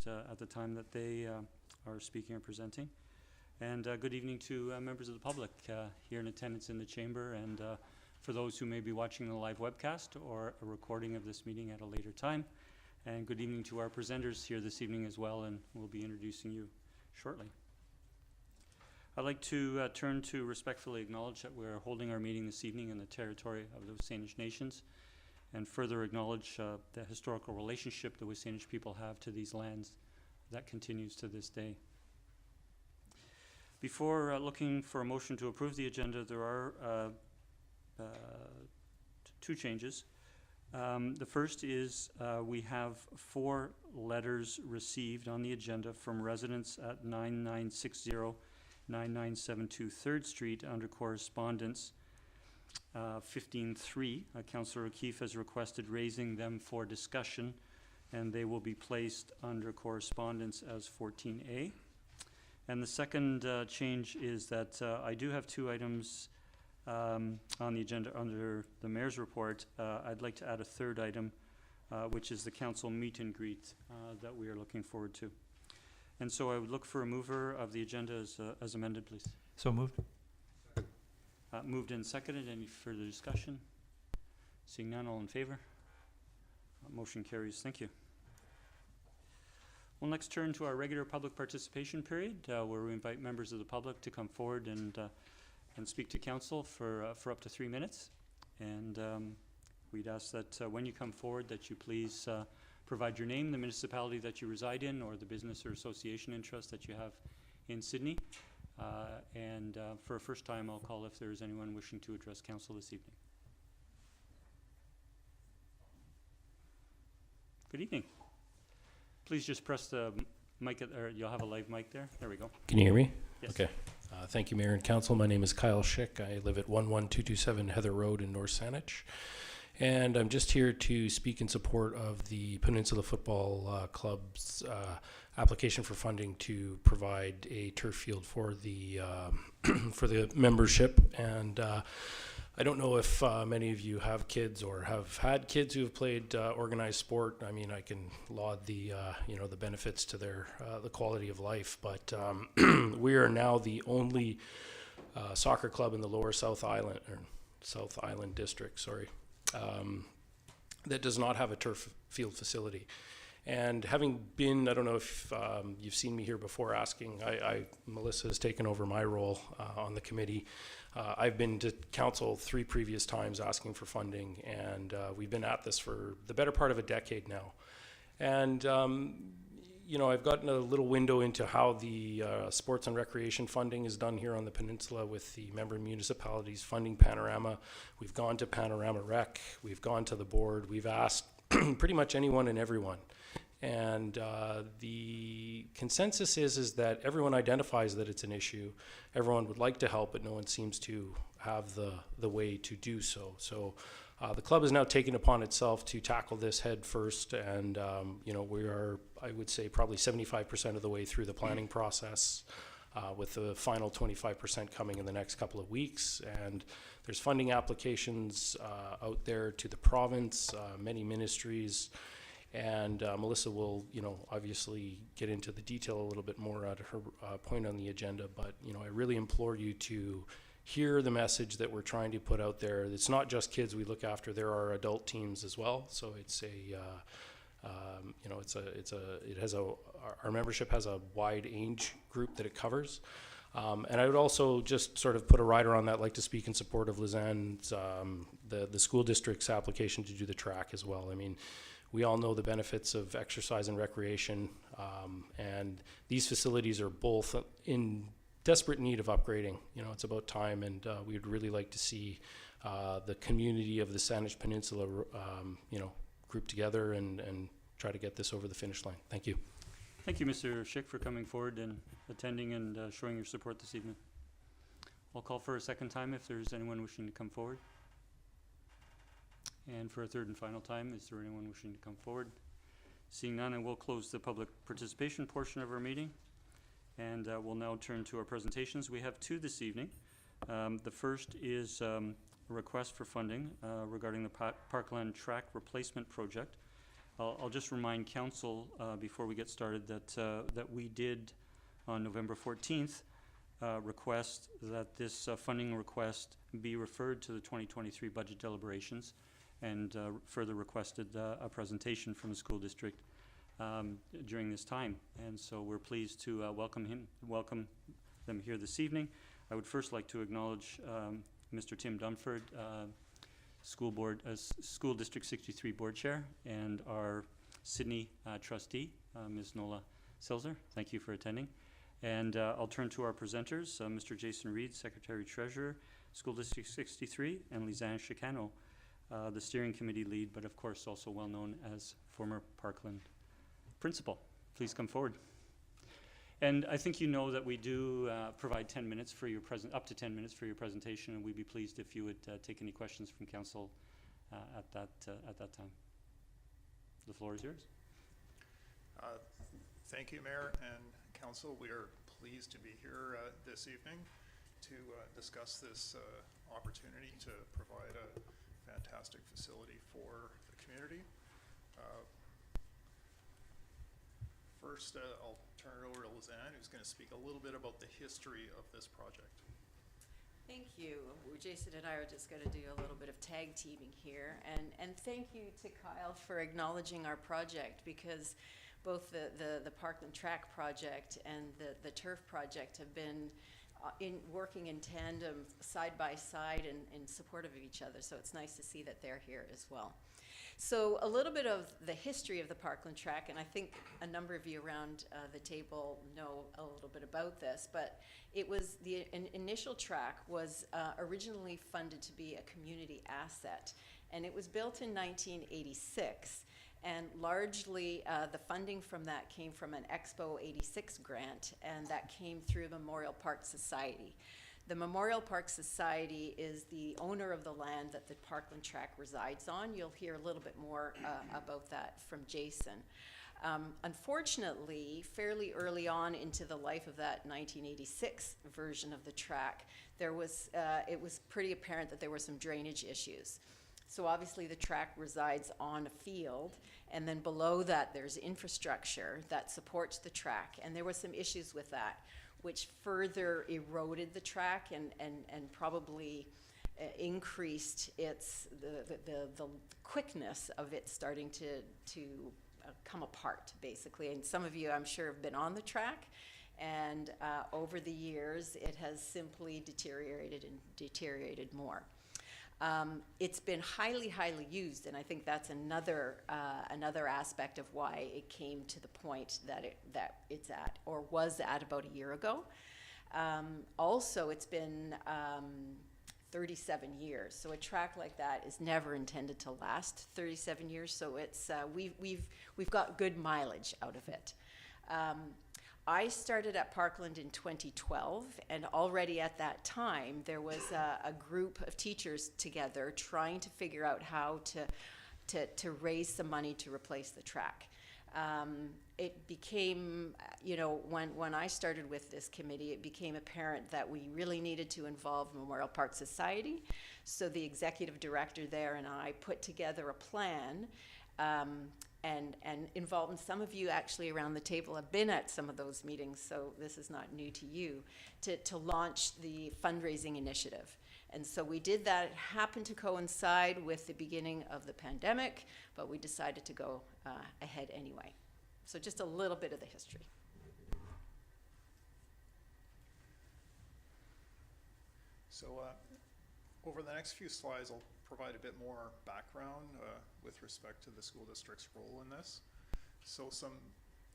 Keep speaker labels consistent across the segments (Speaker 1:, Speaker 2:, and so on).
Speaker 1: at the time that they are speaking or presenting. And good evening to members of the public here in attendance in the chamber, and for those who may be watching the live webcast or a recording of this meeting at a later time. And good evening to our presenters here this evening as well, and we'll be introducing you shortly. I'd like to turn to respectfully acknowledge that we're holding our meeting this evening in the territory of the Salish Nations, and further acknowledge the historical relationship the Salish people have to these lands that continues to this day. Before looking for a motion to approve the agenda, there are two changes. The first is we have 4 letters received on the agenda from residents at 9960 9972 3rd Street under correspondence 15-3. Councillor O'Keefe has requested raising them for discussion, and they will be placed under correspondence as 14A. And the second change is that I do have 2 items on the agenda under the Mayor's report. I'd like to add a 3rd item, which is the council meet and greet that we are looking forward to. And so I would look for a mover of the agenda as amended, please.
Speaker 2: So moved.
Speaker 1: Moved and seconded. Any further discussion? Seeing none, all in favor? Motion carries. Thank you. We'll next turn to our regular public participation period, where we invite members of the public to come forward and speak to council for up to 3 minutes. And we'd ask that when you come forward that you please provide your name, the municipality that you reside in, or the business or association interest that you have in Sydney. And for a first time, I'll call if there's anyone wishing to address council this evening. Good evening. Please just press the mic, or you'll have a live mic there. There we go.
Speaker 3: Can you hear me?
Speaker 1: Yes.
Speaker 3: Okay. Thank you, Mayor and Council. My name is Kyle Schick. I live at 11227 Heather Road in North Saanich. And I'm just here to speak in support of the Peninsula Football Club's application for funding to provide a turf field for the for the membership. And I don't know if many of you have kids or have had kids who have played organized sport. I mean, I can laud the the benefits to their the quality of life, but we are now the only soccer club in the Lower South Island or South Island District, sorry, that does not have a turf field facility. And having been, I don't know if you've seen me here before asking, Melissa has taken over my role on the committee. I've been to council 3 previous times asking for funding, and we've been at this for the better part of a decade now. And, I've gotten a little window into how the sports and recreation funding is done here on the peninsula with the member municipalities funding Panorama. We've gone to Panorama Rec, we've gone to the board, we've asked pretty much anyone and everyone. And the consensus is that everyone identifies that it's an issue. Everyone would like to help, but no one seems to have the way to do so. So the club has now taken upon itself to tackle this head first. And, we are, I would say, probably 75% of the way through the planning process, with the final 25% coming in the next couple of weeks. And there's funding applications out there to the province, many ministries. And Melissa will, obviously get into the detail a little bit more at her point on the agenda. But, I really implore you to hear the message that we're trying to put out there. It's not just kids we look after. There are adult teams as well. So it's our membership has a wide age group that it covers. And I would also just sort of put a rider on that, like to speak in support of Lizanne's, the school district's application to do the track as well. I mean, we all know the benefits of exercise and recreation, and these facilities are both in desperate need of upgrading. It's about time, and we would really like to see the community of the Saanich Peninsula, group together and try to get this over the finish line. Thank you.
Speaker 1: Thank you, Mr. Schick, for coming forward and attending and showing your support this evening. I'll call for a second time if there's anyone wishing to come forward. And for a 3rd and final time, is there anyone wishing to come forward? Seeing none, I will close the public participation portion of our meeting. And we'll now turn to our presentations. We have 2 this evening. The first is a request for funding regarding the Parkland track replacement project. I'll just remind council before we get started that we did on November 14th request that this funding request be referred to the 2023 budget deliberations, and further requested a presentation from the school district during this time. And so we're pleased to welcome them here this evening. I would first like to acknowledge Mr. Tim Dunford, School District 63 Board Chair, and our Sydney trustee, Ms. Nola Selzer. Thank you for attending. And I'll turn to our presenters, Mr. Jason Reid, Secretary Treasurer, School District 63, and Lizanne Chicanot, the steering committee lead, but of course also well known as former Parkland principal. Please come forward. And I think you know that we do provide 10 minutes for your up to 10 minutes for your presentation, and we'd be pleased if you would take any questions from council at that time. The floor is yours.
Speaker 2: Thank you, Mayor and Council. We are pleased to be here this evening to discuss this opportunity to provide a fantastic facility for the community. First, I'll turn it over to Lizanne, who's going to speak a little bit about the history of this project.
Speaker 4: Thank you. Jason and I are just going to do a little bit of tag teaming here, and thank you to Kyle for acknowledging our project, because both the Parkland track project and the turf project have been working in tandem, side by side, and in support of each other. So it's nice to see that they're here as well. So a little bit of the history of the Parkland track, and I think a number of you around the table know a little bit about this, but it was the initial track was originally funded to be a community asset, and it was built in 1986. And largely, the funding from that came from an Expo 86 grant, and that came through Memorial Park Society. The Memorial Park Society is the owner of the land that the Parkland track resides on. You'll hear a little bit more about that from Jason. Unfortunately, fairly early on into the life of that 1986 version of the track, it was pretty apparent that there were some drainage issues. So obviously the track resides on a field, and then below that there's infrastructure that supports the track, and there were some issues with that, which further eroded the track and probably increased the quickness of it starting to come apart, basically. And some of you, I'm sure, have been on the track, and over the years it has simply deteriorated and deteriorated more. It's been highly, highly used, and I think that's another aspect of why it came to the point that it's at, or was at, about a year ago. Also, it's been 37 years, so a track like that is never intended to last 37 years. So it's we've got good mileage out of it. I started at Parkland in 2012, and already at that time there was a group of teachers together trying to figure out how to raise some money to replace the track. It became, when I started with this committee, it became apparent that we really needed to involve Memorial Park Society. So the executive director there and I put together a plan, and involved, and some of you actually around the table have been at some of those meetings, so this is not new to you, to launch the fundraising initiative. And so we did that. It happened to coincide with the beginning of the pandemic, but we decided to go ahead anyway. So just a little bit of the history.
Speaker 2: So over the next few slides, I'll provide a bit more background with respect to the school district's role in this. So some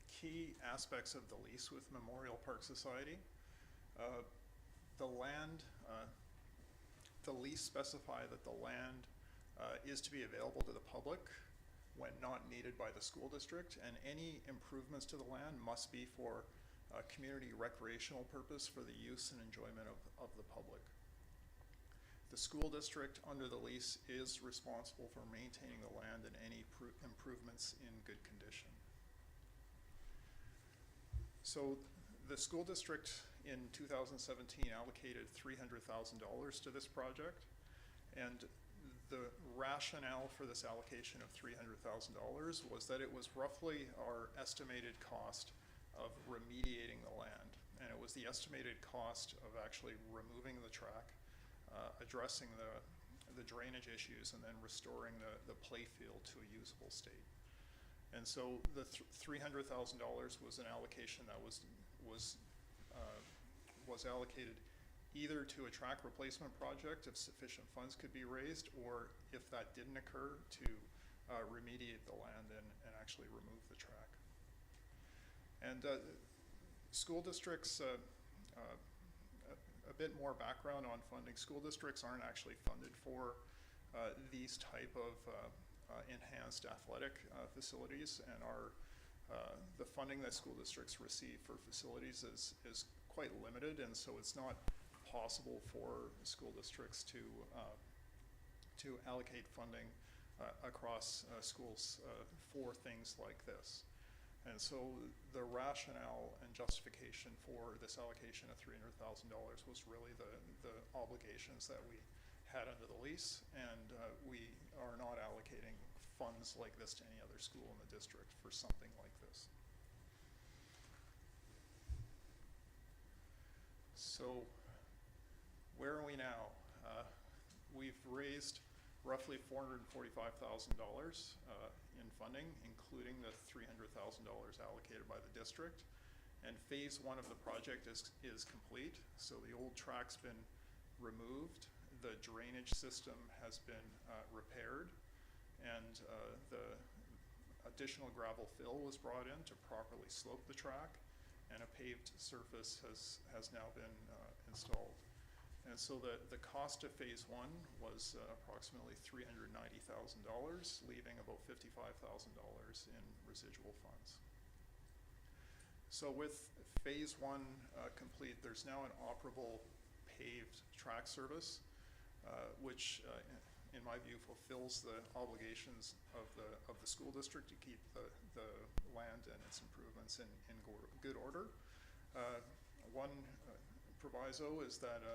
Speaker 2: key aspects of the lease with Memorial Park Society. The lease specify that the land is to be available to the public when not needed by the school district, and any improvements to the land must be for a community recreational purpose for the use and enjoyment of the public. The school district under the lease is responsible for maintaining the land and any improvements in good condition. So the school district in 2017 allocated $300,000 to this project, and the rationale for this allocation of $300,000 was that it was roughly our estimated cost of remediating the land. And it was the estimated cost of actually removing the track, addressing the drainage issues, and then restoring the play field to a usable state. And so the $300,000 was an allocation that was allocated either to a track replacement project if sufficient funds could be raised, or if that didn't occur, to remediate the land and actually remove the track. And school districts, a bit more background on funding. School districts aren't actually funded for these type of enhanced athletic facilities, and the funding that school districts receive for facilities is quite limited, and so it's not possible for school districts to allocate funding across schools for things like this. And so the rationale and justification for this allocation of $300,000 was really the obligations that we had under the lease, and we are not allocating funds like this to any other school in the district for something like this. So where are we now? We've raised roughly $445,000 in funding, including the $300,000 allocated by the district. And phase 1 of the project is complete. So the old track's been removed, the drainage system has been repaired, and the additional gravel fill was brought in to properly slope the track, and a paved surface has now been installed. And so the cost of phase 1 was approximately $390,000, leaving about $55,000 in residual funds. So with phase 1 complete, there's now an operable paved track service, which in my view fulfills the obligations of the school district to keep the land and its improvements in good order. One proviso is that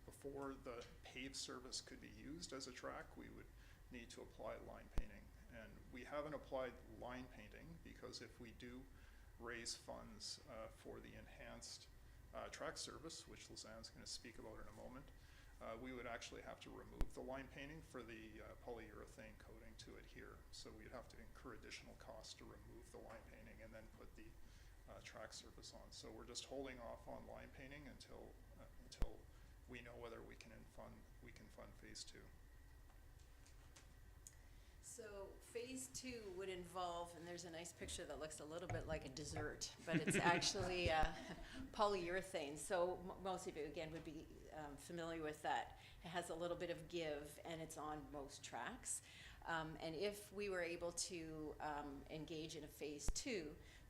Speaker 2: before the paved surface could be used as a track, we would need to apply line painting. And we haven't applied line painting because if we do raise funds for the enhanced track surface, which Lizanne's going to speak about in a moment, we would actually have to remove the line painting for the polyurethane coating to adhere. So we'd have to incur additional costs to remove the line painting and then put the track surface on. So we're just holding off on line painting until we know whether we can fund phase 2.
Speaker 4: So phase 2 would involve, and there's a nice picture that looks a little bit like a dessert, but it's actually polyurethane. So most of you, again, would be familiar with that. It has a little bit of give, and it's on most tracks. And if we were able to engage in a phase 2,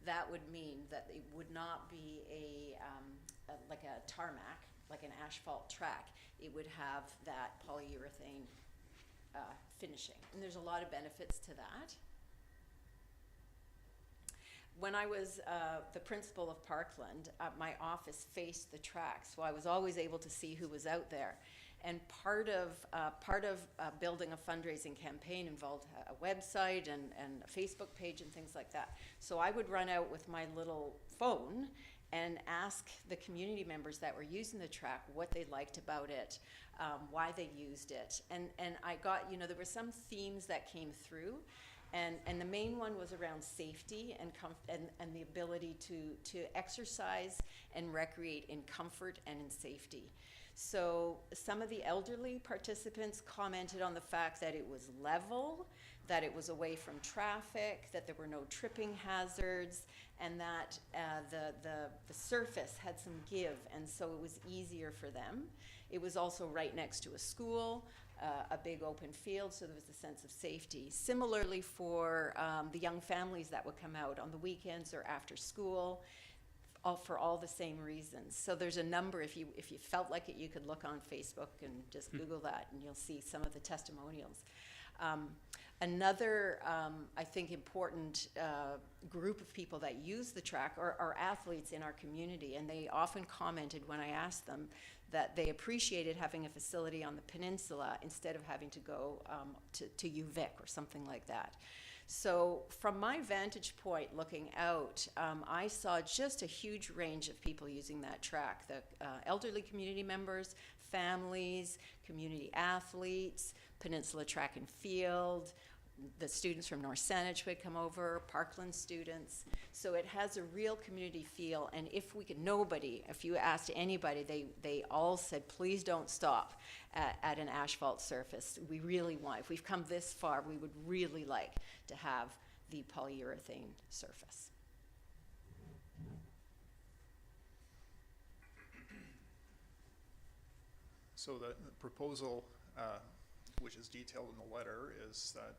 Speaker 4: that would mean that it would not be like a tarmac, like an asphalt track. It would have that polyurethane finishing. And there's a lot of benefits to that. When I was the principal of Parkland, my office faced the track, so I was always able to see who was out there. And part of building a fundraising campaign involved a website and a Facebook page and things like that. So I would run out with my little phone and ask the community members that were using the track what they liked about it, why they used it. And I got, there were some themes that came through, and the main one was around safety and the ability to exercise and recreate in comfort and in safety. So some of the elderly participants commented on the fact that it was level, that it was away from traffic, that there were no tripping hazards, and that the surface had some give, and so it was easier for them. It was also right next to a school, a big open field, so there was a sense of safety. Similarly for the young families that would come out on the weekends or after school, for all the same reasons. So there's a number, if you felt like it, you could look on Facebook and just Google that, and you'll see some of the testimonials. Another, I think, important group of people that use the track are athletes in our community, and they often commented when I asked them that they appreciated having a facility on the peninsula instead of having to go to UVic or something like that. So from my vantage point looking out, I saw just a huge range of people using that track. The elderly community members, families, community athletes, Peninsula Track and Field, the students from North Saanich would come over, Parkland students. So it has a real community feel, and if we could, if you asked anybody, they all said, please don't stop at an asphalt surface. We really want, if we've come this far, we would really like to have the polyurethane surface.
Speaker 2: So the proposal, which is detailed in the letter, is that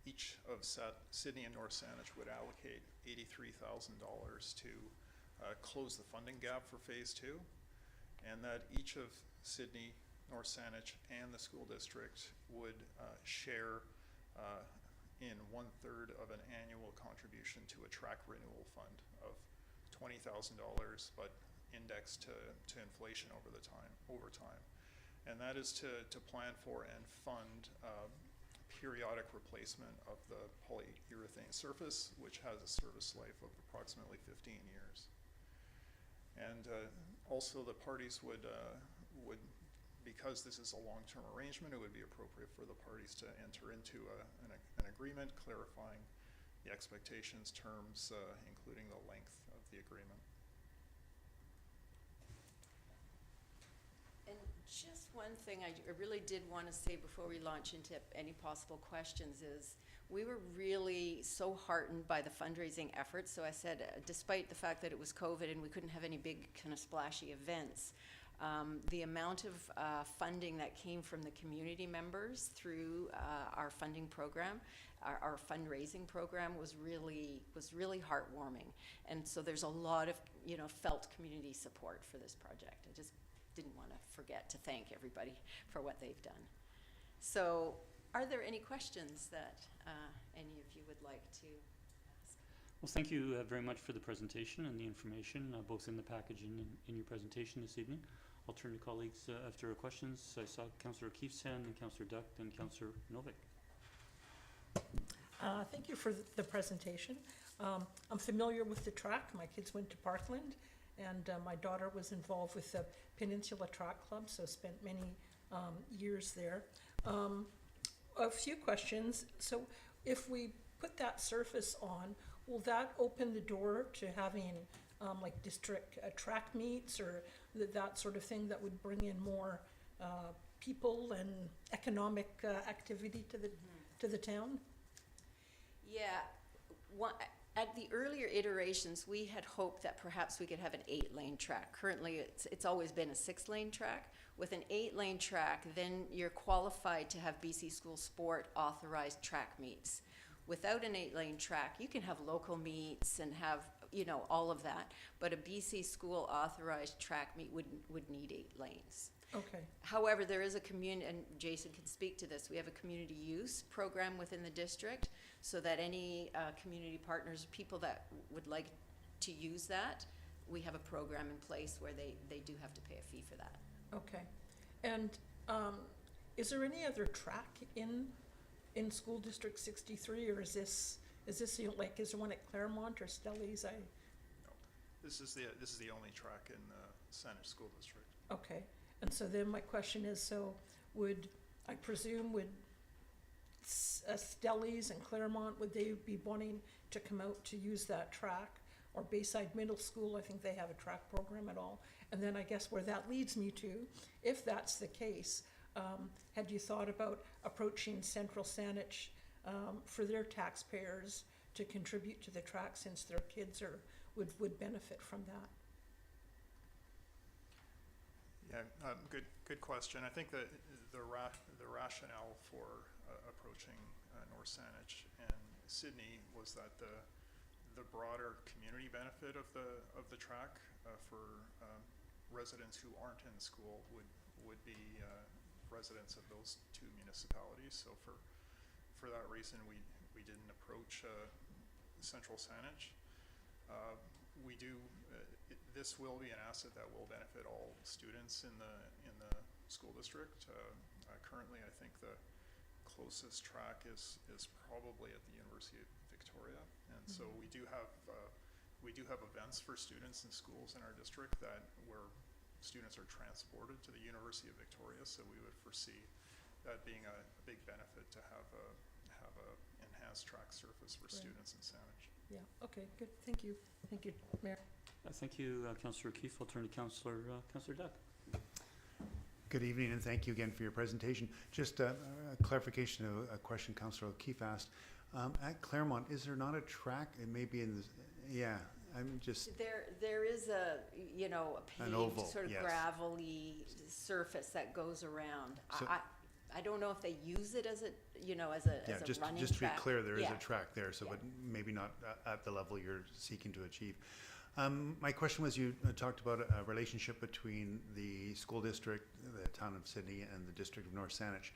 Speaker 2: each of Sydney and North Saanich would allocate $83,000 to close the funding gap for phase 2, and that each of Sydney, North Saanich, and the school district would share in 1/3 of an annual contribution to a track renewal fund of $20,000, but indexed to inflation over time. And that is to plan for and fund periodic replacement of the polyurethane surface, which has a service life of approximately 15 years. And also the parties would, because this is a long-term arrangement, it would be appropriate for the parties to enter into an agreement clarifying the expectations, terms, including the length of the agreement.
Speaker 4: And just one thing I really did want to say before we launch into any possible questions is we were really so heartened by the fundraising efforts. So I said, despite the fact that it was COVID and we couldn't have any big kind of splashy events, the amount of funding that came from the community members through our funding program, our fundraising program was really heartwarming. And so there's a lot of felt community support for this project. I just didn't want to forget to thank everybody for what they've done. So are there any questions that any of you would like to ask?
Speaker 1: Well, thank you very much for the presentation and the information, both in the package and in your presentation this evening. I'll turn to colleagues if there are questions. I saw Councillor O'Keefe's hand, and Councillor Duck, and Councillor Novick.
Speaker 5: Thank you for the presentation. I'm familiar with the track. My kids went to Parkland, and my daughter was involved with the Peninsula Track Club, so spent many years there. A few questions. So if we put that surface on, will that open the door to having like district track meets or that sort of thing that would bring in more people and economic activity to the town?
Speaker 4: Yeah. At the earlier iterations, we had hoped that perhaps we could have an 8-lane track. Currently, it's always been a 6-lane track. With an 8-lane track, then you're qualified to have BC School Sport authorized track meets. Without an 8-lane track, you can have local meets and have, all of that. But a BC School authorized track meet would need 8 lanes.
Speaker 5: Okay.
Speaker 4: However, there is a community, and Jason can speak to this, we have a community use program within the district so that any community partners, people that would like to use that, we have a program in place where they do have to pay a fee for that.
Speaker 5: Okay. And is there any other track in School District 63, or is this is there one at Claremont or Stellies?
Speaker 2: No, this is the only track in the Saanich School District.
Speaker 5: Okay. And so then my question is, so would Stellies and Claremont, would they be wanting to come out to use that track? Or Bayside Middle School, I think they have a track program at all. And then I guess where that leads me to, if that's the case, had you thought about approaching Central Saanich for their taxpayers to contribute to the track, since their kids would benefit from that?
Speaker 2: Yeah, good question. I think that the rationale for approaching North Saanich and Sydney was that the broader community benefit of the track for residents who aren't in school would be residents of those two municipalities. So for for that reason, we didn't approach Central Saanich. We do, this will be an asset that will benefit all students in the school district. Currently, I think the closest track is probably at the University of Victoria, and so we do have events for students in schools in our district where students are transported to the University of Victoria. So we would foresee that being a big benefit to have a enhanced track surface for students in Saanich.
Speaker 5: Yeah, okay, good, thank you, Mayor.
Speaker 1: Thank you, Councillor O'Keefe. I'll turn to Councillor Duck.
Speaker 6: Good evening, and thank you again for your presentation. Just a clarification of a question Councillor O'Keefe asked. At Claremont, is there not a track? It may be in the, yeah, I'm just,
Speaker 4: There is a, you know, a
Speaker 6: An
Speaker 4: paved,
Speaker 6: oval,
Speaker 4: sort of
Speaker 6: yes.
Speaker 4: gravelly surface that goes around.
Speaker 6: So-
Speaker 4: I don't know if they use it as a, you know, as a
Speaker 6: yeah,
Speaker 4: running
Speaker 6: just
Speaker 4: track.
Speaker 6: to be clear, there is
Speaker 4: Yeah.
Speaker 6: a track there, so
Speaker 4: Yeah.
Speaker 6: but maybe not at the level you're seeking to achieve. My question was, you talked about a relationship between the school district, the town of Sydney, and the district of North Saanich.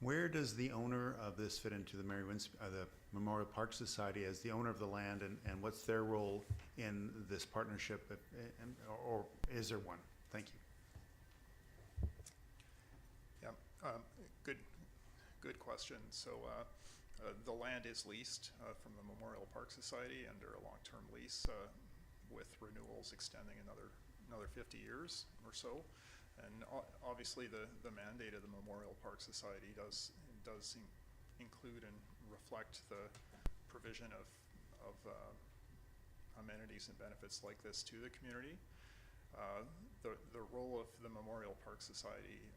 Speaker 6: Where does the owner of this fit into the the Memorial Park Society as the owner of the land, and what's their role in this partnership, or is there one? Thank you.
Speaker 2: Yeah, good question. So the land is leased from the Memorial Park Society under a long-term lease with renewals extending another 50 years or so. And obviously the mandate of the Memorial Park Society does include and reflect the provision of amenities and benefits like this to the community. The role of the Memorial Park Society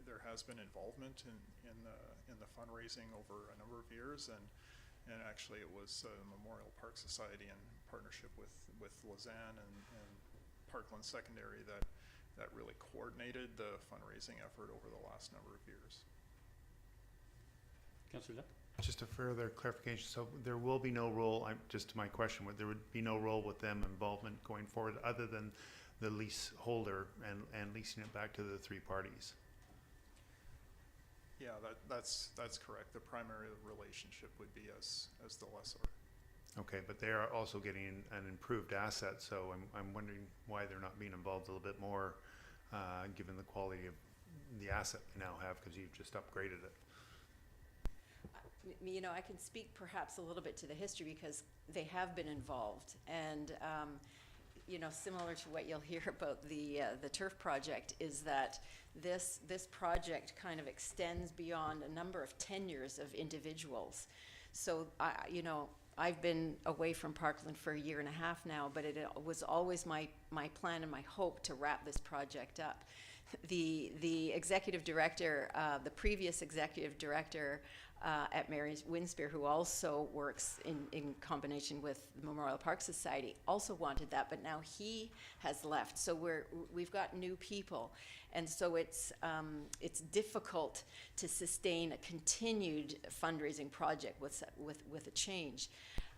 Speaker 2: there has been involvement in the fundraising over a number of years, and actually it was the Memorial Park Society in partnership with Lizanne and Parkland Secondary that really coordinated the fundraising effort over the last number of years.
Speaker 1: Councillor Duck?
Speaker 6: Just a further clarification, so there will be no role, just to my question, there would be no role with them involvement going forward other than the leaseholder and leasing it back to the three parties?
Speaker 2: Yeah, that's correct. The primary relationship would be as the lessor.
Speaker 6: Okay, but they are also getting an improved asset, so I'm wondering why they're not being involved a little bit more, given the quality of the asset they now have, because you've just upgraded it.
Speaker 4: You know, I can speak perhaps a little bit to the history because they have been involved, and you know, similar to what you'll hear about the turf project, is that this project kind of extends beyond a number of tenures of individuals. So you know, I've been away from Parkland for 1.5 years now, but it was always my plan and my hope to wrap this project up. The executive director, the previous executive director at Mary Winspear, who also works in combination with the Memorial Park Society, also wanted that, but now he has left. So we've got new people, and so it's difficult to sustain a continued fundraising project with a change.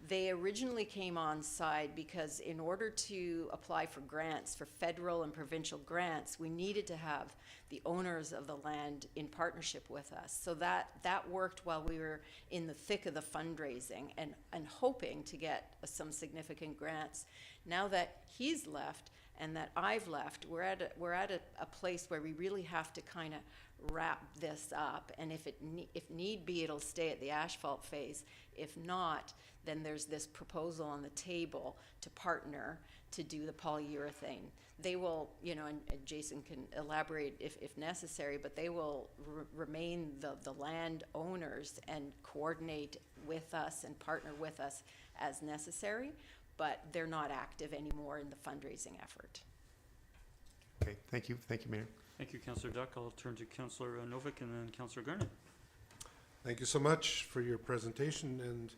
Speaker 4: They originally came on side because in order to apply for grants, for federal and provincial grants, we needed to have the owners of the land in partnership with us. So that worked while we were in the thick of the fundraising and hoping to get some significant grants. Now that he's left and that I've left, we're at a place where we really have to kind of wrap this up, and if need be, it'll stay at the asphalt phase. If not, then there's this proposal on the table to partner to do the polyurethane. They will, you know, and Jason can elaborate if necessary, but they will remain the land owners and coordinate with us and partner with us as necessary, but they're not active anymore in the fundraising effort.
Speaker 6: Okay, thank you, Mayor.
Speaker 1: Thank you, Councillor Duck. I'll turn to Councillor Novick and then Councillor Garnet.
Speaker 7: Thank you so much for your presentation, and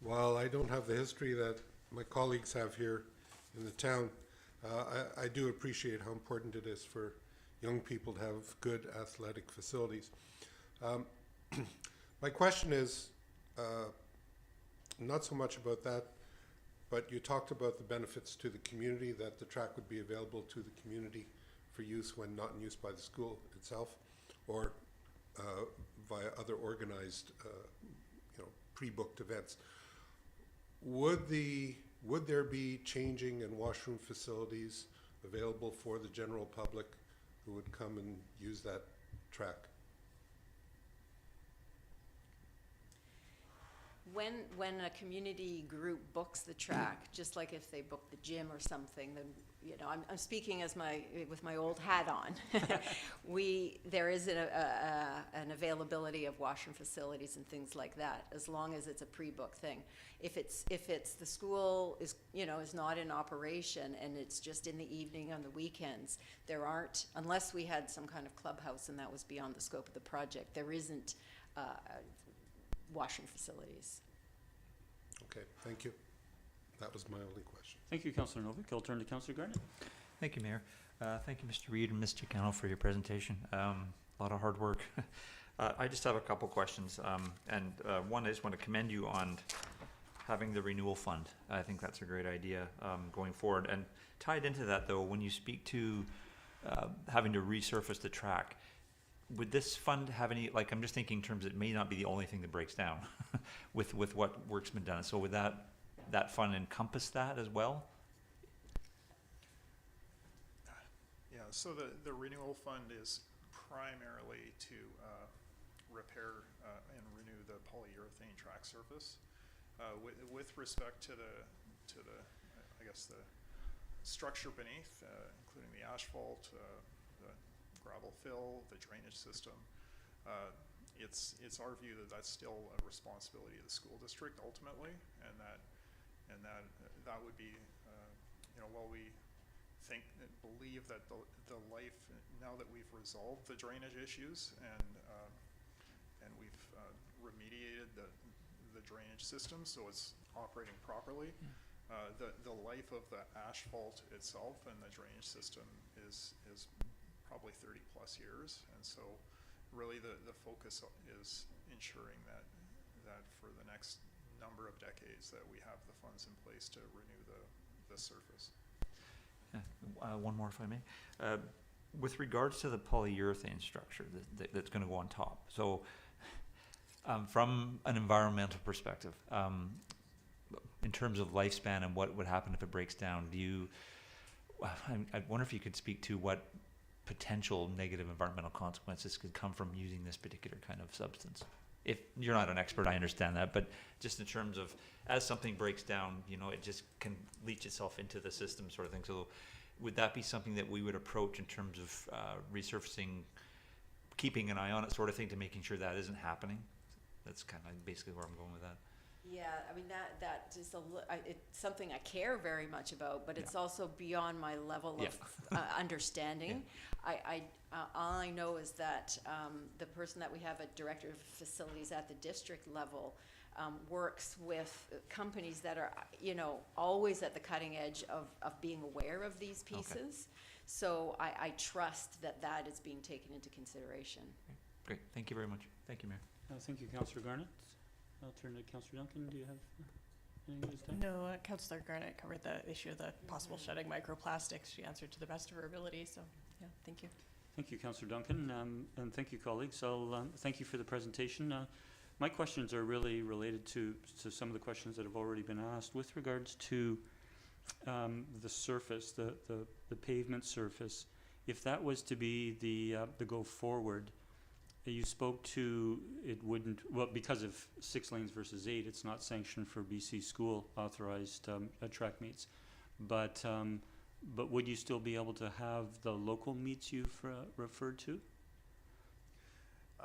Speaker 7: while I don't have the history that my colleagues have here in the town, I do appreciate how important it is for young people to have good athletic facilities. My question is not so much about that, but you talked about the benefits to the community, that the track would be available to the community for use when not in use by the school itself, or via other organized, pre-booked events. Would there be changing and washroom facilities available for the general public who would come and use that track?
Speaker 4: When a community group books the track, just like if they book the gym or something, then, I'm speaking with my old hat on. There is an availability of washroom facilities and things like that, as long as it's a pre-book thing. If it's the school is not in operation and it's just in the evening on the weekends, there aren't, unless we had some kind of clubhouse and that was beyond the scope of the project, there isn't washroom facilities.
Speaker 7: Okay, thank you. That was my only question.
Speaker 1: Thank you, Councillor Novick. I'll turn to Councillor Garnett.
Speaker 8: Thank you, Mayor. Thank you, Mr. Reid and Ms. Chicanot, for your presentation. A lot of hard work. I just have a couple questions. One, I just want to commend you on having the renewal fund. I think that's a great idea going forward. And tied into that, though, when you speak to having to resurface the track, would this fund have any, I'm just thinking in terms it may not be the only thing that breaks down with what work's been done. So would that fund encompass that as well?
Speaker 2: Yeah, so the renewal fund is primarily to repair and renew the polyurethane track surface. With respect to the structure beneath, including the asphalt, the gravel fill, the drainage system, it's our view that that's still a responsibility of the school district ultimately, and that would be, while we believe that the life, now that we've resolved the drainage issues and we've remediated the drainage system so it's operating properly, the life of the asphalt itself and the drainage system is probably 30 plus years, and so really the focus is ensuring that for the next number of decades that we have the funds in place to renew the surface.
Speaker 8: One more, if I may. With regards to the polyurethane structure that's going to go on top, so from an environmental perspective, in terms of lifespan and what would happen if it breaks down, I wonder if you could speak to what potential negative environmental consequences could come from using this particular kind of substance. If you're not an expert, I understand that, but just in terms of as something breaks down, it just can leach itself into the system sort of thing. So would that be something that we would approach in terms of resurfacing, keeping an eye on it sort of thing to making sure that isn't happening? That's kind of basically where I'm going with that.
Speaker 4: Yeah, I mean, that is it's something I care very much about, but it's also beyond my level of understanding. All I know is that the person that we have at Director of Facilities at the district level works with companies that are, always at the cutting edge of being aware of these pieces. Okay. So I trust that is being taken into consideration.
Speaker 8: Great. Thank you very much. Thank you, Mayor.
Speaker 1: Thank you, Councillor Garnett. I'll turn to Councillor Duncan. Do you have anything to say?
Speaker 9: No, Councillor Garnett covered the issue of the possible shedding microplastics. She answered to the best of her ability, so yeah, thank you.
Speaker 1: Thank you, Councillor Duncan, and thank you, colleagues. I'll thank you for the presentation. My questions are really related to some of the questions that have already been asked with regards to the surface, the pavement surface. If that was to be the go forward, you spoke to it wouldn't, well, because of 6 lanes versus 8, it's not sanctioned for BC school authorized track meets. But would you still be able to have the local meets you've referred to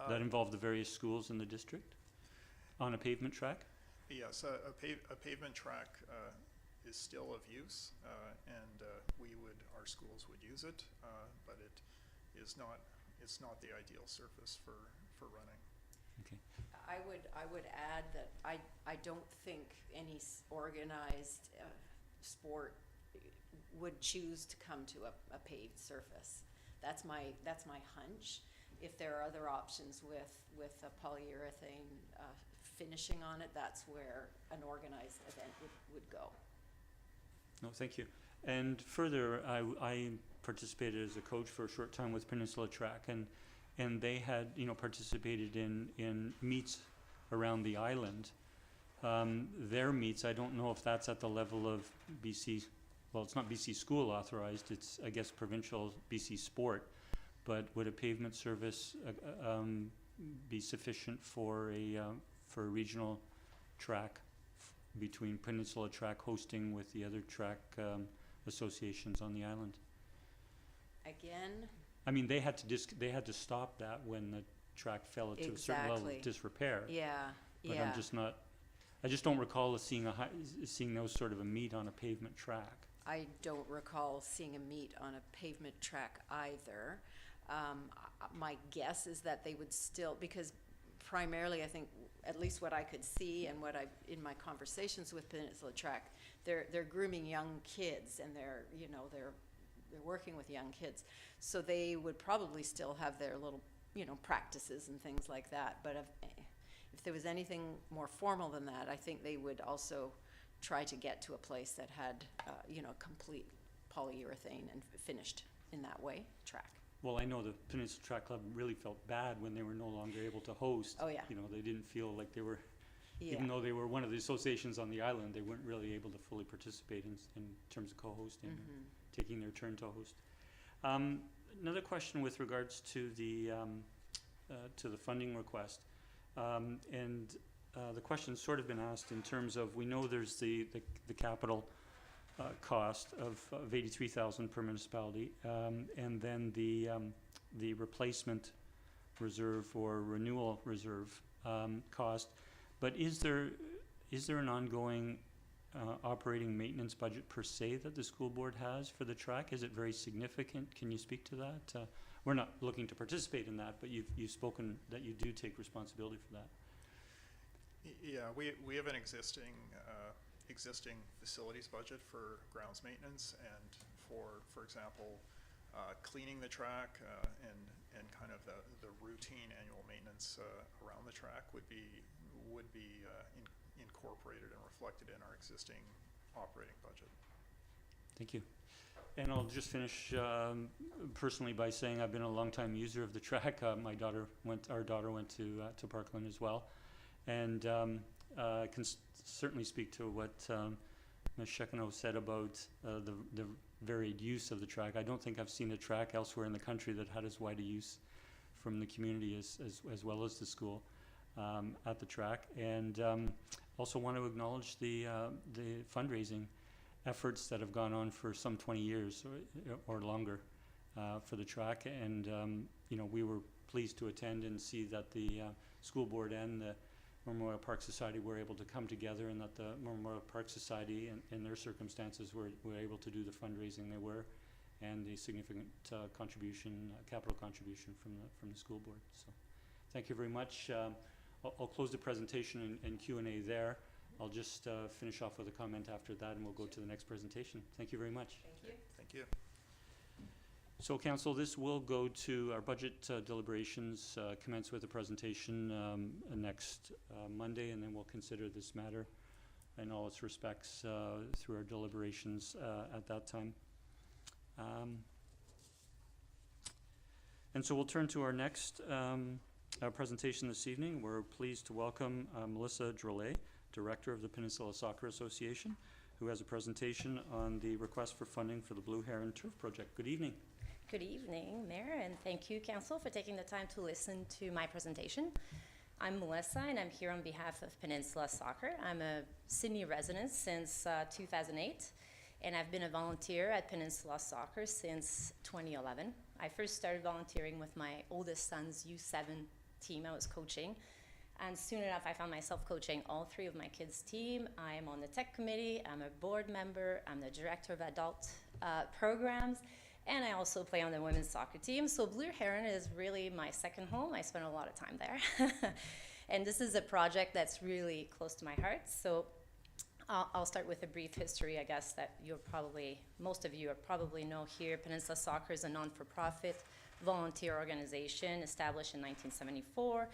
Speaker 1: that involve the various schools in the district on a pavement track?
Speaker 2: Yes, a pavement track is still of use, and our schools would use it, but it's not the ideal surface for running.
Speaker 1: Okay.
Speaker 4: I would add that I don't think any organized sport would choose to come to a paved surface. That's my hunch. If there are other options with a polyurethane finishing on it, that's where an organized event would go.
Speaker 1: No, thank you. And further, I participated as a coach for a short time with Peninsula Track, and and they had, you know, participated in meets around the island. Their meets, I don't know if that's at the level of BC, well, it's not BC school authorized, it's, I guess, provincial BC sport, but would a pavement service be sufficient for a regional track between Peninsula Track hosting with the other track associations on the island?
Speaker 4: Again,
Speaker 1: I mean, they had to stop that when the track fell into a certain level
Speaker 4: Exactly.
Speaker 1: of disrepair.
Speaker 4: yeah,
Speaker 1: But
Speaker 4: yeah.
Speaker 1: I just don't recall seeing seeing those sort of a meet on a pavement track.
Speaker 4: I don't recall seeing a meet on a pavement track either. My guess is that they would still, because primarily I think, at least what I could see and what in my conversations with Peninsula Track, they're grooming young kids, and they're working with young kids. So they would probably still have their little, practices and things like that. But if there was anything more formal than that, I think they would also try to get to a place that had, complete polyurethane and finished in that way track.
Speaker 1: Well, I know the Peninsula Track Club really felt bad when they were no longer able to host.
Speaker 4: Oh, yeah.
Speaker 1: They didn't feel like they were,
Speaker 4: Yeah.
Speaker 1: even though they were one of the associations on the island, they weren't really able to fully participate in terms of co-hosting, or taking their turn to host. Another question with regards to the funding request. The question's sort of been asked in terms of, we know there's the capital cost of $83,000 per municipality, and then the replacement reserve or renewal reserve cost. But is there an ongoing operating maintenance budget per se that the school board has for the track? Is it very significant? Can you speak to that? We're not looking to participate in that, but you've spoken that you do take responsibility for that.
Speaker 2: Yeah, we have an existing facilities budget for grounds maintenance, and for example, cleaning the track and kind of the routine annual maintenance around the track would be incorporated and reflected in our existing operating budget.
Speaker 1: Thank you. And I'll just finish personally by saying I've been a longtime user of the track. Our daughter went to Parkland as well, and can certainly speak to what Ms. Chicanot said about the varied use of the track. I don't think I've seen a track elsewhere in the country that had as wide a use from the community as well as the school at the track. And also want to acknowledge the fundraising efforts that have gone on for some 20 years or longer for the track. And we were pleased to attend and see that the school board and the Memorial Park Society were able to come together, and that the Memorial Park Society in their circumstances were able to do the fundraising they were, and the significant capital contribution from the school board. So thank you very much. I'll close the presentation and Q&A there. I'll just finish off with a comment after that, and we'll go to the next presentation. Thank you very much.
Speaker 4: Thank you.
Speaker 2: Thank you.
Speaker 1: So Council, this will go to our budget deliberations, commence with a presentation next Monday, and then we'll consider this matter in all its respects through our deliberations at that time. And so we'll turn to our next presentation this evening. We're pleased to welcome Melissa Drolet, Director of the Peninsula Soccer Association, who has a presentation on the request for funding for the Blue Heron Turf Project. Good evening.
Speaker 10: Good evening, Mayor, and thank you, Council, for taking the time to listen to my presentation. I'm Melissa, and I'm here on behalf of Peninsula Soccer. I'm a Sydney resident since 2008, and I've been a volunteer at Peninsula Soccer since 2011. I first started volunteering with my oldest son's U7 team I was coaching, and soon enough I found myself coaching all three of my kids' team. I am on the tech committee, I'm a board member, I'm the director of adult programs, and I also play on the women's soccer team. So Blue Heron is really my second home. I spend a lot of time there. And this is a project that's really close to my heart. So I'll start with a brief history, I guess, that most of you probably know here. Peninsula Soccer is a non-for-profit volunteer organization established in 1974,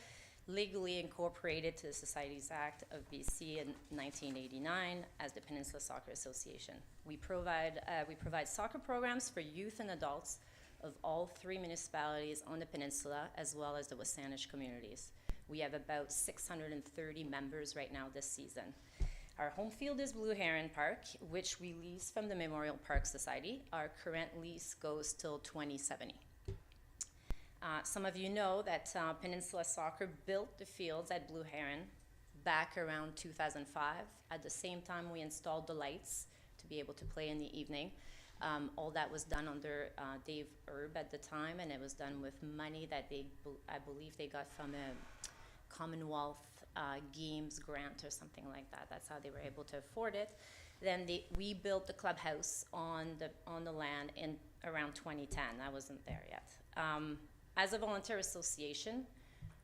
Speaker 10: legally incorporated to the Societies Act of BC in 1989 as the Peninsula Soccer Association. We provide soccer programs for youth and adults of all 3 municipalities on the peninsula, as well as the Wasanich communities. We have about 630 members right now this season. Our home field is Blue Heron Park, which we lease from the Memorial Park Society. Our current lease goes till 2070. Some of you know that Peninsula Soccer built the fields at Blue Heron back around 2005. At the same time, we installed the lights to be able to play in the evening. All that was done under Dave Erb at the time, and it was done with money that I believe they got from a Commonwealth Games grant or something like that. That's how they were able to afford it. Then we built the clubhouse on the land in around 2010. I wasn't there yet. As a volunteer association,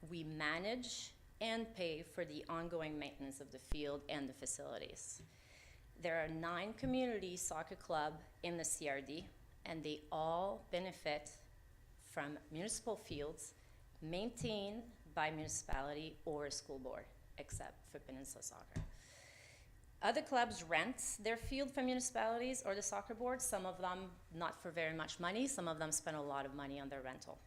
Speaker 10: we manage and pay for the ongoing maintenance of the field and the facilities. There are 9 community soccer clubs in the CRD, and they all benefit from municipal fields maintained by municipality or school board, except for Peninsula Soccer. Other clubs rent their field from municipalities or the soccer board. Some of them not for very much money. Some of them spend a lot of money on their rental.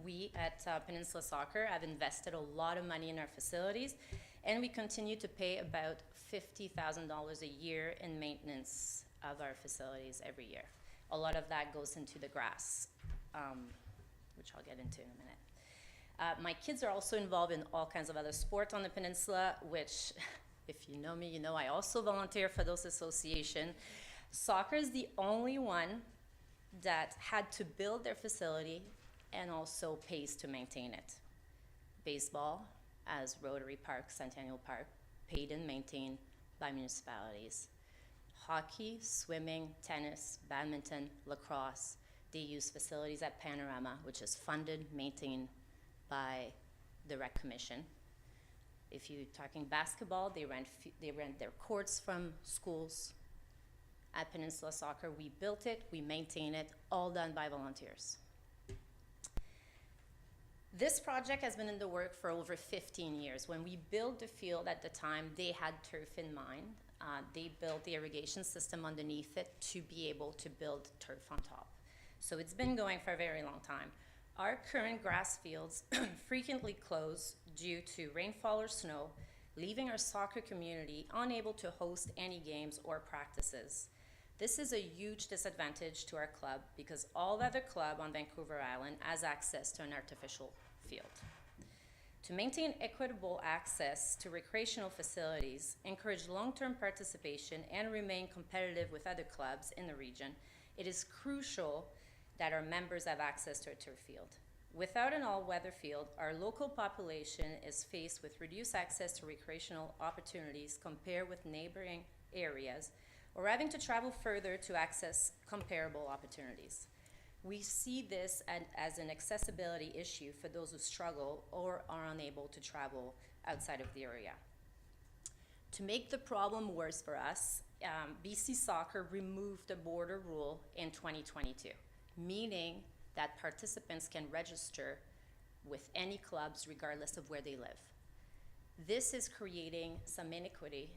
Speaker 10: We at Peninsula Soccer have invested a lot of money in our facilities, and we continue to pay about $50,000 a year in maintenance of our facilities every year. A lot of that goes into the grass, which I'll get into in a minute. My kids are also involved in all kinds of other sports on the peninsula, which, if you know me, you know I also volunteer for those associations. Soccer is the only one that had to build their facility and also pays to maintain it. Baseball, as Rotary Park, Centennial Park, paid and maintained by municipalities. Hockey, swimming, tennis, badminton, lacrosse, they use facilities at Panorama, which is funded, maintained by the Rec Commission. If you're talking basketball, they rent their courts from schools. At Peninsula Soccer, we built it, we maintain it, all done by volunteers. This project has been in the work for over 15 years. When we built the field at the time, they had turf in mind. They built the irrigation system underneath it to be able to build turf on top. So it's been going for a very long time. Our current grass fields frequently close due to rainfall or snow, leaving our soccer community unable to host any games or practices. This is a huge disadvantage to our club because all other club on Vancouver Island has access to an artificial field. To maintain equitable access to recreational facilities, encourage long-term participation, and remain competitive with other clubs in the region, it is crucial that our members have access to a turf field. Without an all-weather field, our local population is faced with reduced access to recreational opportunities compared with neighboring areas, or having to travel further to access comparable opportunities. We see this as an accessibility issue for those who struggle or are unable to travel outside of the area. To make the problem worse for us, BC Soccer removed the border rule in 2022, meaning that participants can register with any clubs regardless of where they live. This is creating some inequity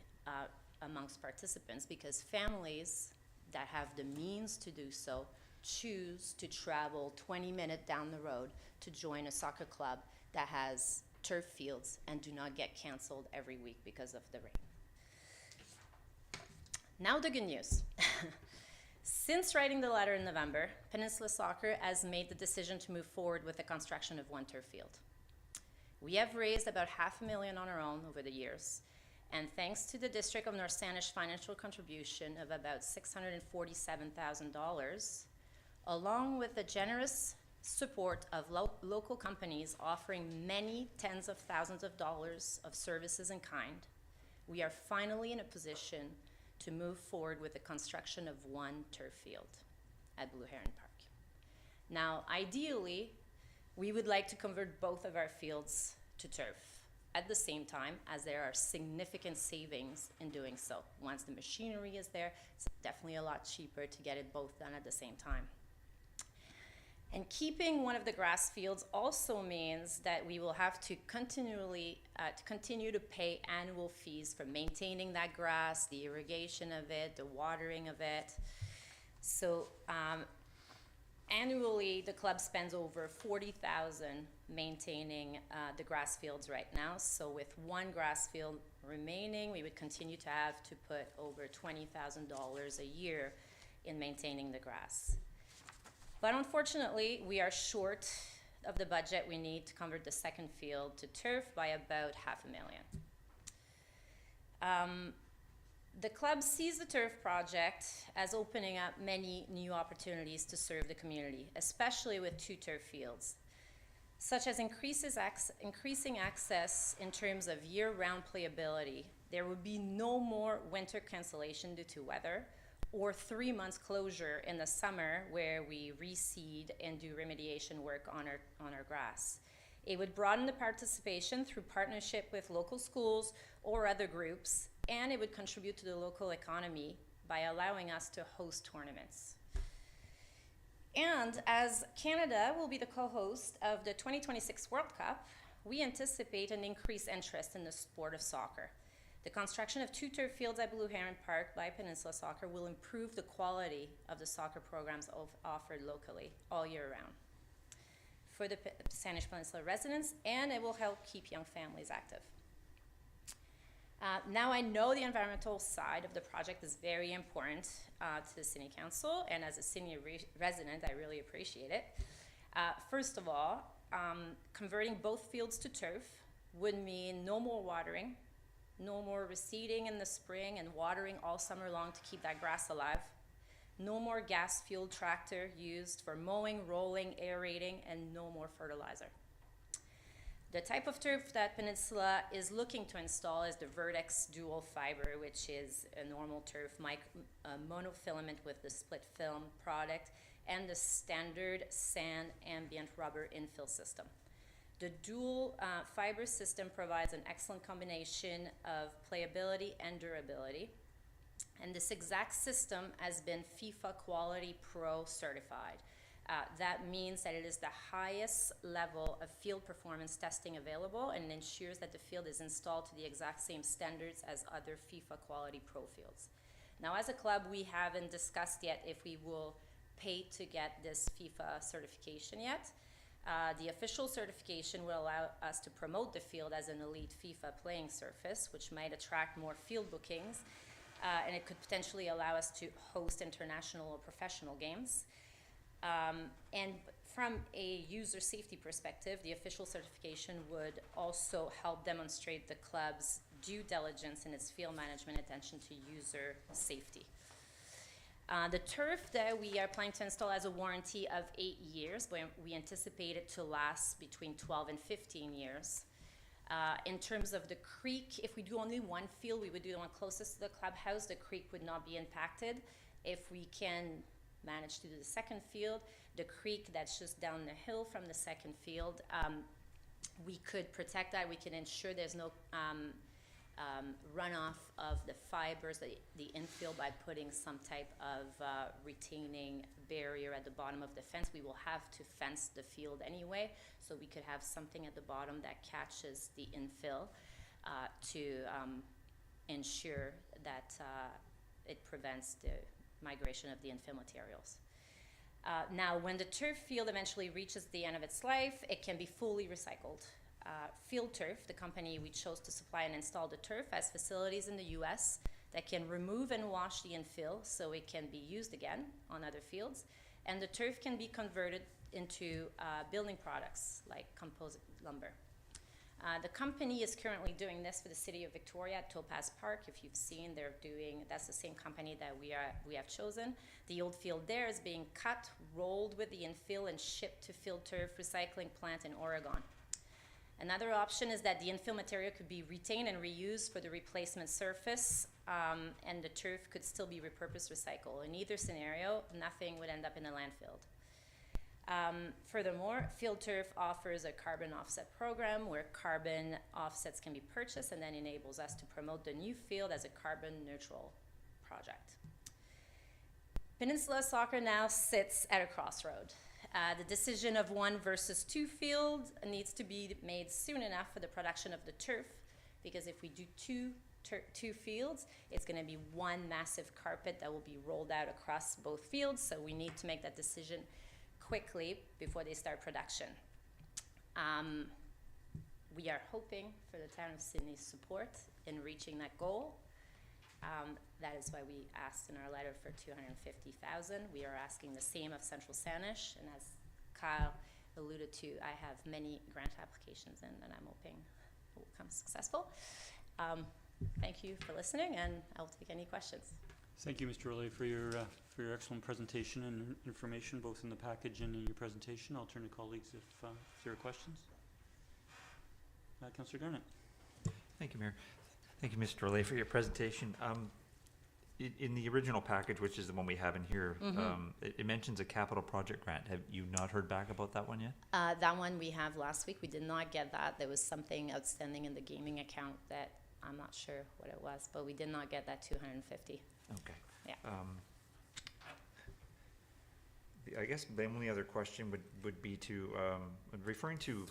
Speaker 10: amongst participants because families that have the means to do so choose to travel 20 minutes down the road to join a soccer club that has turf fields and do not get canceled every week because of the rain. Now the good news. Since writing the letter in November, Peninsula Soccer has made the decision to move forward with the construction of one turf field. We have raised about $500,000 on our own over the years, and thanks to the District of North Saanich financial contribution of about $647,000, along with the generous support of local companies offering many tens of thousands of dollars of services in kind, we are finally in a position to move forward with the construction of one turf field at Blue Heron Park. Now, ideally, we would like to convert both of our fields to turf at the same time, as there are significant savings in doing so. Once the machinery is there, it's definitely a lot cheaper to get it both done at the same time. And keeping one of the grass fields also means that we will have to continue to pay annual fees for maintaining that grass, the irrigation of it, the watering of it. So Annually, the club spends over $40,000 maintaining the grass fields right now. So with one grass field remaining, we would continue to have to put over $20,000 a year in maintaining the grass. But unfortunately, we are short of the budget we need to convert the second field to turf by about $500,000. The club sees the turf project as opening up many new opportunities to serve the community, especially with two turf fields, such as increasing access in terms of year-round playability. There would be no more winter cancellation due to weather, or 3 months closure in the summer where we reseed and do remediation work on our grass. It would broaden the participation through partnership with local schools or other groups, and it would contribute to the local economy by allowing us to host tournaments. And as Canada will be the co-host of the 2026 World Cup, we anticipate an increased interest in the sport of soccer. The construction of 2 turf fields at Blue Heron Park by Peninsula Soccer will improve the quality of the soccer programs offered locally all year round for the Saanich Peninsula residents, and it will help keep young families active. Now I know the environmental side of the project is very important to the City Council, and as a senior resident, I really appreciate it. First of all, converting both fields to turf would mean no more watering, no more reseeding in the spring and watering all summer long to keep that grass alive, no more gas-fueled tractor used for mowing, rolling, aerating, and no more fertilizer. The type of turf that Peninsula is looking to install is the Vertex dual fiber, which is a normal turf monofilament with the split film product and the standard sand ambient rubber infill system. The dual fiber system provides an excellent combination of playability and durability, and this exact system has been FIFA Quality Pro certified. That means that it is the highest level of field performance testing available and ensures that the field is installed to the exact same standards as other FIFA Quality Pro fields. Now, as a club, we haven't discussed yet if we will pay to get this FIFA certification yet. The official certification will allow us to promote the field as an elite FIFA playing surface, which might attract more field bookings, and it could potentially allow us to host international or professional games. And from a user safety perspective, the official certification would also help demonstrate the club's due diligence in its field management attention to user safety. The turf that we are planning to install has a warranty of 8 years, but we anticipate it to last between 12 and 15 years. In terms of the creek, if we do only one field, we would do the one closest to the clubhouse. The creek would not be impacted. If we can manage to do the second field, the creek that's just down the hill from the second field, we could protect that. We can ensure there's no runoff of the fibers, the infill, by putting some type of retaining barrier at the bottom of the fence. We will have to fence the field anyway, so we could have something at the bottom that catches the infill to ensure that it prevents the migration of the infill materials. Now, when the turf field eventually reaches the end of its life, it can be fully recycled. Field Turf, the company we chose to supply and install the turf, has facilities in the US that can remove and wash the infill so it can be used again on other fields. And the turf can be converted into building products like composite lumber. The company is currently doing this for the city of Victoria at Topaz Park. If you've seen, that's the same company that we have chosen. The old field there is being cut, rolled with the infill, and shipped to Field Turf recycling plant in Oregon. Another option is that the infill material could be retained and reused for the replacement surface, and the turf could still be repurposed, recycled. In either scenario, nothing would end up in a landfill. Furthermore, Field Turf offers a carbon offset program where carbon offsets can be purchased and then enables us to promote the new field as a carbon neutral project. Peninsula Soccer now sits at a crossroad. The decision of 1 versus 2 field needs to be made soon enough for the production of the turf, because if we do two fields, it's going to be one massive carpet that will be rolled out across both fields, so we need to make that decision quickly before they start production. We are hoping for the town of Sydney's support in reaching that goal. That is why we asked in our letter for $250,000. We are asking the same of Central Saanich, and as Kyle alluded to, I have many grant applications in, and I'm hoping it will come successful. Thank you for listening, and I'll take any questions.
Speaker 1: Thank you, Mr. Drolet, for your excellent presentation and information, both in the package and in your presentation. I'll turn to colleagues if there are questions. Councillor Garnett.
Speaker 8: Thank you, Mayor. Thank you, Mr. Drolet, for your presentation. In the original package, which is the one we have in here, it mentions a capital project grant. Have you not heard back about that one yet?
Speaker 10: That one we have last week. We did not get that. There was something outstanding in the gaming account that I'm not sure what it was, but we did not get that 250.
Speaker 8: Okay.
Speaker 10: Yeah.
Speaker 8: I guess the only other question would be to, referring to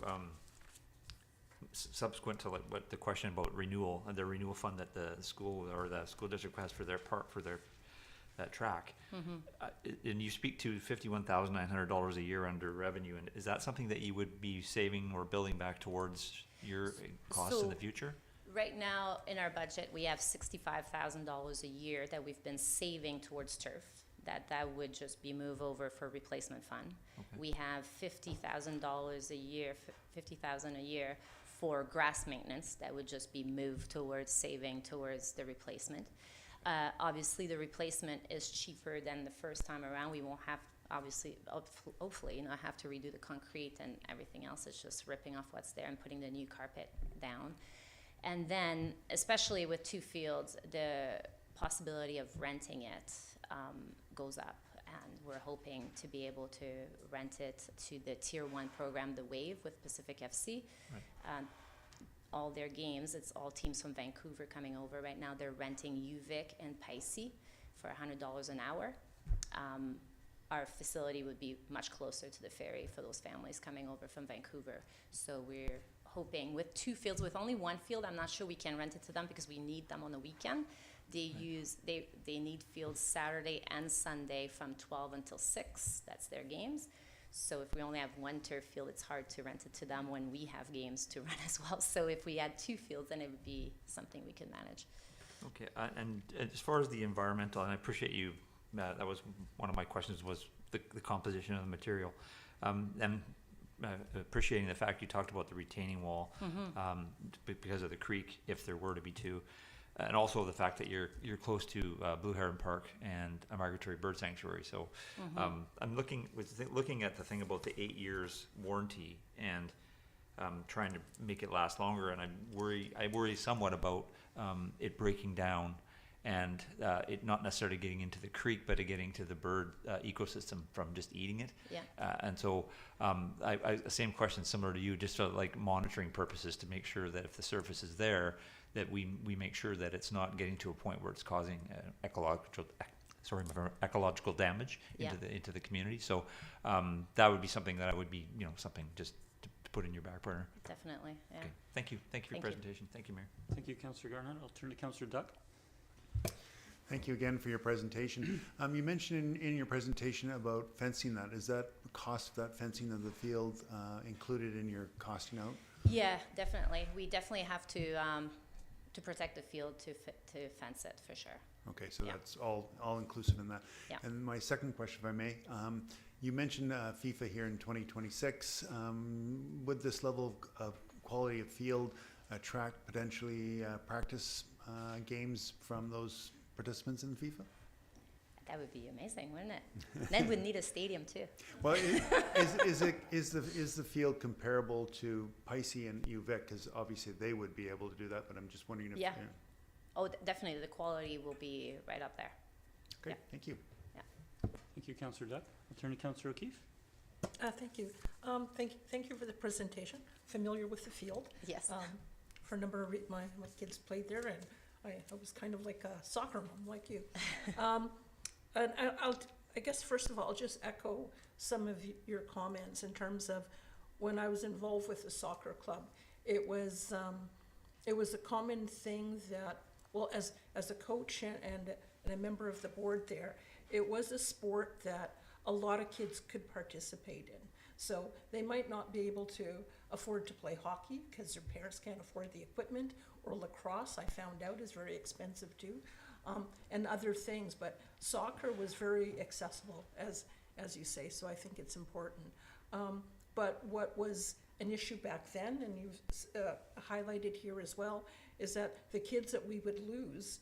Speaker 8: subsequent to like what the question about renewal, the renewal fund that the school or the school district has for their park, for their that track. And you speak to $51,900 a year under revenue, and is that something that you would be saving or building back towards your costs in the future?
Speaker 10: Right now in our budget, we have $65,000 a year that we've been saving towards turf. That would just be moved over for replacement fund. Okay. We have $50,000 a year, $50,000 a year for grass maintenance that would just be moved towards saving towards the replacement. Obviously, the replacement is cheaper than the first time around. We won't have, obviously, hopefully, not have to redo the concrete and everything else. It's just ripping off what's there and putting the new carpet down. And then, especially with two fields, the possibility of renting it goes up, and we're hoping to be able to rent it to the Tier 1 program, the Wave, with Pacific FC. Right. All their games, it's all teams from Vancouver coming over. Right now they're renting UVic and Pisces for $100 an hour. Our facility would be much closer to the ferry for those families coming over from Vancouver. So we're hoping with two fields, with only one field, I'm not sure we can rent it to them because we need them on the weekend. They need fields Saturday and Sunday from 12 until 6. That's their games. So if we only have one turf field, it's hard to rent it to them when we have games to run as well. So if we had two fields, then it would be something we could manage.
Speaker 8: Okay, and as far as the environmental, and I appreciate you, that was one of my questions, was the composition of the material. And appreciating the fact you talked about the retaining wall because of the creek, if there were to be two. And also the fact that you're close to Blue Heron Park and a migratory bird sanctuary. So I'm looking at the thing about the 8 years warranty and trying to make it last longer. And I worry somewhat about it breaking down and it not necessarily getting into the creek, but getting to the bird ecosystem from just eating it. Yeah. And so same question similar to you, just for like monitoring purposes to make sure that if the surface is there, that we make sure that it's not getting to a point where it's causing ecological damage into the community. So that would be something that I would be, something just to put in your back burner.
Speaker 10: Definitely. Yeah. Okay.
Speaker 8: Thank you for your presentation. Thank you, Mayor.
Speaker 1: Thank you, Councillor Garnett. I'll turn to Councillor Duck.
Speaker 6: Thank you again for your presentation. You mentioned in your presentation about fencing that. Is that the cost of that fencing of the field included in your costing out?
Speaker 10: Yeah, definitely. We definitely have to protect the field to fence it for sure. Okay,
Speaker 6: so that's all inclusive in that.
Speaker 10: Yeah.
Speaker 6: And my second question, if I may, you mentioned FIFA here in 2026. Would this level of quality of field attract potentially practice games from those participants in FIFA?
Speaker 10: That would be amazing, wouldn't it? Then we'd need a stadium too.
Speaker 6: Well, is the field comparable to Pisces and UVic? Because obviously they would be able to do that, but I'm just wondering if.
Speaker 10: Yeah. Oh, definitely. The quality will be right up there.
Speaker 6: Okay. Yeah. Thank you.
Speaker 10: Yeah.
Speaker 1: Thank you, Councillor Duck. I'll turn to Councillor O'Keefe.
Speaker 5: Thank you. Thank you for the presentation. Familiar with the field.
Speaker 10: Yes.
Speaker 5: For a number of my kids played there, and I was kind of like a soccer mom, like you. And I guess first of all, I'll just echo some of your comments in terms of when I was involved with the soccer club. It was a common thing that, well, as a coach and a member of the board there, it was a sport that a lot of kids could participate in. So they might not be able to afford to play hockey because their parents can't afford the equipment, or lacrosse, I found out, is very expensive too, and other things. But soccer was very accessible, as you say, so I think it's important. But what was an issue back then, and you've highlighted here as well, is that the kids that we would lose,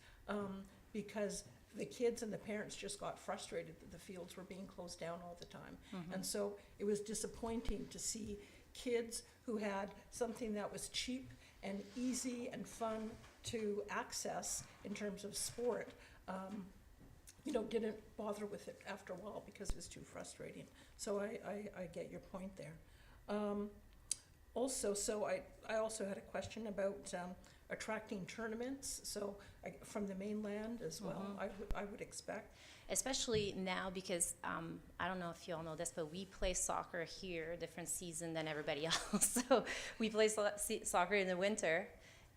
Speaker 5: because the kids and the parents just got frustrated that the fields were being closed down all the time. And so it was disappointing to see kids who had something that was cheap and easy and fun to access in terms of sport, didn't bother with it after a while because it was too frustrating. So I get your point there. Also, I also had a question about attracting tournaments, so from the mainland as well, I would expect.
Speaker 10: Especially now because, I don't know if you all know this, but we play soccer here, different season than everybody else. So we play soccer in the winter,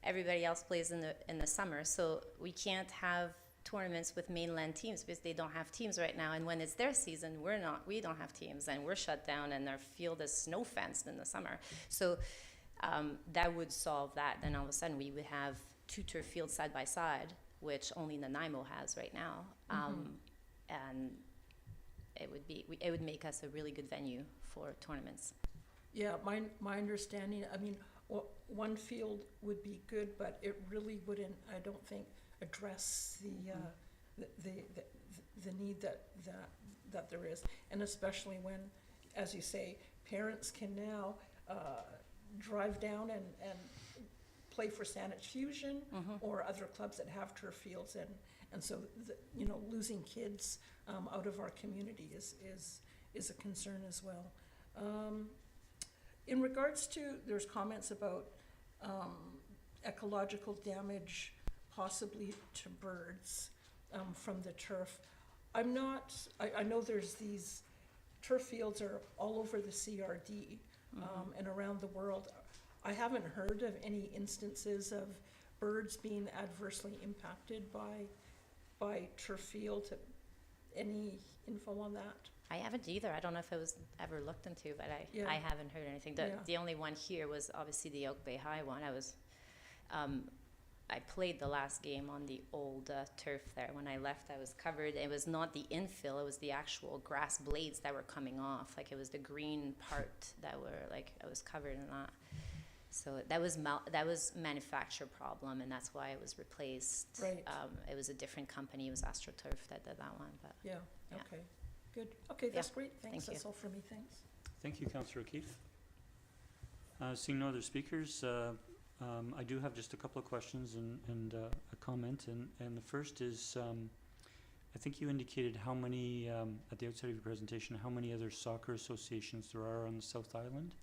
Speaker 10: everybody else plays in the summer. So we can't have tournaments with mainland teams because they don't have teams right now. And when it's their season, we don't have teams, and we're shut down, and our field is snow fenced in the summer. So that would solve that. Then all of a sudden we would have 2 turf fields side by side, which only Nanaimo has right now. And it would make us a really good venue for tournaments.
Speaker 5: Yeah, my understanding, I mean, one field would be good, but it really wouldn't, I don't think, address the need that there is. And especially when, as you say, parents can now drive down and play for Saanich Fusion or other clubs that have turf fields, and so losing kids out of our community is a concern as well. In regards to, there's comments about ecological damage possibly to birds from the turf. I know there's these turf fields are all over the CRD and around the world. I haven't heard of any instances of birds being adversely impacted by turf fields. Any info on that?
Speaker 10: I haven't either. I don't know if it was ever looked into, but I haven't heard anything. The only one here was obviously the Oak Bay High one. I played the last game on the old turf there. When I left, I was covered. It was not the infill, it was the actual grass blades that were coming off. Like, it was the green part that were, like, I was covered in that. So that was manufacturer problem, and that's why it was replaced.
Speaker 5: Right.
Speaker 10: It was a different company. It was AstroTurf that did that one. But
Speaker 5: Yeah. Okay. Good. Okay, that's great. Thanks.
Speaker 10: Thank you.
Speaker 5: That's all for me. Thanks.
Speaker 1: Thank you, Councillor O'Keefe. Seeing no other speakers, I do have just a couple of questions and a comment. And the first is, I think you indicated how many, at the outset of your presentation, how many other soccer associations there are on the South Island?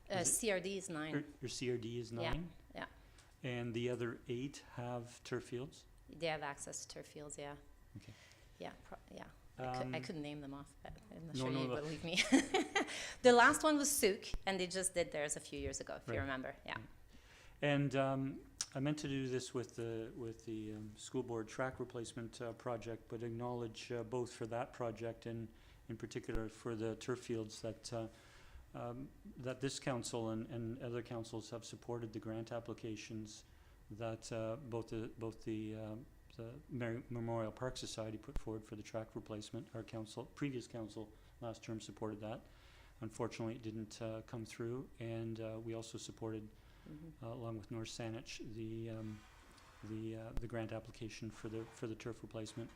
Speaker 10: CRD is 9.
Speaker 1: Your CRD is 9?
Speaker 10: Yeah.
Speaker 1: And the other 8 have turf fields?
Speaker 10: They have access to turf fields, yeah.
Speaker 1: Okay.
Speaker 10: Yeah, I couldn't name them off, but I'm not
Speaker 1: No,
Speaker 10: sure
Speaker 1: no,
Speaker 10: you
Speaker 1: no.
Speaker 10: believe me. The last one was Souk, and they just did theirs a few years ago, if you remember. Yeah.
Speaker 1: And I meant to do this with the school board track replacement project, but acknowledge both for that project and in particular for the turf fields that this council and other councils have supported the grant applications that both the Memorial Park Society put forward for the track replacement. Our previous council last term supported that. Unfortunately, it didn't come through, and we also supported, along with North Saanich, the grant application for the turf replacement.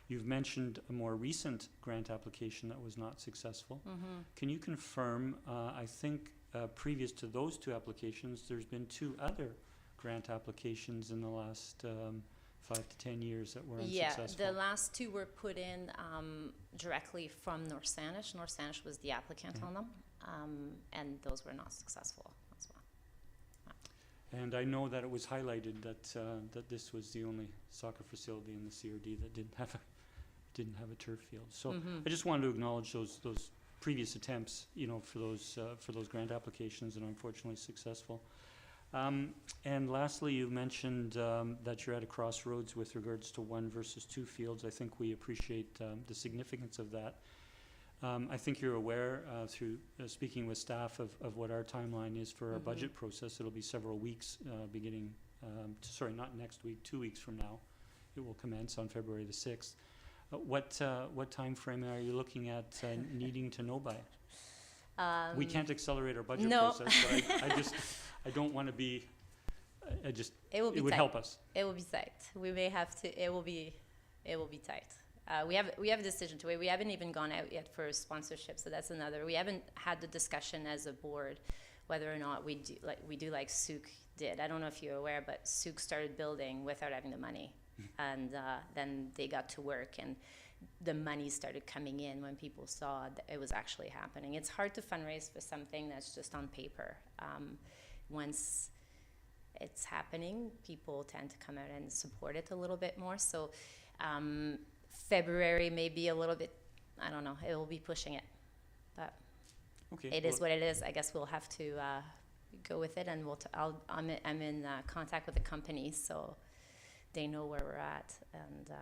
Speaker 1: You've mentioned a more recent grant application that was not successful. Can you confirm? I think previous to those 2 applications, there's been 2 other grant applications in the last 5 to 10 years that were unsuccessful.
Speaker 10: Yeah, the last 2 were put in directly from North Saanich. North Saanich was the applicant on them, and those were not successful as well.
Speaker 1: And I know that it was highlighted that this was the only soccer facility in the CRD that didn't have a turf field. So I just wanted to acknowledge those previous attempts, for those grant applications, and unfortunately successful. And lastly, you mentioned that you're at a crossroads with regards to 1 versus 2 fields. I think we appreciate the significance of that. I think you're aware through speaking with staff of what our timeline is for our budget process. It'll be several weeks beginning, sorry, not next week, 2 weeks from now. It will commence on February the 6th. What time frame are you looking at needing to know by? We can't accelerate our budget
Speaker 10: No.
Speaker 1: process, but I don't want to be,
Speaker 10: It will be
Speaker 1: it would
Speaker 10: tight.
Speaker 1: help us.
Speaker 10: It will be tight. We may have to. It will be tight. We have a decision to wait. We haven't even gone out yet for sponsorship, so that's another. We haven't had the discussion as a board whether or not we do like Schick did. I don't know if you're aware, but Schick started building without having the money, and then they got to work, and the money started coming in when people saw that it was actually happening. It's hard to fundraise for something that's just on paper. Once it's happening, people tend to come out and support it a little bit more. So February may be a little bit, I don't know, it will be pushing it. But
Speaker 1: Okay.
Speaker 10: it is what it is. I guess we'll have to go with it, and I'm in contact with the company, so they know where we're at. And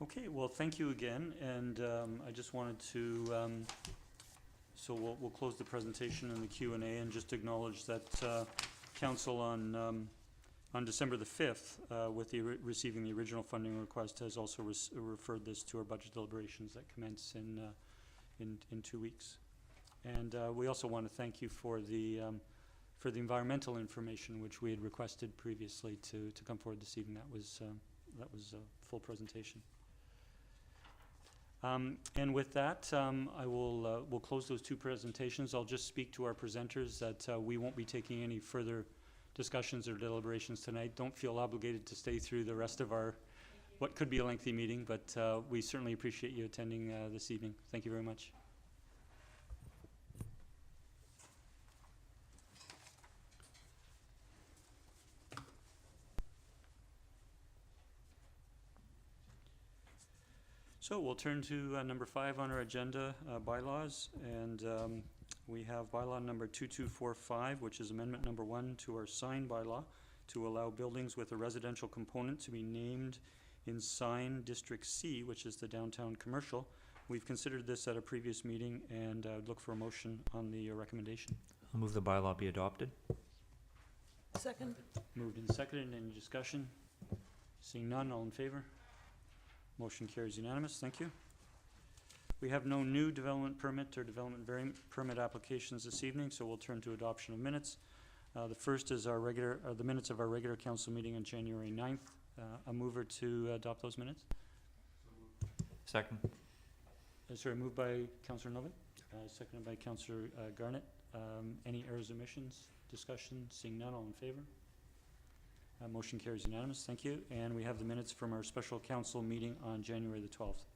Speaker 1: Okay, well, thank you again, and I just wanted to, so we'll close the presentation and the Q&A, and just acknowledge that Council on December the 5th, with receiving the original funding request, has also referred this to our budget deliberations that commence in 2 weeks. And we also want to thank you for the environmental information which we had requested previously to come forward this evening. That was a full presentation. And with that, we'll close those two presentations. I'll just speak to our presenters that we won't be taking any further discussions or deliberations tonight. Don't feel obligated to stay through the rest of what could be a lengthy meeting, but we certainly appreciate you attending this evening. Thank you very much. So we'll turn to number 5 on our agenda, bylaws, and we have bylaw number 2245, which is amendment number 1 to our sign bylaw to allow buildings with a residential component to be named in sign District C, which is the downtown commercial. We've considered this at a previous meeting, and I would look for a motion on the recommendation.
Speaker 8: I'll move the bylaw be adopted.
Speaker 5: Second.
Speaker 1: Moved and seconded. Any discussion? Seeing none, all in favor? Motion carries unanimous. Thank you. We have no new development permit or development variant permit applications this evening, so we'll turn to adoption of minutes. The first is the minutes of our regular council meeting on January 9th. A mover to adopt those minutes.
Speaker 8: Second.
Speaker 1: Sorry, moved by Councillor Novak, seconded by Councillor Garnett. Any errors, omissions, discussion? Seeing none, all in favor? Motion carries unanimous. Thank you. And we have the minutes from our special council meeting on January the 12th.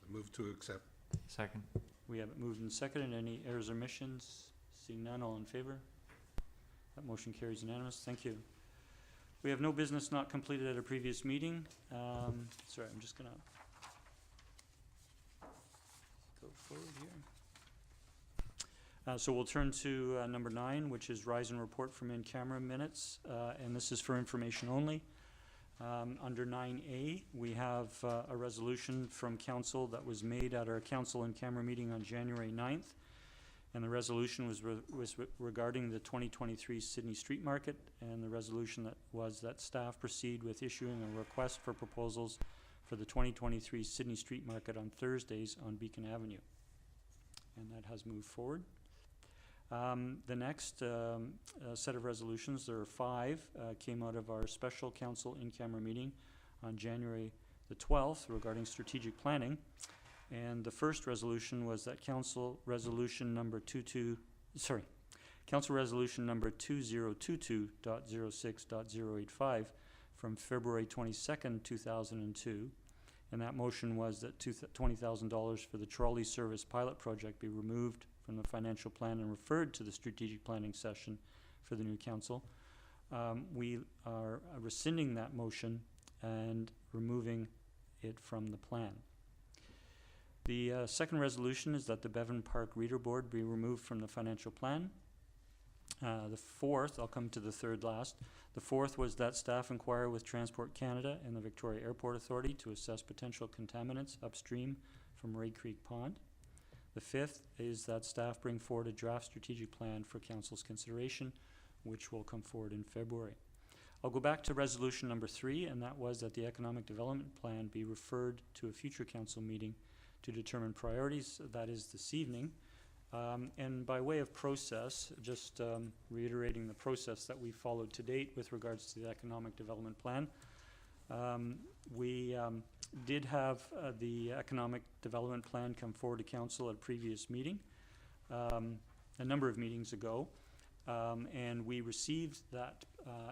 Speaker 7: I move to accept.
Speaker 8: Second.
Speaker 1: We have it moved and seconded. Any errors or omissions? Seeing none, all in favor? That motion carries unanimous. Thank you. We have no business not completed at a previous meeting. Sorry, I'm just gonna go forward here. So we'll turn to number 9, which is rise and report from in-camera minutes, and this is for information only. Under 9A, we have a resolution from council that was made at our council in-camera meeting on January 9th, and the resolution was regarding the 2023 Sydney Street Market, and the resolution was that staff proceed with issuing a request for proposals for the 2023 Sydney Street Market on Thursdays on Beacon Avenue, and that has moved forward. The next set of resolutions, there are 5, came out of our special council in-camera meeting on January the 12th regarding strategic planning. And the first resolution was that council resolution number 2022.06.085 from February 22nd, 2002. And that motion was that $20,000 for the trolley service pilot project be removed from the financial plan and referred to the strategic planning session for the new council. We are rescinding that motion and removing it from the plan. The second resolution is that the Bevan Park Reader Board be removed from the financial plan. The fourth, I'll come to the third last. The fourth was that staff inquire with Transport Canada and the Victoria Airport Authority to assess potential contaminants upstream from Ray Creek Pond. The fifth is that staff bring forward a draft strategic plan for council's consideration, which will come forward in February. I'll go back to resolution number 3, and that was that the economic development plan be referred to a future council meeting to determine priorities. That is this evening. And by way of process, just reiterating the process that we followed to date with regards to the economic development plan. We did have the economic development plan come forward to council at a previous meeting, a number of meetings ago, and we received that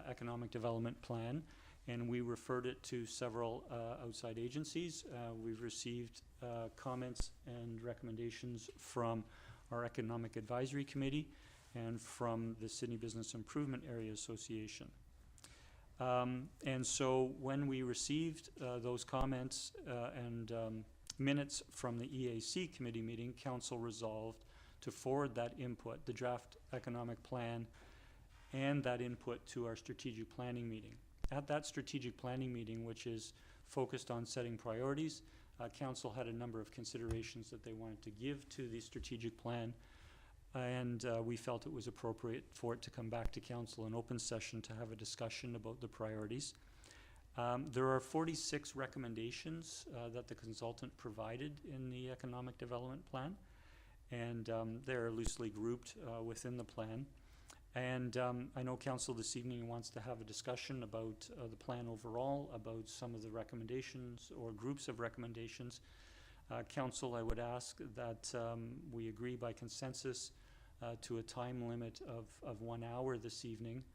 Speaker 1: economic development plan, and we referred it to several outside agencies. We've received comments and recommendations from our Economic Advisory Committee and from the Sydney Business Improvement Area Association. And so when we received those comments and minutes from the EAC committee meeting, council resolved to forward that input, the draft economic plan, and that input to our strategic planning meeting. At that strategic planning meeting, which is focused on setting priorities, council had a number of considerations that they wanted to give to the strategic plan, and we felt it was appropriate for it to come back to council in open session to have a discussion about the priorities. There are 46 recommendations that the consultant provided in the economic development plan, and they're loosely grouped within the plan. And I know council this evening wants to have a discussion about the plan overall, about some of the recommendations or groups of recommendations. Council, I would ask that we agree by consensus to a time limit of 1 hour this evening.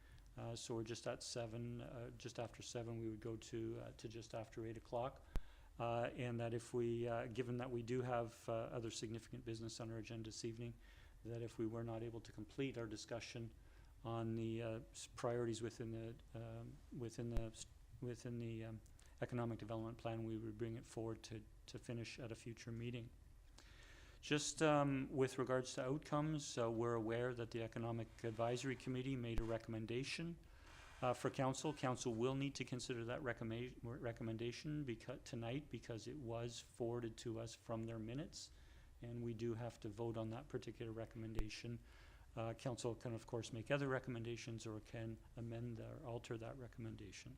Speaker 1: So we're just at 7, just after 7, we would go to just after 8 o'clock. And that if we, given that we do have other significant business on our agenda this evening, that if we were not able to complete our discussion on the priorities within the economic development plan, we would bring it forward to finish at a future meeting. Just with regards to outcomes, we're aware that the Economic Advisory Committee made a recommendation for council. Council will need to consider that recommendation tonight because it was forwarded to us from their minutes, and we do have to vote on that particular recommendation. Council can, of course, make other recommendations or can amend or alter that recommendation.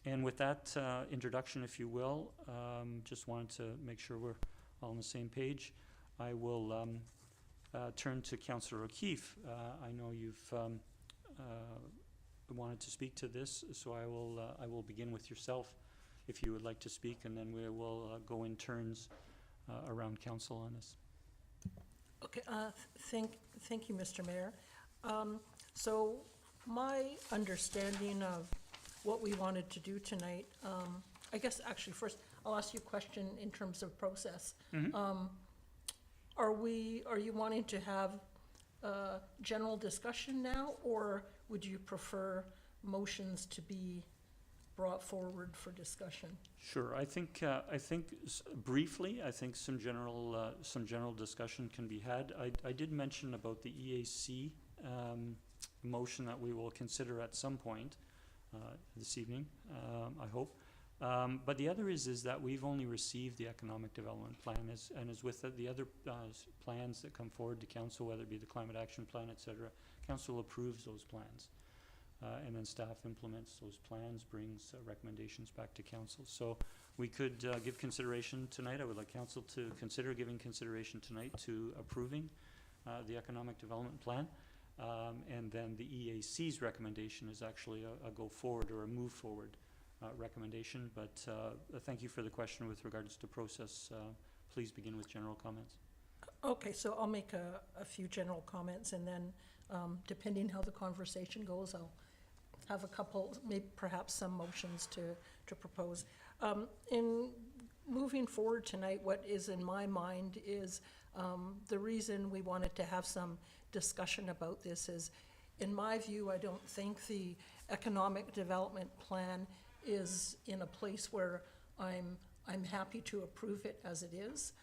Speaker 1: And with that introduction, if you will, just wanted to make sure we're all on the same page. I will turn to Councillor O'Keefe. I know you've wanted to speak to this, so I will begin with yourself if you would like to speak, and then we will go in turns around council on this.
Speaker 5: Okay, thank you, Mr. Mayor. So my understanding of what we wanted to do tonight, I guess actually first I'll ask you a question in terms of process.
Speaker 1: Mm-hmm.
Speaker 5: Are you wanting to have a general discussion now, or would you prefer motions to be brought forward for discussion?
Speaker 1: Sure. I think briefly, I think some general discussion can be had. I did mention about the EAC motion that we will consider at some point this evening, I hope. But the other is that we've only received the economic development plan, and as with the other plans that come forward to council, whether it be the climate action plan, etc. Council approves those plans. And then staff implements those plans, brings recommendations back to council. So we could give consideration tonight. I would like council to consider giving consideration tonight to approving the economic development plan. And then the EAC's recommendation is actually a go forward or a move forward recommendation. But thank you for the question with regards to process. Please begin with general comments.
Speaker 5: Okay, so I'll make a few general comments, and then depending how the conversation goes, I'll have a couple, maybe perhaps some motions to propose. In moving forward tonight, what is in my mind is the reason we wanted to have some discussion about this is, in my view, I don't think the economic development plan is in a place where I'm happy to approve it as it is.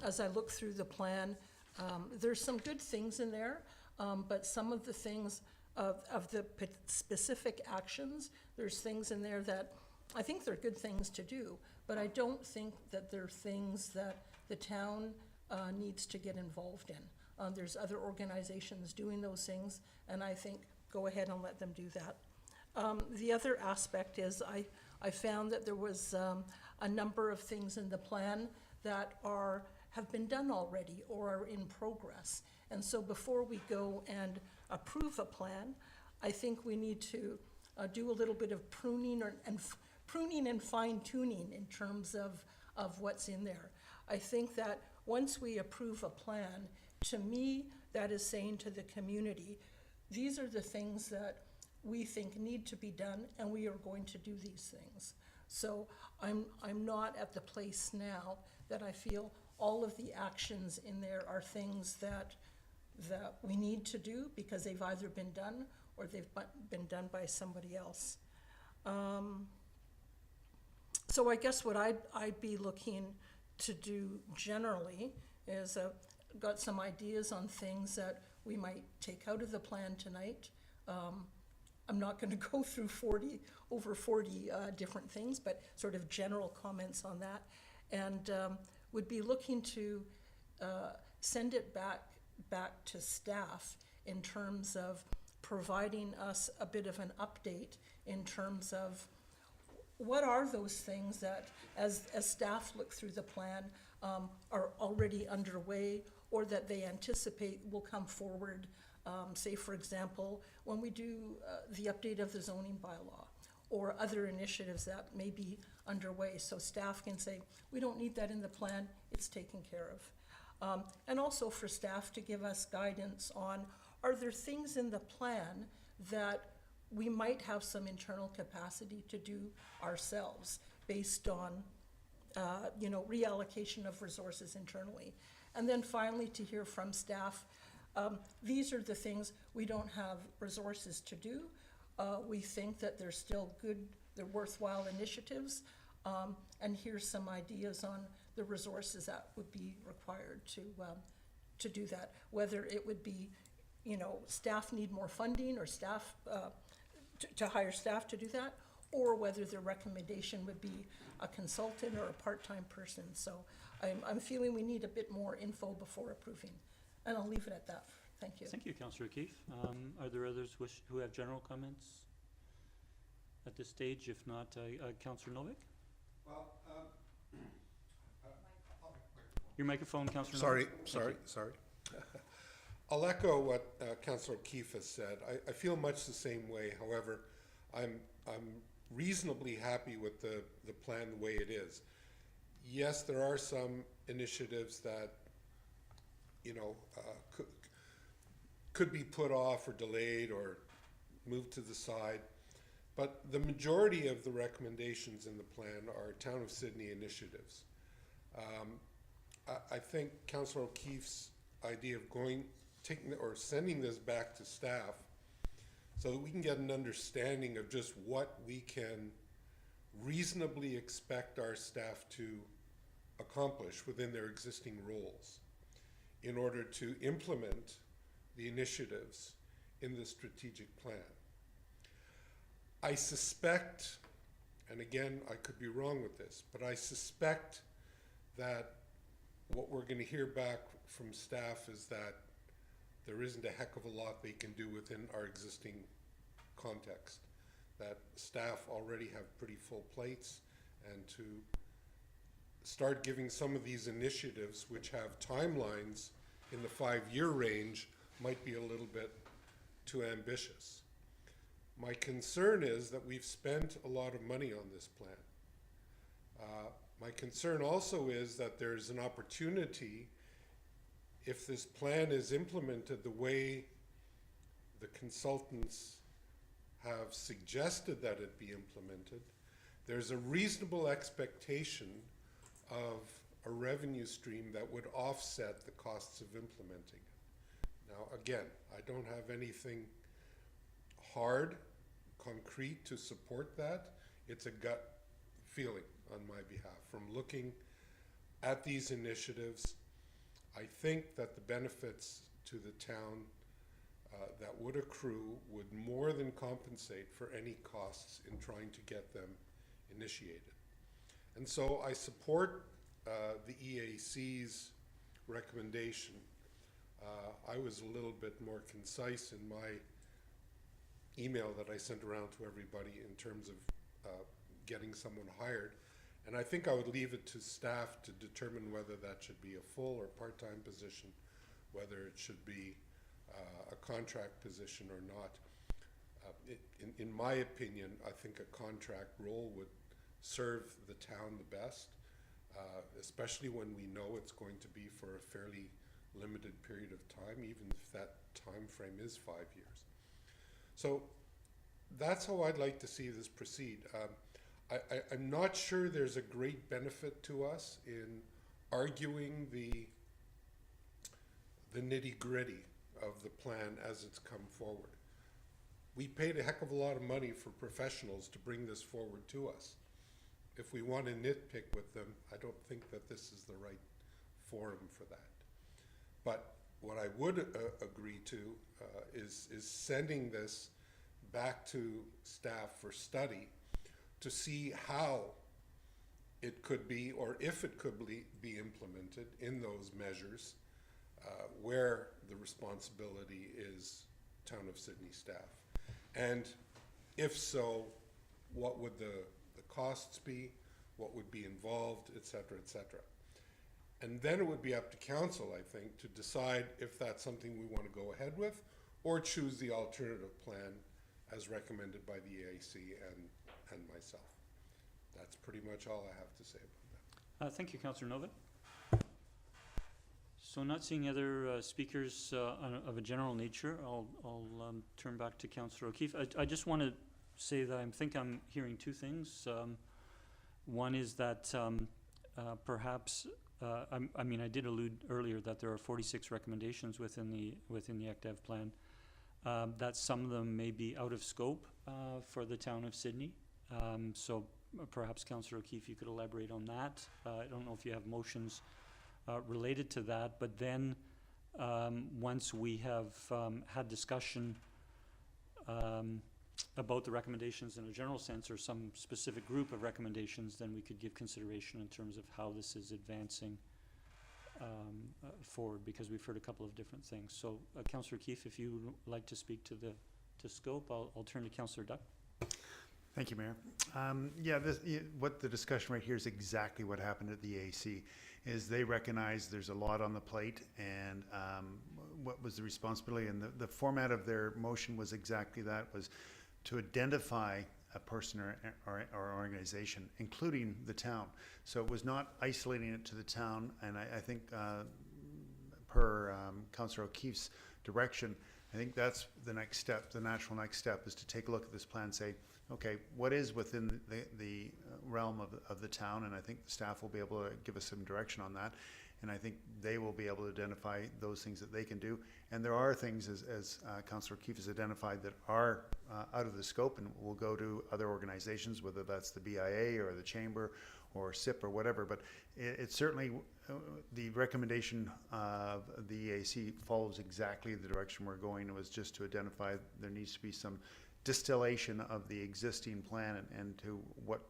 Speaker 5: As I look through the plan, there's some good things in there. but some of the things of the specific actions, there's things in there that I think they're good things to do, but I don't think that they're things that the town needs to get involved in. There's other organizations doing those things, and I think go ahead and let them do that. The other aspect is I found that there was a number of things in the plan that have been done already or are in progress. And so before we go and approve a plan, I think we need to do a little bit of pruning and fine tuning in terms of what's in there. I think that once we approve a plan, to me, that is saying to the community, these are the things that we think need to be done, and we are going to do these things. So I'm not at the place now that I feel all of the actions in there are things that we need to do because they've either been done or they've been done by somebody else. So I guess what I'd be looking to do generally is got some ideas on things that we might take out of the plan tonight. I'm not going to go through over 40 different things, but sort of general comments on that. And would be looking to send it back to staff in terms of providing us a bit of an update in terms of what are those things that, as staff look through the plan, are already underway or that they anticipate will come forward. Say, for example, when we do the update of the zoning bylaw or other initiatives that may be underway, so staff can say, we don't need that in the plan, it's taken care of. And also for staff to give us guidance on, are there things in the plan that we might have some internal capacity to do ourselves based on reallocation of resources internally. And then finally to hear from staff, these are the things we don't have resources to do. We think that they're still good, they're worthwhile initiatives, and here's some ideas on the resources that would be required to do that. Whether it would be, staff need more funding or staff, to hire staff to do that, or whether the recommendation would be a consultant or a part-time person. So I'm feeling we need a bit more info before approving. And I'll leave it at that. Thank you.
Speaker 1: Thank you, Councillor Keefe. Are there others who have general comments at this stage? If not, Councillor Novick?
Speaker 7: Well,
Speaker 1: Your microphone, Councillor Novick.
Speaker 7: Sorry. I'll echo what Councillor Keefe has said. I feel much the same way. However, I'm reasonably happy with the plan the way it is. Yes, there are some initiatives that could be put off or delayed or moved to the side, but the majority of the recommendations in the plan are Town of Sydney initiatives. I think Councillor O'Keefe's idea of sending this back to staff so that we can get an understanding of just what we can reasonably expect our staff to accomplish within their existing roles in order to implement the initiatives in the strategic plan. I suspect, and again, I could be wrong with this, but I suspect that what we're going to hear back from staff is that there isn't a heck of a lot they can do within our existing context, that staff already have pretty full plates, and to start giving some of these initiatives which have timelines in the 5-year range might be a little bit too ambitious. My concern is that we've spent a lot of money on this plan. My concern also is that there's an opportunity, if this plan is implemented the way the consultants have suggested that it be implemented, there's a reasonable expectation of a revenue stream that would offset the costs of implementing it. Now, again, I don't have anything hard, concrete to support that. It's a gut feeling on my behalf. From looking at these initiatives, I think that the benefits to the town that would accrue would more than compensate for any costs in trying to get them initiated. And so I support the EAC's recommendation. I was a little bit more concise in my email that I sent around to everybody in terms of getting someone hired. And I think I would leave it to staff to determine whether that should be a full or part-time position, whether it should be a contract position or not. In my opinion, I think a contract role would serve the town the best, especially when we know it's going to be for a fairly limited period of time, even if that time frame is 5 years. So that's how I'd like to see this proceed. I'm not sure there's a great benefit to us in arguing the nitty-gritty of the plan as it's come forward. We paid a heck of a lot of money for professionals to bring this forward to us. If we want to nitpick with them, I don't think that this is the right forum for that. But what I would agree to is sending this back to staff for study to see how it could be, or if it could be implemented in those measures, where the responsibility is Town of Sydney staff. And if so, what would the costs be, what would be involved, et cetera, et cetera. And then it would be up to council, I think, to decide if that's something we want to go ahead with, or choose the alternative plan as recommended by the EAC and myself. That's pretty much all I have to say about that.
Speaker 1: Thank you, Councillor Novak. So not seeing other speakers of a general nature, I'll turn back to Councillor O'Keefe. I just want to say that I think I'm hearing two things. One is that perhaps, I mean, I did allude earlier that there are 46 recommendations within the ACTEV plan. That some of them may be out of scope for the Town of Sydney. So perhaps Councillor O'Keefe, you could elaborate on that. I don't know if you have motions related to that, but then once we have had discussion about the recommendations in a general sense, or some specific group of recommendations, then we could give consideration in terms of how this is advancing forward, because we've heard a couple of different things. So Councillor O'Keefe, if you would like to speak to scope, I'll turn to Councillor Duck.
Speaker 6: Thank you, Mayor. Yeah, what the discussion right here is exactly what happened at the AAC, is they recognize there's a lot on the plate, and what was the responsibility, and the format of their motion was exactly that, was to identify a person or organization, including the town. So it was not isolating it to the town, and I think per Councillor O'Keefe's direction, I think that's the next step. The natural next step is to take a look at this plan and say, okay, what is within the realm of the town? And I think the staff will be able to give us some direction on that. And I think they will be able to identify those things that they can do. And there are things, as Councillor O'Keefe has identified, that are out of the scope and will go to other organizations, whether that's the BIA or the Chamber or SIP or whatever. But it's certainly, the recommendation of the EAC follows exactly the direction we're going. It was just to identify there needs to be some distillation of the existing plan and to what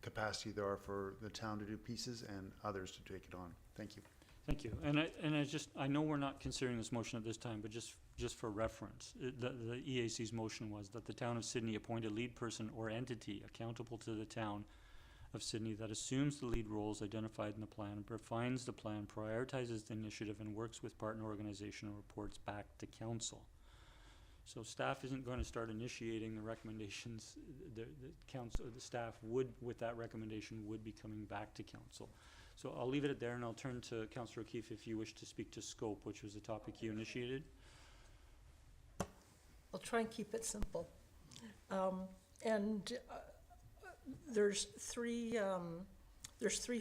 Speaker 6: capacity there are for the town to do pieces and others to take it on. Thank you.
Speaker 1: Thank you. And I know we're not considering this motion at this time, but just for reference, the EAC's motion was that the Town of Sydney appoint a lead person or entity accountable to the Town of Sydney that assumes the lead roles identified in the plan, refines the plan, prioritizes the initiative, and works with partner organization and reports back to council. So staff isn't going to start initiating the recommendations. The council, the staff would, with that recommendation, would be coming back to council. So I'll leave it at there, and I'll turn to Councillor O'Keefe if you wish to speak to scope, which was a topic you initiated.
Speaker 5: I'll try and keep it simple. There's three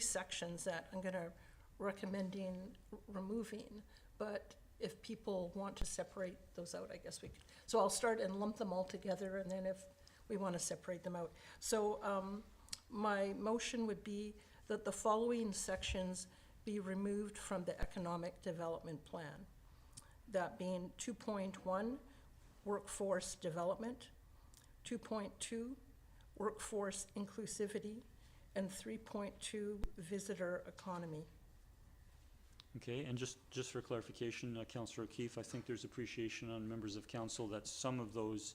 Speaker 5: sections that I'm going to recommending removing, but if people want to separate those out, I guess we could. So I'll start and lump them all together, and then if we want to separate them out. So my motion would be that the following sections be removed from the economic development plan. that being 2.1, workforce development, 2.2, workforce inclusivity, and 3.2, visitor economy.
Speaker 1: Okay, and just for clarification, Councillor O'Keefe, I think there's appreciation on members of council that some of those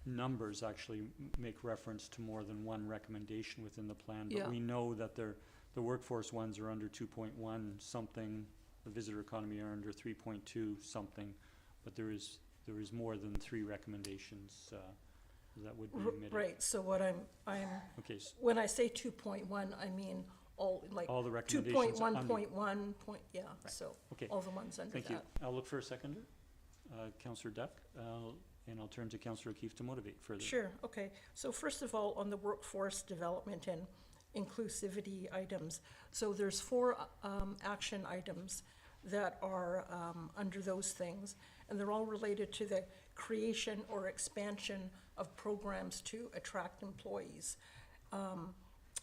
Speaker 1: numbers actually make reference to more than one recommendation within the plan.
Speaker 5: Yeah.
Speaker 1: But we know that the workforce ones are under 2.1 something, the visitor economy are under 3.2 something, but there is more than 3 recommendations that would be omitted.
Speaker 5: Right, so what I'm,
Speaker 1: Okay,
Speaker 5: when I say 2.1, I mean all, like,
Speaker 1: all the recommendations under.
Speaker 5: 2.1.1,
Speaker 1: Right.
Speaker 5: so
Speaker 1: Okay,
Speaker 5: all the ones under that.
Speaker 1: thank you. I'll look for a seconder. Councillor Duck, and I'll turn to Councillor O'Keefe to motivate further.
Speaker 5: Sure, okay. So first of all, on the workforce development and inclusivity items, so there's 4 action items that are under those things, and they're all related to the creation or expansion of programs to attract employees.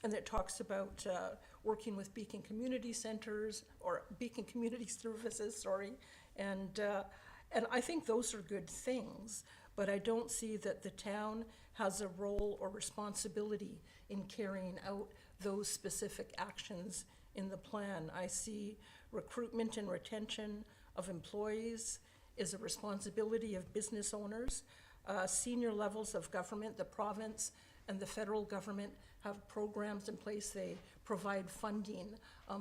Speaker 5: And it talks about working with Beacon Community Centers, or Beacon Community Services, sorry, and I think those are good things, but I don't see that the town has a role or responsibility in carrying out those specific actions in the plan. I see recruitment and retention of employees is a responsibility of business owners. Senior levels of government, the province and the federal government have programs in place. They provide funding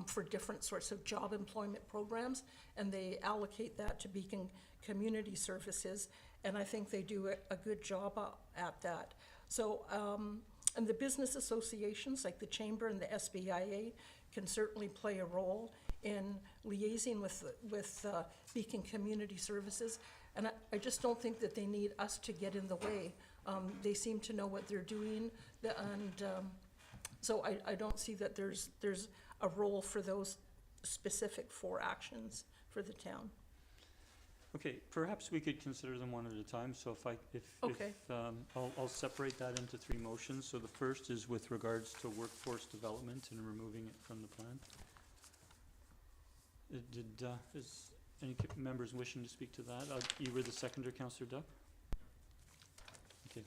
Speaker 5: for different sorts of job employment programs, and they allocate that to Beacon Community Services, and I think they do a good job at that. So, and the business associations like the Chamber and the SBIA can certainly play a role in liaising with Beacon Community Services, and I just don't think that they need us to get in the way. They seem to know what they're doing, and so I don't see that there's a role for those specific 4 actions for the town.
Speaker 1: Okay, perhaps we could consider them one at a time, so
Speaker 5: Okay.
Speaker 1: I'll separate that into 3 motions. So the first is with regards to workforce development and removing it from the plan. Is any members wishing to speak to that? You were the seconder, Councillor Duck? Okay.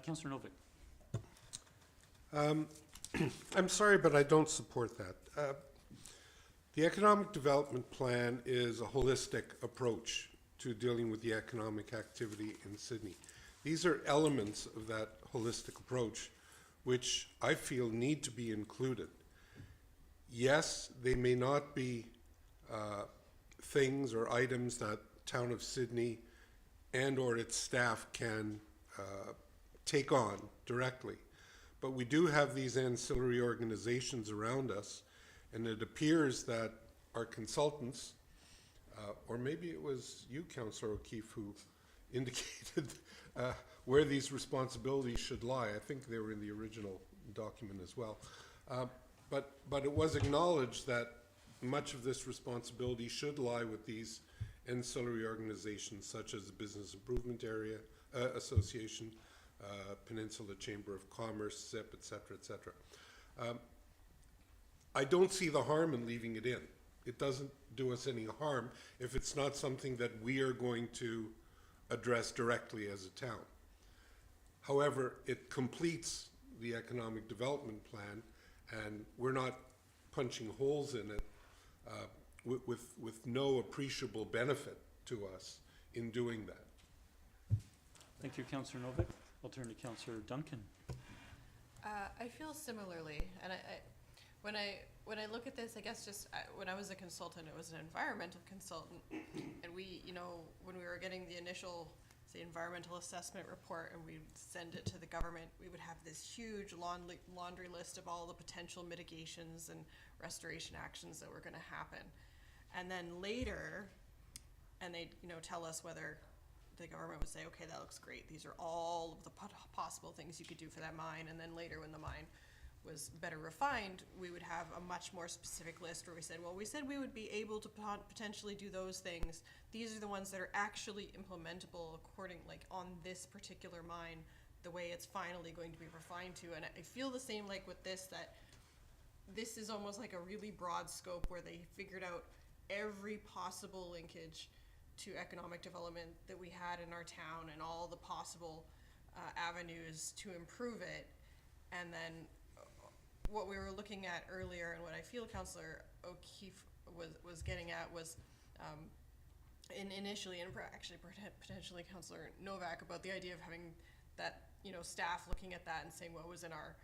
Speaker 1: Councillor Novick.
Speaker 7: I'm sorry, but I don't support that. The economic development plan is a holistic approach to dealing with the economic activity in Sydney. These are elements of that holistic approach which I feel need to be included. Yes, they may not be things or items that Town of Sydney and or its staff can take on directly, but we do have these ancillary organizations around us, and it appears that our consultants, or maybe it was you, Councillor O'Keefe, who indicated where these responsibilities should lie. I think they were in the original document as well. But it was acknowledged that much of this responsibility should lie with these ancillary organizations such as the Business Improvement Area Association, Peninsula Chamber of Commerce, ZIP, et cetera, I don't see the harm in leaving it in. It doesn't do us any harm if it's not something that we are going to address directly as a town. However, it completes the economic development plan, and we're not punching holes in it with no appreciable benefit to us in doing that.
Speaker 1: Thank you, Councillor Novick. I'll turn to Councillor Duncan.
Speaker 9: I feel similarly, and when I look at this, I guess just when I was a consultant, it was an environmental consultant, and we, when we were getting the initial, say, environmental assessment report, and we'd send it to the government, we would have this huge laundry list of all the potential mitigations and restoration actions that were going to happen, and then later, and they'd tell us whether the government would say, okay, that looks great. These are all of the possible things you could do for that mine. And then later, when the mine was better refined, we would have a much more specific list where we said, well, we said we would be able to potentially do those things. These are the ones that are actually implementable according, on this particular mine, the way it's finally going to be refined to. And I feel the same like with this, that this is almost like a really broad scope where they figured out every possible linkage to economic development that we had in our town and all the possible avenues to improve it. And then what we were looking at earlier, and what I feel Councillor O'Keefe was getting at was, initially, and actually potentially Councillor Novak, about the idea of having that, staff looking at that and saying what was in our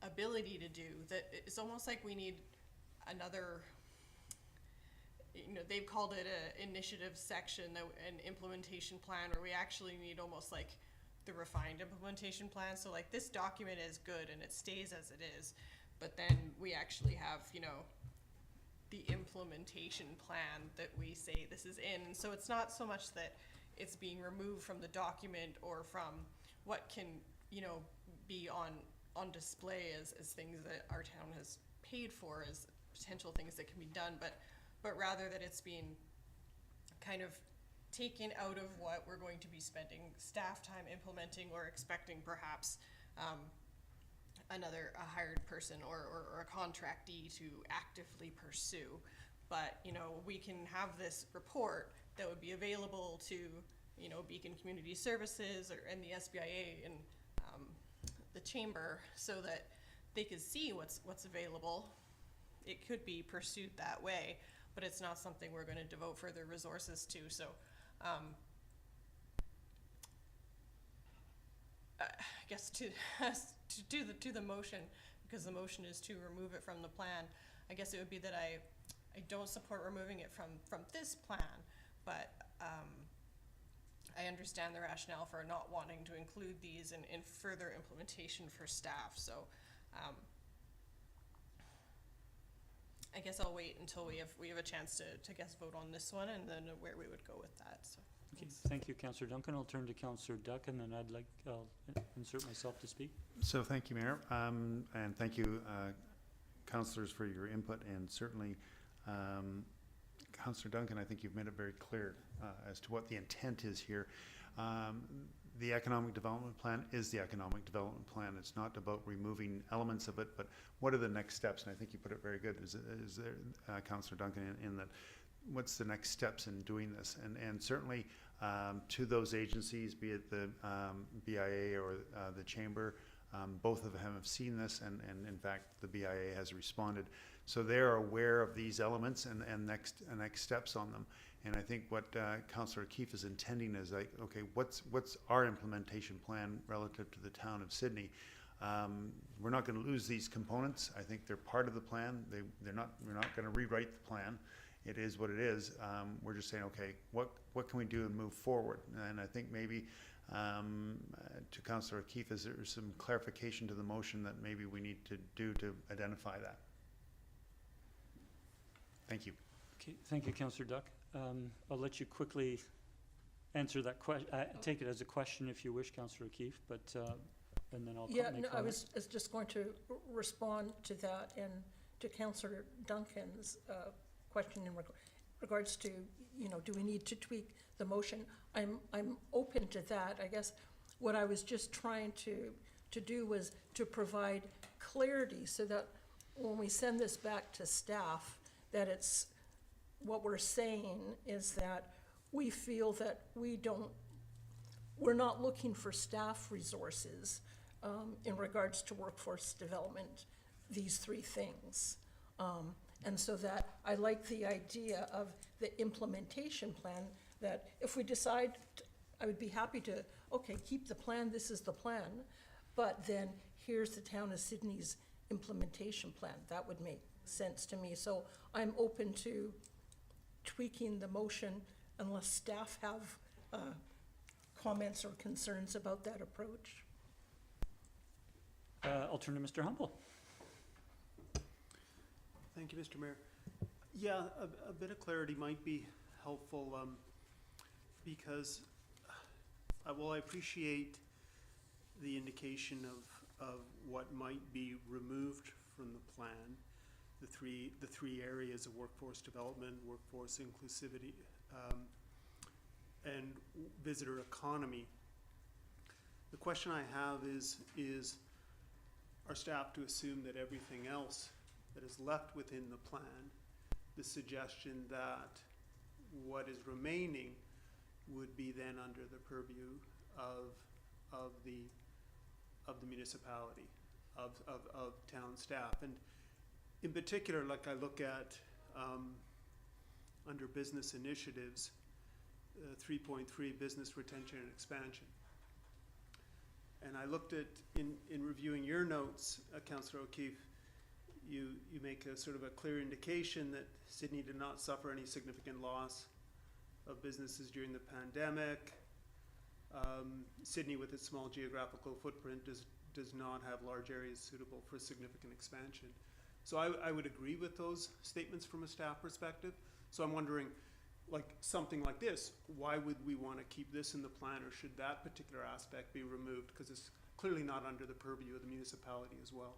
Speaker 9: ability to do. That it's almost like we need another, they've called it a initiative section, an implementation plan, where we actually need almost like the refined implementation plan. So like, this document is good and it stays as it is, but then we actually have, the implementation plan that we say this is in. And so it's not so much that it's being removed from the document or from what can, be on display as things that our town has paid for as potential things that can be done, but rather that it's being kind of taken out of what we're going to be spending staff time implementing, or expecting perhaps a hired person or a contractee to actively pursue. But, we can have this report that would be available to, Beacon Community Services and the SBIA and the chamber, so that they could see what's available. It could be pursued that way, but it's not something we're going to devote further resources to. So I guess to do the motion, because the motion is to remove it from the plan, I guess it would be that I don't support removing it from this plan, but I understand the rationale for not wanting to include these in further implementation for staff. So I guess I'll wait until we have a chance to vote on this one, and then where we would go with that. So.
Speaker 1: Okay, thank you, Councillor Duncan. I'll turn to Councillor Duck, and then I'll insert myself to speak.
Speaker 6: So thank you, Mayor, and thank you, councillors, for your input, and certainly, Councillor Duncan, I think you've made it very clear as to what the intent is here. The economic development plan is the economic development plan. It's not about removing elements of it, but what are the next steps? And I think you put it very good. Is there, Councillor Duncan, in that, what's the next steps in doing this? And certainly to those agencies, be it the BIA or the Chamber, both of them have seen this, and in fact the BIA has responded. So they are aware of these elements and next steps on them. And I think what Councillor O'Keefe is intending is like, okay, what's our implementation plan relative to the town of Sydney? We're not going to lose these components. I think they're part of the plan. We're not going to rewrite the plan. It is what it is. We're just saying, okay, what can we do and move forward? And I think maybe to Councillor O'Keefe, is there some clarification to the motion that maybe we need to do to identify that? Thank you.
Speaker 1: Okay, thank you, Councillor Duck. I'll let you quickly answer that question. Take it as a question if you wish, Councillor O'Keefe, but and then I'll
Speaker 5: Yeah,
Speaker 1: make
Speaker 5: no, I
Speaker 1: comments.
Speaker 5: was just going to respond to that, and to Councillor Duncan's question in regards to, do we need to tweak the motion? I'm open to that. I guess what I was just trying to do was to provide clarity, so that when we send this back to staff, that it's, what we're saying is that we feel that we're not looking for staff resources in regards to workforce development, these three things. And so that I like the idea of the implementation plan, that if we decide, I would be happy to, okay, keep the plan, this is the plan, but then here's the town of Sydney's implementation plan. That would make sense to me. So I'm open to tweaking the motion unless staff have comments or concerns about that approach.
Speaker 1: I'll turn to Mr. Humble.
Speaker 11: Thank you, Mr. Mayor. Yeah, a bit of clarity might be helpful, because, well, I appreciate the indication of what might be removed from the plan, the three areas of workforce development, workforce inclusivity, and visitor economy. The question I have is our staff to assume that everything else that is left within the plan the suggestion that what is remaining would be then under the purview of the municipality, of town staff. And in particular, like I look at under business initiatives, 3.3 business retention and expansion. And I looked at, in reviewing your notes, Councillor O'Keefe, you make a sort of a clear indication that Sydney did not suffer any significant loss of businesses during the pandemic. Sydney, with its small geographical footprint, does not have large areas suitable for significant expansion. So I would agree with those statements from a staff perspective. So I'm wondering, like something like this, why would we want to keep this in the plan, or should that particular aspect be removed? Because it's clearly not under the purview of the municipality as well.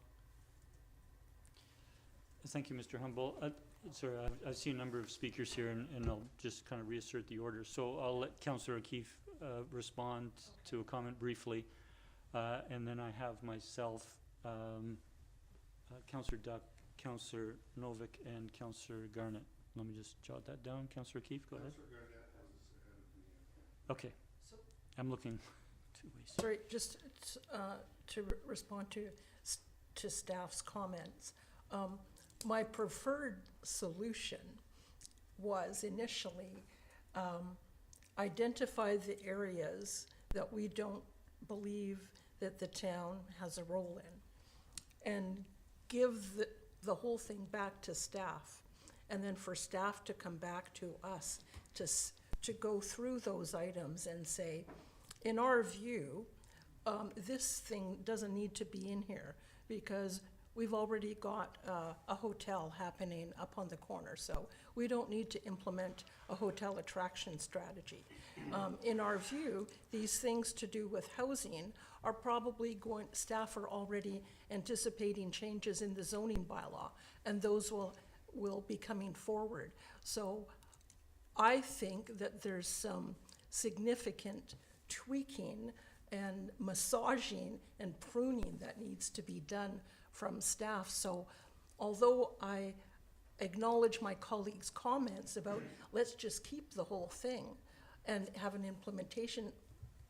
Speaker 1: Thank you, Mr. Humble. Sorry, I see a number of speakers here, and I'll just kind of reassert the order. So I'll let Councillor O'Keefe respond to a comment briefly, and then I have myself, Councillor Duck, Councillor Novick, and Councillor Garnett. Let me just jot that down. Councillor O'Keefe, go ahead. Okay. I'm looking two ways.
Speaker 5: Sorry, just to respond to staff's comments. My preferred solution was initially identify the areas that we don't believe that the town has a role in, and give the whole thing back to staff, and then for staff to come back to us to go through those items and say, in our view, this thing doesn't need to be in here because we've already got a hotel happening up on the corner, so we don't need to implement a hotel attraction strategy. In our view, these things to do with housing are probably staff are already anticipating changes in the zoning bylaw, and those will be coming forward. So I think that there's some significant tweaking and massaging and pruning that needs to be done from staff. So although I acknowledge my colleagues' comments about let's just keep the whole thing and have an implementation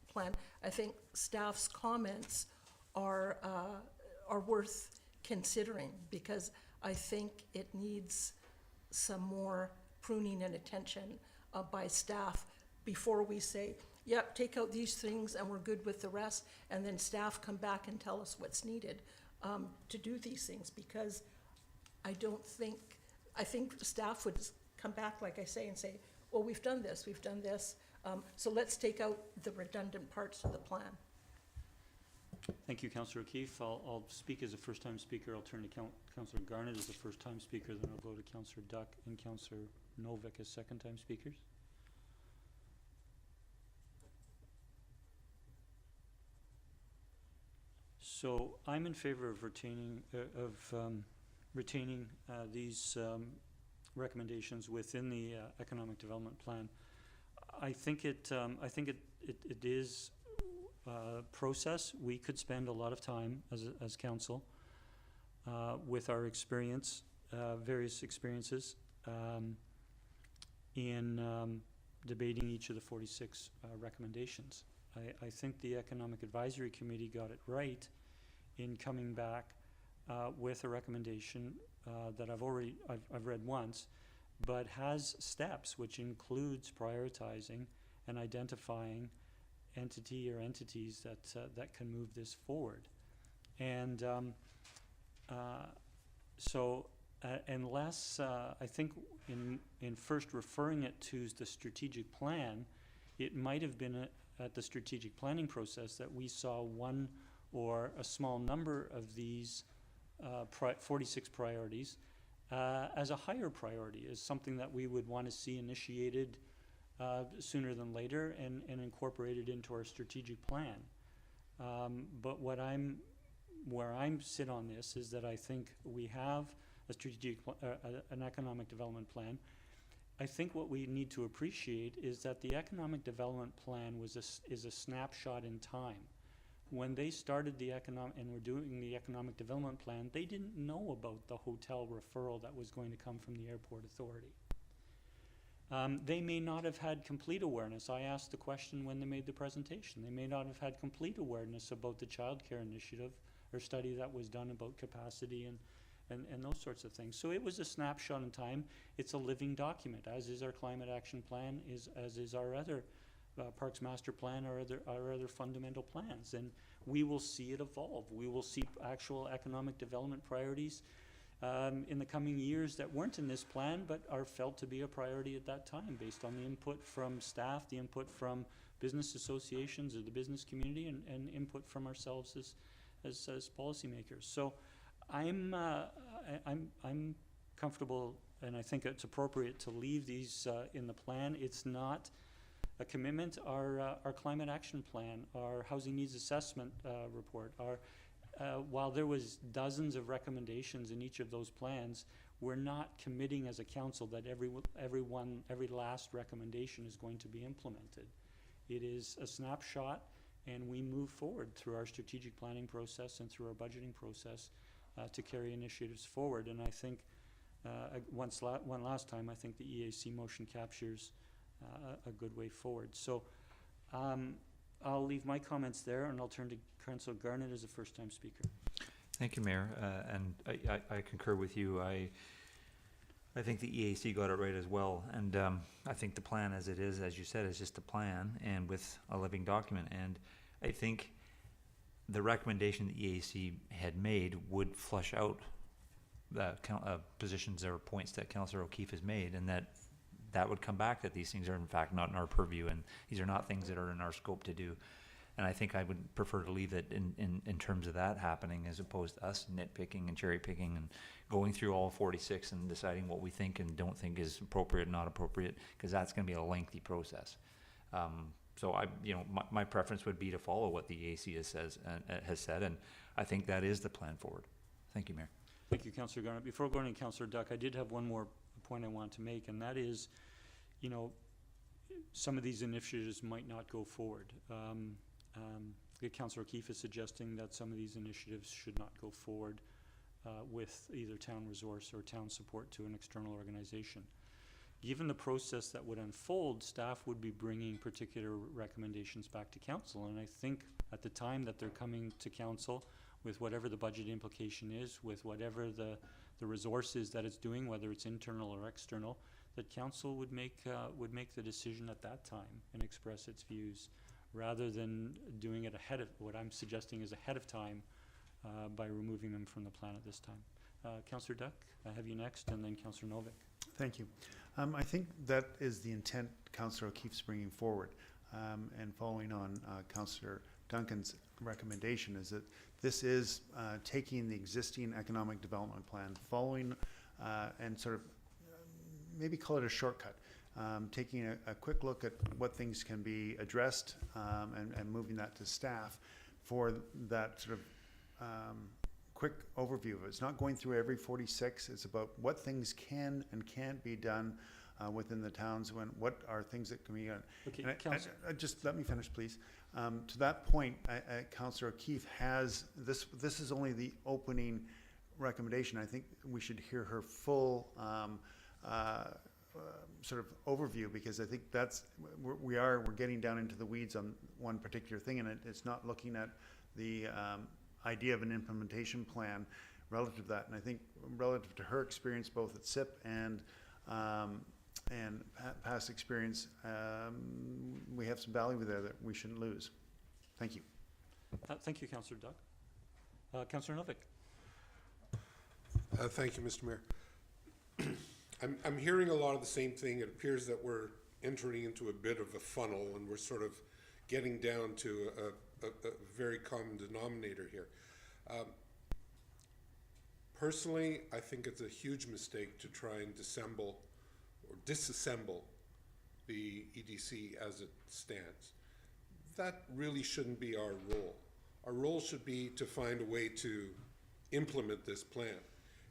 Speaker 5: plan, I think staff's comments are worth considering, because I think it needs some more pruning and attention by staff before we say, yep, take out these things and we're good with the rest, and then staff come back and tell us what's needed to do these things. Because I think staff would come back, like I say, and say, well, we've done this, so let's take out the redundant parts of the plan.
Speaker 1: Thank you, Councillor O'Keefe. I'll speak as a first-time speaker. I'll turn to Councillor Garnett as a first-time speaker, then I'll go to Councillor Duck and Councillor Novick as second-time speakers. So I'm in favor of retaining these recommendations within the economic development plan. I think it is a process. We could spend a lot of time as council with our experience, various experiences, in debating each of the 46 recommendations. I think the Economic Advisory Committee got it right in coming back with a recommendation that I've read once, but has steps which includes prioritizing and identifying entity or entities that can move this forward. And unless I think in first referring it to the strategic plan, it might have been at the strategic planning process that we saw one or a small number of these 46 priorities as a higher priority, as something that we would want to see initiated sooner than later and incorporated into our strategic plan. But where I'm sit on this is that I think we have a strategic, an economic development plan. I think what we need to appreciate is that the economic development plan is a snapshot in time. when they started the and were doing the economic development plan, they didn't know about the hotel referral that was going to come from the airport authority. They may not have had complete awareness. I asked the question when they made the presentation. They may not have had complete awareness about the child care initiative or study that was done about capacity and those sorts of things. So it was a snapshot in time. It's a living document, as is our climate action plan, as is our other Parks Master Plan, or our other fundamental plans. And we will see it evolve. We will see actual economic development priorities in the coming years that weren't in this plan, but are felt to be a priority at that time, based on the input from staff, the input from business associations or the business community, and input from ourselves as policymakers. So I'm comfortable, and I think it's appropriate to leave these in the plan. It's not a commitment. Our climate action plan, our housing needs assessment report, while there was dozens of recommendations in each of those plans, we're not committing as a council that every last recommendation is going to be implemented. It is a snapshot, and we move forward through our strategic planning process and through our budgeting process to carry initiatives forward. And I think one last time, I think the EAC motion captures a good way forward. So I'll leave my comments there, and I'll turn to Councillor Garnett as a first-time speaker.
Speaker 8: Thank you, Mayor, and I concur with you. I think the EAC got it right as well, and I think the plan as it is, as you said, is just a plan and with a living document. And I think the recommendation the EAC had made would flush out the positions or points that Councillor O'Keefe has made, and that would come back that these things are in fact not in our purview, and these are not things that are in our scope to do. And I think I would prefer to leave it in terms of that happening, as opposed to us nitpicking and cherry picking and going through all 46 and deciding what we think and don't think is appropriate, not appropriate, because that's going to be a lengthy process. So my preference would be to follow what the EAC has said, and I think that is the plan forward. Thank you, Mayor.
Speaker 1: Thank you, Councillor Garnett. Before going to Councillor Duck, I did have one more point I want to make, and that is, some of these initiatives might not go forward. Councillor O'Keefe is suggesting that some of these initiatives should not go forward with either town resource or town support to an external organization. Given the process that would unfold, staff would be bringing particular recommendations back to council, and I think at the time that they're coming to council with whatever the budget implication is, with whatever the resources that it's doing, whether it's internal or external, that council would make the decision at that time and express its views, rather than doing it ahead of, what I'm suggesting is ahead of time, by removing them from the plan at this time. Councillor Duck, I have you next, and then Councillor Novick.
Speaker 6: Thank you. I think that is the intent Councillor O'Keefe's bringing forward, and following on Councillor Duncan's recommendation, is that this is taking the existing economic development plan, following and sort of maybe call it a shortcut, taking a quick look at what things can be addressed, and moving that to staff for that sort of quick overview of it. It's not going through every 46. It's about what things can and can't be done within the towns, what are things that can be done.
Speaker 1: Okay,
Speaker 6: Just let me finish, please. To that point, Councillor O'Keefe has, this is only the opening recommendation. I think we should hear her full sort of overview, because I think that's, we're getting down into the weeds on one particular thing, and it's not looking at the idea of an implementation plan relative to that. And I think relative to her experience both at SIP and past experience, we have some value there that we shouldn't lose. Thank you.
Speaker 1: Thank you, Councillor Duck. Councillor Novick.
Speaker 7: Thank you, Mr. Mayor. I'm hearing a lot of the same thing. It appears that we're entering into a bit of a funnel, and we're sort of getting down to a very common denominator here. Personally, I think it's a huge mistake to try and disassemble the EDC as it stands. That really shouldn't be our role. Our role should be to find a way to implement this plan.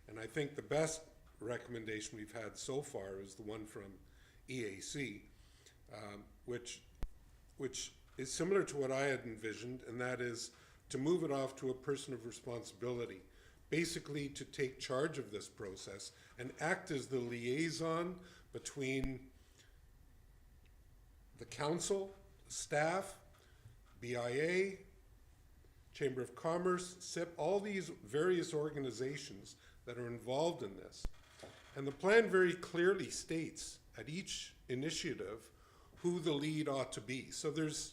Speaker 7: And I think the best recommendation we've had so far is the one from EAC, which is similar to what I had envisioned, and that is to move it off to a person of responsibility, basically to take charge of this process and act as the liaison between the council, staff, BIA, Chamber of Commerce, SIP, all these various organizations that are involved in this. And the plan very clearly states at each initiative who the lead ought to be. So there's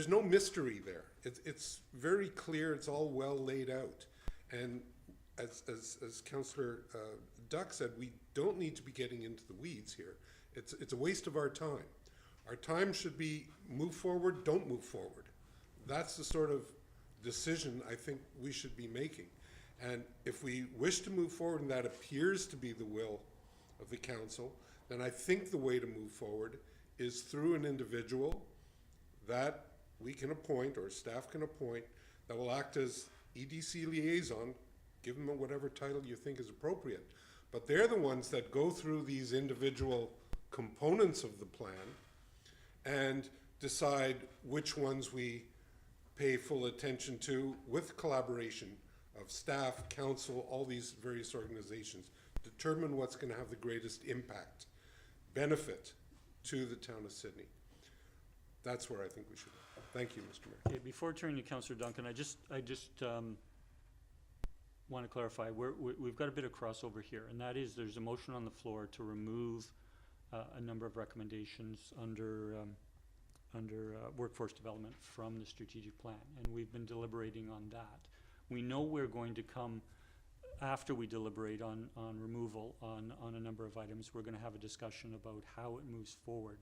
Speaker 7: no mystery there. It's very clear, it's all well laid out. And as Councillor Duck said, we don't need to be getting into the weeds here. It's a waste of our time. Our time should be move forward, don't move forward. That's the sort of decision I think we should be making. And if we wish to move forward and that appears to be the will of the council, then I think the way to move forward is through an individual that we can appoint or staff can appoint that will act as EDC liaison, give them whatever title you think is appropriate. But they're the ones that go through these individual components of the plan and decide which ones we pay full attention to with collaboration of staff, council, all these various organizations, determine what's going to have the greatest impact, benefit to the town of Sydney. That's where I think we should go. Thank you, Mr. Mayor.
Speaker 1: Okay, before turning to Councillor Duncan, I just want to clarify, we've got a bit of crossover here, and that is there's a motion on the floor to remove a number of recommendations under workforce development from the strategic plan, and we've been deliberating on that. We know we're going to come, after we deliberate on removal on a number of items, we're going to have a discussion about how it moves forward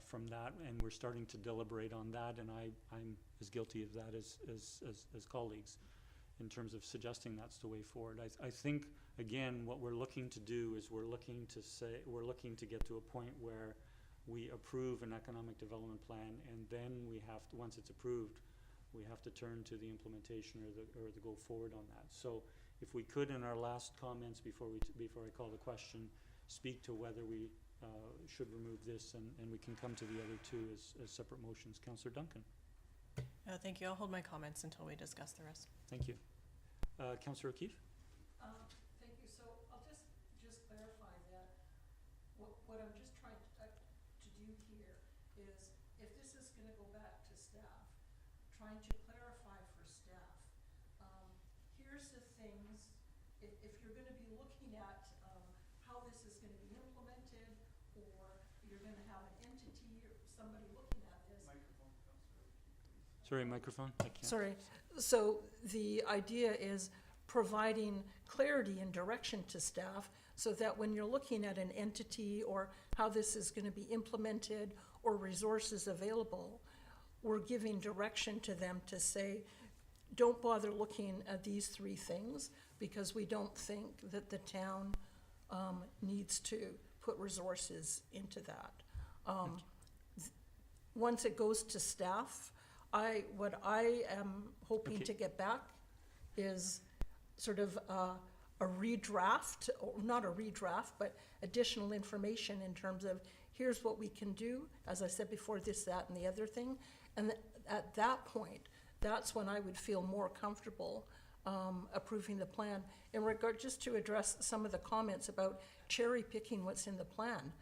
Speaker 1: from that, and we're starting to deliberate on that, and I'm as guilty of that as colleagues in terms of suggesting that's the way forward. I think, again, what we're looking to do is we're looking to get to a point where we approve an economic development plan, and then we have to, once it's approved, we have to turn to the implementation or the go forward on that. So if we could, in our last comments before I call the question, speak to whether we should remove this, and we can come to the other two as separate motions. Councillor Duncan.
Speaker 9: Thank you. I'll hold my comments until we discuss the rest.
Speaker 1: Thank you. Councillor O'Keefe.
Speaker 5: Thank you. So I'll just clarify that what I'm just trying to do here is, if this is going to go back to staff, trying to clarify for staff, here's the things, if you're going to be looking at how this is going to be implemented, or you're going to have an entity or somebody looking at this.
Speaker 1: Sorry, microphone. I can't.
Speaker 5: Sorry. So the idea is providing clarity and direction to staff so that when you're looking at an entity or how this is going to be implemented or resources available, we're giving direction to them to say, don't bother looking at these three things because we don't think that the town needs to put resources into that. Once it goes to staff, what I am hoping to get back is sort of a redraft, or not a redraft, but additional information in terms of here's what we can do, as I said before, this, that, and the other thing. And at that point, that's when I would feel more comfortable approving the plan. In regard, just to address some of the comments about cherry picking what's in the plan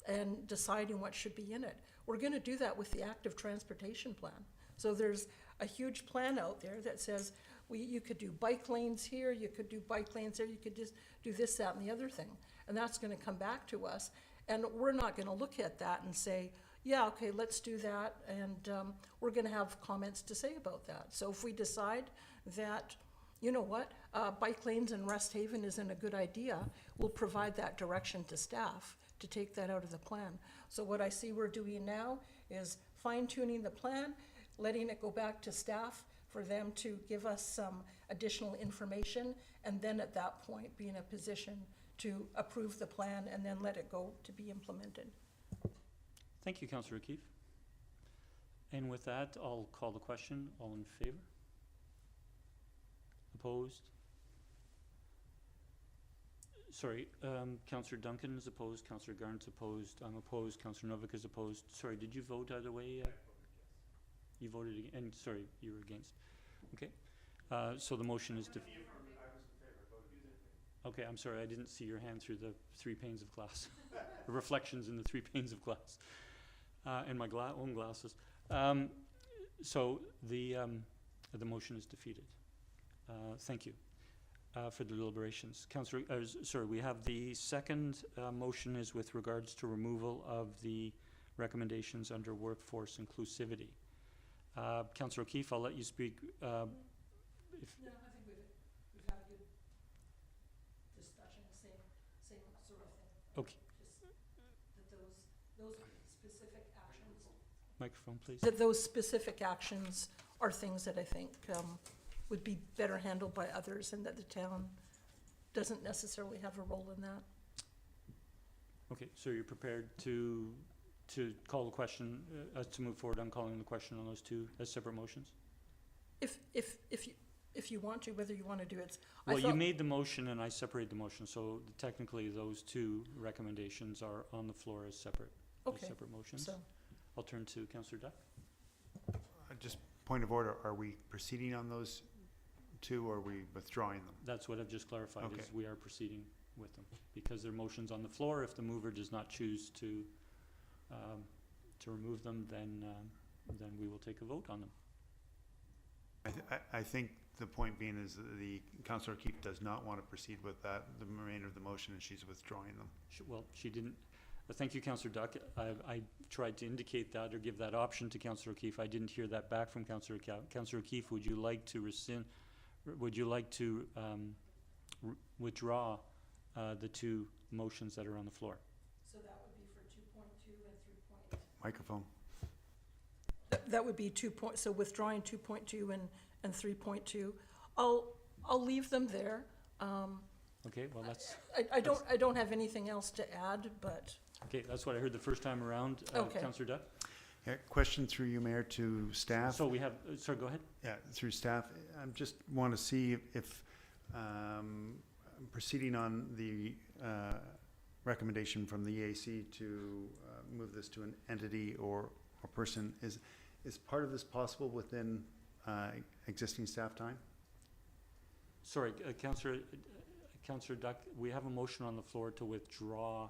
Speaker 5: and deciding what should be in it. We're going to do that with the active transportation plan. So there's a huge plan out there that says you could do bike lanes here, you could do bike lanes there, you could just do this, that, and the other thing. And that's going to come back to us. And we're not going to look at that and say, yeah, okay, let's do that. And we're going to have comments to say about that. So if we decide that, you know what, bike lanes in Rest Haven isn't a good idea, we'll provide that direction to staff to take that out of the plan. So what I see we're doing now is fine-tuning the plan, letting it go back to staff for them to give us some additional information, and then at that point be in a position to approve the plan and then let it go to be implemented.
Speaker 1: Thank you, Councillor O'Keefe. And with that, I'll call the question. All in favor? Opposed? Sorry, Councillor Duncan is opposed, Councillor Garnett's opposed, I'm opposed, Councillor Novick is opposed. Sorry, did you vote either way? You voted, and sorry, you were against. Okay. So the motion is okay, I'm sorry, I didn't see your hand through the 3 panes of glass. The reflections in the 3 panes of glass. And my own glasses. So the motion is defeated. Thank you for the deliberations. Councillor, sorry, we have the second motion is with regards to removal of the recommendations under workforce inclusivity. Councillor O'Keefe, I'll let you speak.
Speaker 5: No, I think we've had a good discussion, same sort of thing.
Speaker 1: Okay.
Speaker 5: Just that those specific actions,
Speaker 1: Microphone, please.
Speaker 5: that those specific actions are things that I think would be better handled by others, and that the town doesn't necessarily have a role in that.
Speaker 1: Okay, so you're prepared to call the question, to move forward on calling the question on those two as separate motions?
Speaker 5: If you want to, whether you want to do it.
Speaker 1: Well, you made the motion and I separated the motion, so technically those two recommendations are on the floor as separate,
Speaker 5: Okay,
Speaker 1: motions.
Speaker 5: so,
Speaker 1: I'll turn to Councillor Duck.
Speaker 6: Just point of order, are we proceeding on those two, or are we withdrawing them?
Speaker 1: That's what I've just clarified,
Speaker 6: Okay.
Speaker 1: is we are proceeding with them. Because they're motions on the floor, if the mover does not choose to remove them, then we will take a vote on them.
Speaker 6: I think the point being is that the Councillor Keefe does not want to proceed with that, the remainder of the motion, and she's withdrawing them.
Speaker 1: Well, she didn't. Thank you, Councillor Duck. I tried to indicate that or give that option to Councillor O'Keefe. I didn't hear that back from Councillor O'Keefe. Councillor O'Keefe, would you like to rescind? Would you like to withdraw the two motions that are on the floor?
Speaker 5: so that would be for 2.2 and 3.
Speaker 6: Microphone.
Speaker 5: That would be so withdrawing 2.2 and 3.2. I'll leave them there.
Speaker 1: Okay, well, that's,
Speaker 5: I don't have anything else to add, but,
Speaker 1: okay, that's what I heard the first time around.
Speaker 5: Okay.
Speaker 1: Councillor Duck?
Speaker 6: Yeah, question through you, Mayor, to staff.
Speaker 1: So we have, sorry, go ahead.
Speaker 6: Yeah, through staff. I just want to see if proceeding on the recommendation from the EAC to move this to an entity or a person, is part of this possible within existing staff time?
Speaker 1: Sorry, Councillor Duck, we have a motion on the floor to withdraw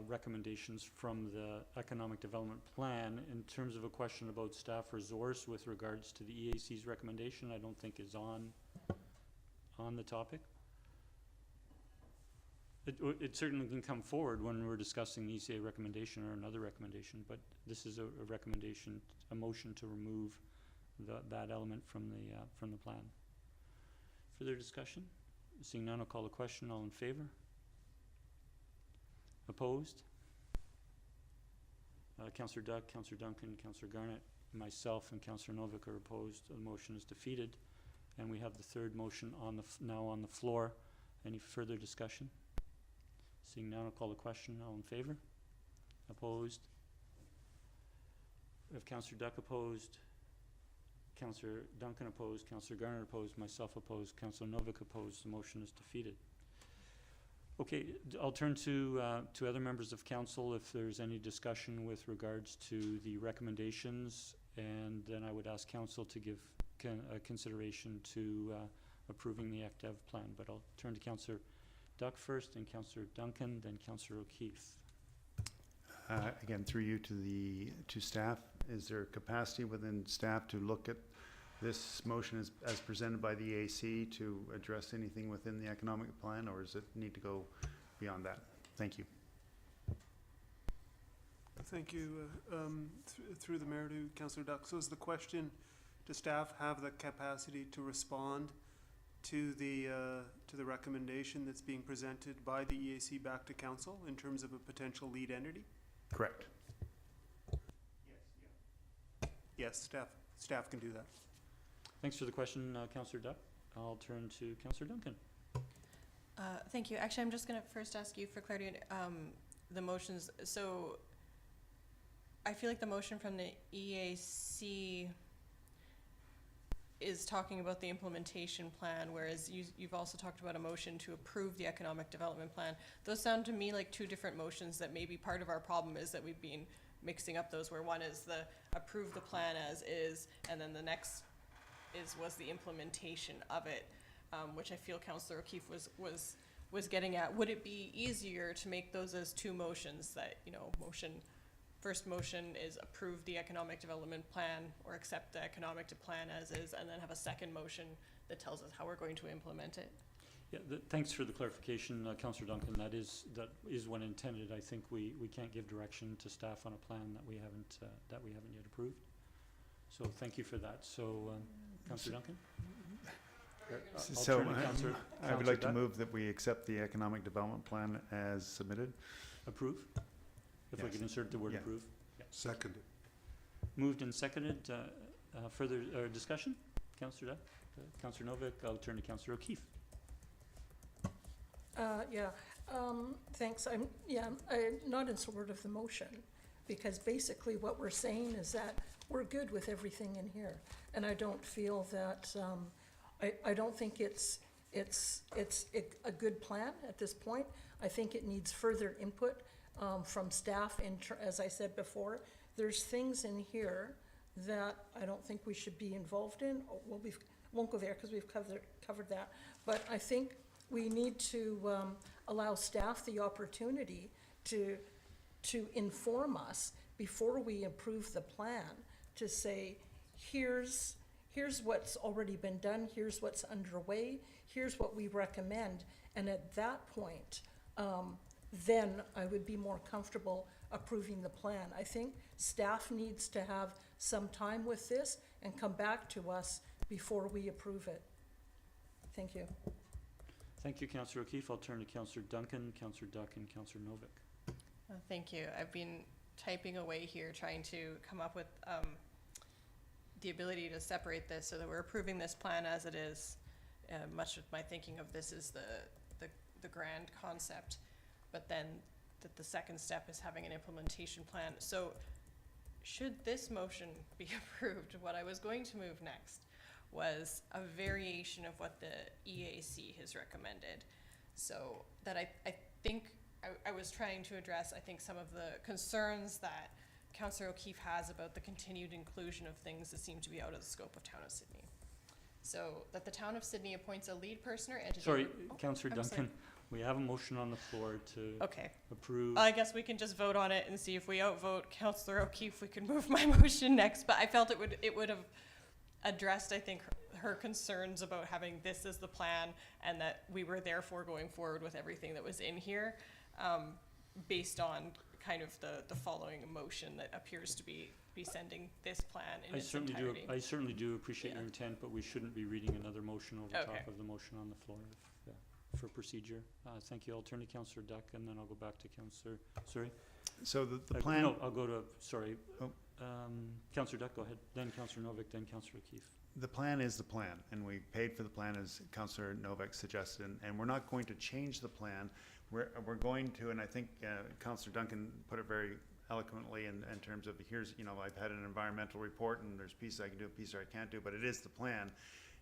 Speaker 1: recommendations from the Economic Development Plan. In terms of a question about staff resource with regards to the EAC's recommendation, I don't think is on the topic. It certainly can come forward when we're discussing the ECA recommendation or another recommendation, but this is a recommendation, a motion to remove that element from the plan. Further discussion? Seeing none, I'll call the question. All in favor? Opposed? Councillor Duck, Councillor Duncan, Councillor Garnett, myself, and Councillor Novick are opposed. The motion is defeated. And we have the third motion now on the floor. Any further discussion? Seeing none, I'll call the question. All in favor? Opposed? We have Councillor Duck opposed, Councillor Duncan opposed, Councillor Garner opposed, myself opposed, Councillor Novick opposed. The motion is defeated. Okay, I'll turn to other members of council if there's any discussion with regards to the recommendations, and then I would ask council to give consideration to approving the ACTEV plan. But I'll turn to Councillor Duck first, and Councillor Duncan, then Councillor O'Keefe.
Speaker 6: Again, through you to staff, is there capacity within staff to look at this motion as presented by the EAC to address anything within the economic plan, or does it need to go beyond that? Thank you.
Speaker 11: Thank you. Through the mayor to Councillor Duck. So is the question, does staff have the capacity to respond to the recommendation that's being presented by the EAC back to council in terms of a potential lead entity?
Speaker 6: Correct.
Speaker 11: Yes, staff can do that.
Speaker 1: Thanks for the question, Councillor Duck. I'll turn to Councillor Duncan.
Speaker 9: Thank you. Actually, I'm just going to first ask you for clarity on the motions. So I feel like the motion from the EAC is talking about the implementation plan, whereas you've also talked about a motion to approve the economic development plan. Those sound to me like two different motions, that maybe part of our problem is that we've been mixing up those, where one is the approve the plan as is, and then the next was the implementation of it, which I feel Councillor O'Keefe was getting at. Would it be easier to make those as two motions, that, you know, first motion is approve the economic development plan or accept the economic plan as is, and then have a second motion that tells us how we're going to implement it?
Speaker 1: Yeah, thanks for the clarification, Councillor Duncan. That is what intended. I think we can't give direction to staff on a plan that we haven't yet approved. So thank you for that. So, Councillor Duncan? I'll
Speaker 6: So
Speaker 1: turn to Councillor
Speaker 6: I would like to
Speaker 1: Dunn.
Speaker 6: move that we accept the economic development plan as submitted.
Speaker 1: Approve? If we
Speaker 6: Yes.
Speaker 1: could insert the word
Speaker 6: Yeah.
Speaker 1: approve.
Speaker 7: Seconded.
Speaker 1: Moved and seconded. Further discussion? Councillor Duck? Councillor Novak? I'll turn to Councillor O'Keefe.
Speaker 5: Thanks. I'm not in support of the motion, because basically what we're saying is that we're good with everything in here. And I don't feel that, I don't think it's a good plan at this point. I think it needs further input from staff. As I said before, there's things in here that I don't think we should be involved in. Well, we won't go there because we've covered that. But I think we need to allow staff the opportunity to inform us before we approve the plan, to say, here's what's already been done, here's what's underway, here's what we recommend. And at that point, then I would be more comfortable approving the plan. I think staff needs to have some time with this and come back to us before we approve it. Thank you.
Speaker 1: Thank you, Councillor O'Keefe. I'll turn to Councillor Duncan, Councillor Duck, and Councillor Novak.
Speaker 9: Thank you. I've been typing away here, trying to come up with the ability to separate this so that we're approving this plan as it is. Much of my thinking of this is the grand concept, but then that the second step is having an implementation plan. So should this motion be approved, what I was going to move next was a variation of what the EAC has recommended. So that I think I was trying to address, I think, some of the concerns that Councillor O'Keefe has about the continued inclusion of things that seem to be out of the scope of Town of Sydney. So that the Town of Sydney appoints a lead person or entity.
Speaker 1: Sorry, Councillor
Speaker 9: I'm sorry.
Speaker 1: Duncan. We have a motion on the floor to
Speaker 9: Okay.
Speaker 1: approve.
Speaker 9: I guess we can just vote on it and see if we outvote Councillor O'Keefe, we can move my motion next. But I felt it would have addressed, I think, her concerns about having this as the plan, and that we were therefore going forward with everything that was in here, based on kind of the following motion that appears to be sending this plan in its entirety.
Speaker 1: I certainly do appreciate
Speaker 9: Yeah.
Speaker 1: your intent, but we shouldn't be reading another motion over
Speaker 9: Okay.
Speaker 1: top of the motion on the floor for procedure. Thank you. I'll turn to Councillor Duck, and then I'll go back to Councillor. Sorry.
Speaker 6: So the plan.
Speaker 1: No, I'll go to. Sorry.
Speaker 6: Oh.
Speaker 1: Councillor Duck, go ahead. Then Councillor Novak. Then Councillor O'Keefe.
Speaker 6: The plan is the plan, and we paid for the plan as Councillor Novak suggested, and we're not going to change the plan. We're going to, and I think Councillor Duncan put it very eloquently in terms of, here's, I've had an environmental report, and there's pieces I can do, pieces I can't do, but it is the plan.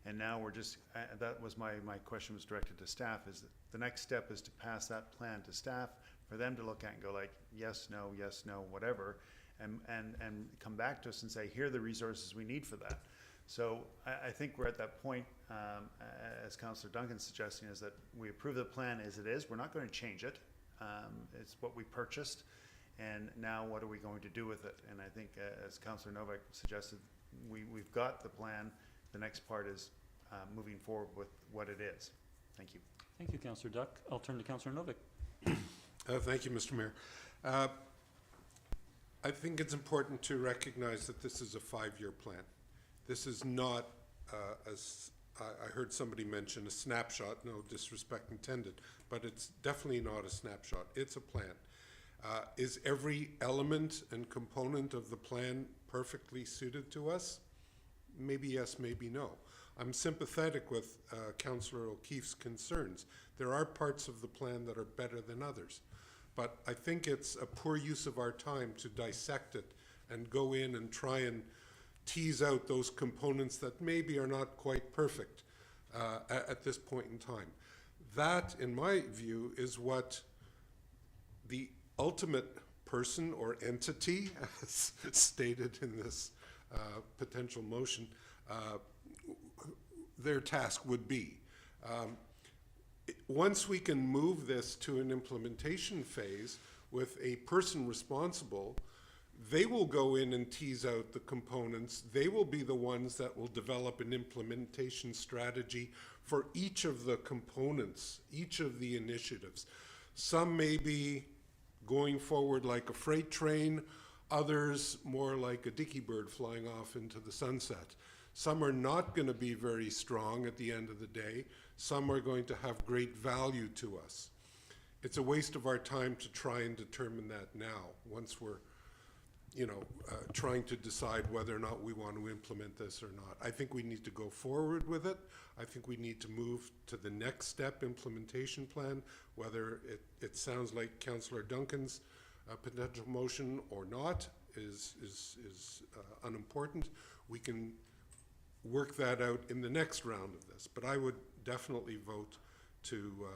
Speaker 6: And now we're just, that was my question was directed to staff, is that the next step is to pass that plan to staff, for them to look at and go like, yes, no, whatever, and come back to us and say, here are the resources we need for that. So I think we're at that point, as Councillor Duncan's suggesting, is that we approve the plan as it is. We're not going to change it. It's what we purchased, and now what are we going to do with it? And I think, as Councillor Novak suggested, we've got the plan. The next part is moving forward with what it is. Thank you.
Speaker 1: Thank you, Councillor Duck. I'll turn to Councillor Novak.
Speaker 7: Thank you, Mr. Mayor. I think it's important to recognize that this is a 5-year plan. This is not, as I heard somebody mention, a snapshot, no disrespect intended, but it's definitely not a snapshot. It's a plan. Is every element and component of the plan perfectly suited to us? Maybe yes, maybe no. I'm sympathetic with Councillor O'Keefe's concerns. There are parts of the plan that are better than others, but I think it's a poor use of our time to dissect it and go in and try and tease out those components that maybe are not quite perfect at this point in time. That, in my view, is what the ultimate person or entity, as stated in this potential motion, their task would be. Once we can move this to an implementation phase with a person responsible, they will go in and tease out the components. They will be the ones that will develop an implementation strategy for each of the components, each of the initiatives. Some may be going forward like a freight train, others more like a dicky bird flying off into the sunset. Some are not going to be very strong at the end of the day. Some are going to have great value to us. It's a waste of our time to try and determine that now, once we're trying to decide whether or not we want to implement this or not. I think we need to go forward with it. I think we need to move to the next step, implementation plan, whether it sounds like Councillor Duncan's potential motion or not is unimportant. We can work that out in the next round of this, but I would definitely vote to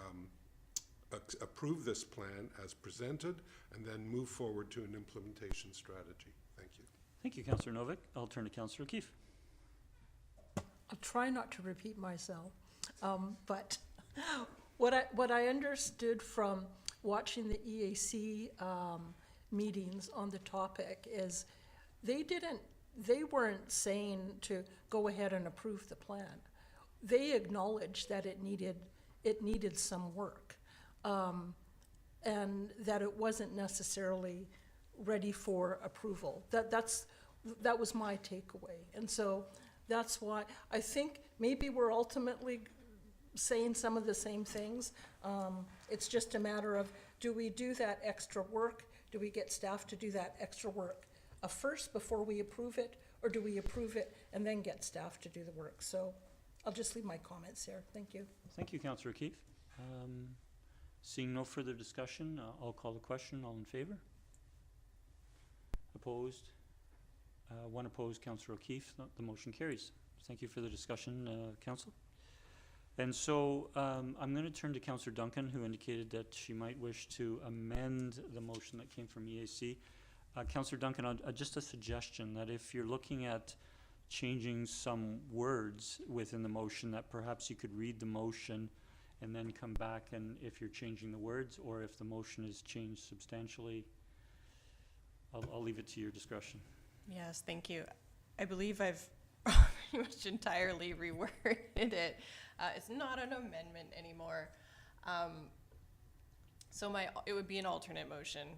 Speaker 7: approve this plan as presented and then move forward to an implementation strategy. Thank you.
Speaker 1: Thank you, Councillor Novick. I'll turn to Councillor O'Keefe.
Speaker 5: I'll try not to repeat myself, but what I understood from watching the EAC meetings on the topic is they weren't saying to go ahead and approve the plan. They acknowledged that it needed some work, and that it wasn't necessarily ready for approval. That was my takeaway, and so that's why I think maybe we're ultimately saying some of the same things. It's just a matter of, do we do that extra work? Do we get staff to do that extra work first before we approve it, or do we approve it and then get staff to do the work? So I'll just leave my comments there. Thank you.
Speaker 1: Thank you, Councillor O'Keefe. Seeing no further discussion, I'll call the question. All in favor? Opposed? One opposed, Councillor O'Keefe. The motion carries. Thank you for the discussion, Council. And so I'm going to turn to Councillor Duncan, who indicated that she might wish to amend the motion that came from EAC. Councillor Duncan, just a suggestion that if you're looking at changing some words within the motion, that perhaps you could read the motion and then come back, and if you're changing the words or if the motion is changed substantially, I'll leave it to your discretion.
Speaker 9: Yes, thank you. I believe I've pretty much entirely reworded it. It's not an amendment anymore. So it would be an alternate motion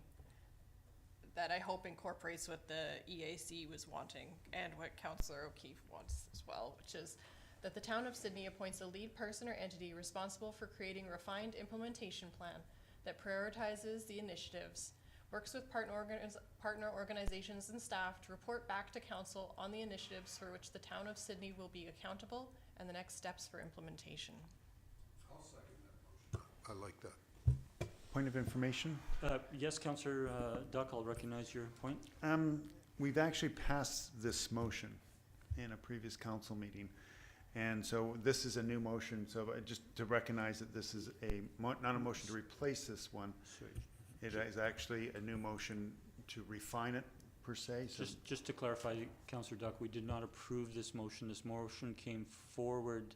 Speaker 9: that I hope incorporates what the EAC was wanting and what Councillor O'Keefe wants as well, which is that the Town of Sydney appoints a lead person or entity responsible for creating a refined implementation plan that prioritizes the initiatives, works with partner organizations and staff to report back to Council on the initiatives for which the Town of Sydney will be accountable and the next steps for implementation.
Speaker 7: I'll second that motion. I like that.
Speaker 6: Point of information?
Speaker 1: Yes, Councillor Duck, I'll recognize your point.
Speaker 6: We've actually passed this motion in a previous council meeting. And so this is a new motion. So just to recognize that this is not a motion to replace this one. It is actually a new motion to refine it, per se. So
Speaker 1: Just to clarify, Councillor Duck, we did not approve this motion. This motion came forward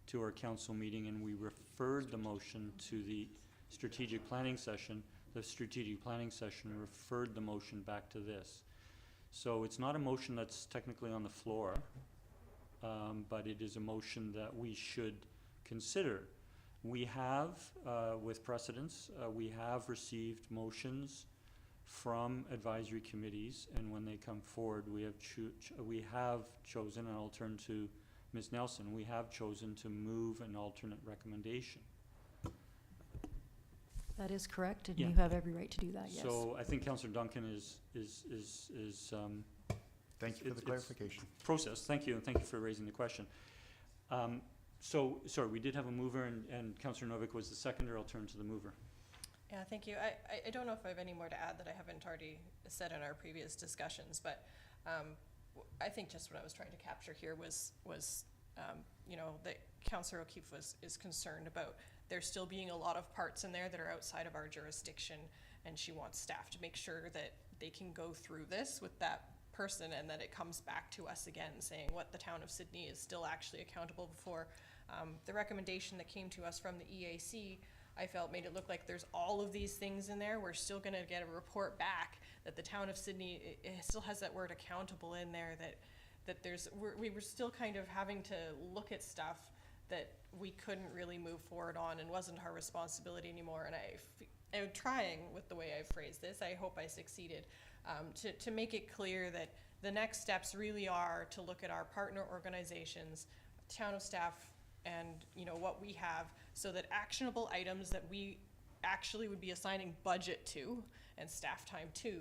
Speaker 1: to our council meeting, and we referred the motion to the strategic planning session. The strategic planning session referred the motion back to this. So it's not a motion that's technically on the floor, but it is a motion that we should consider. We have, with precedence, we have received motions from advisory committees, and when they come forward, we have chosen, and I'll turn to Ms. Nelson, we have chosen to move an alternate recommendation.
Speaker 12: That is correct, and
Speaker 1: Yeah.
Speaker 12: you have every right to do that, yes.
Speaker 1: So I think Councillor Duncan is
Speaker 6: thank you for the clarification.
Speaker 1: process. Thank you, and thank you for raising the question. Sorry, we did have a mover, and Councillor Novick was the seconder. I'll turn to the mover.
Speaker 9: Yeah, thank you. I don't know if I have any more to add that I haven't already said in our previous discussions, but I think just what I was trying to capture here was that Councillor O'Keefe is concerned about there still being a lot of parts in there that are outside of our jurisdiction, and she wants staff to make sure that they can go through this with that person, and that it comes back to us again saying what the town of Sydney is still actually accountable for. The recommendation that came to us from the EAC, I felt, made it look like there's all of these things in there. We're still gonna get a report back that the town of Sydney, it still has that word accountable in there, that we were still kind of having to look at stuff that we couldn't really move forward on and wasn't our responsibility anymore. And I'm trying with the way I phrased this, I hope I succeeded, to make it clear that the next steps really are to look at our partner organizations, town of staff, and what we have, so that actionable items that we actually would be assigning budget to and staff time to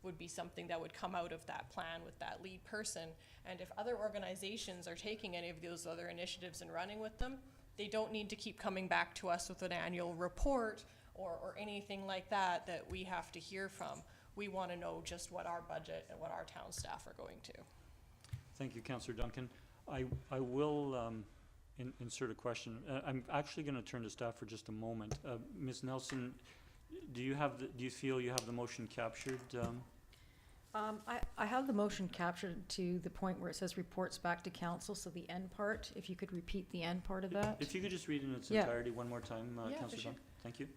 Speaker 9: would be something that would come out of that plan with that lead person. And if other organizations are taking any of those other initiatives and running with them, they don't need to keep coming back to us with an annual report or anything like that we have to hear from. We want to know just what our budget and what our town staff are going to.
Speaker 1: Thank you, Councillor Duncan. I will insert a question. I'm actually going to turn to staff for just a moment. Ms. Nelson, do you feel you have the motion captured?
Speaker 12: I have the motion captured to the point where it says reports back to council, so the end part, if you could repeat the end part of that.
Speaker 1: If you could just read in its
Speaker 12: Yeah.
Speaker 1: entirety one more time,
Speaker 9: Yeah, for
Speaker 1: Councillor
Speaker 9: sure.
Speaker 1: Duncan. Thank you.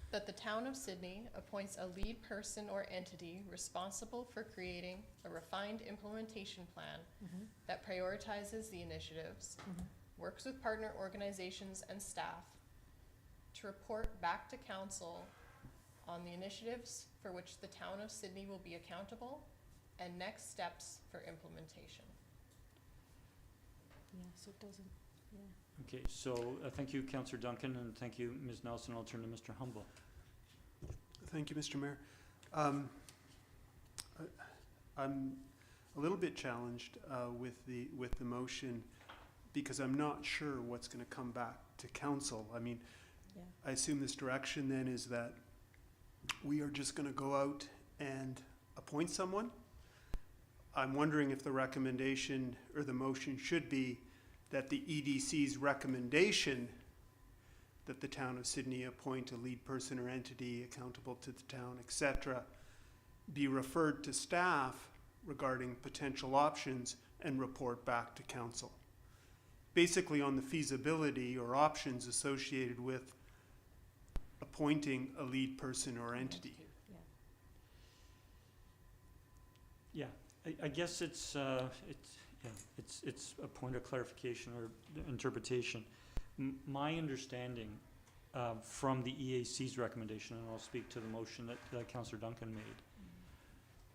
Speaker 9: That the town of Sydney appoints a lead person or entity responsible for creating a refined implementation plan that prioritizes the initiatives, works with partner organizations and staff to report back to council on the initiatives for which the town of Sydney will be accountable and next steps for implementation.
Speaker 12: Yeah, so it doesn't, yeah.
Speaker 1: Okay, so thank you, Councillor Duncan, and thank you, Ms. Nelson. I'll turn to Mr. Humble.
Speaker 11: Thank you, Mr. Mayor. I'm a little bit challenged with the motion because I'm not sure what's going to come back to council. I mean,
Speaker 12: Yeah.
Speaker 11: I assume this direction then is that we are just going to go out and appoint someone. I'm wondering if the recommendation or the motion should be that the EDC's recommendation that the town of Sydney appoint a lead person or entity accountable to the town, etc., be referred to staff regarding potential options and report back to council. Basically on the feasibility or options associated with appointing a lead person or entity.
Speaker 1: Yeah, I guess it's a point of clarification or interpretation. My understanding from the EAC's recommendation, and I'll speak to the motion that Councillor Duncan made,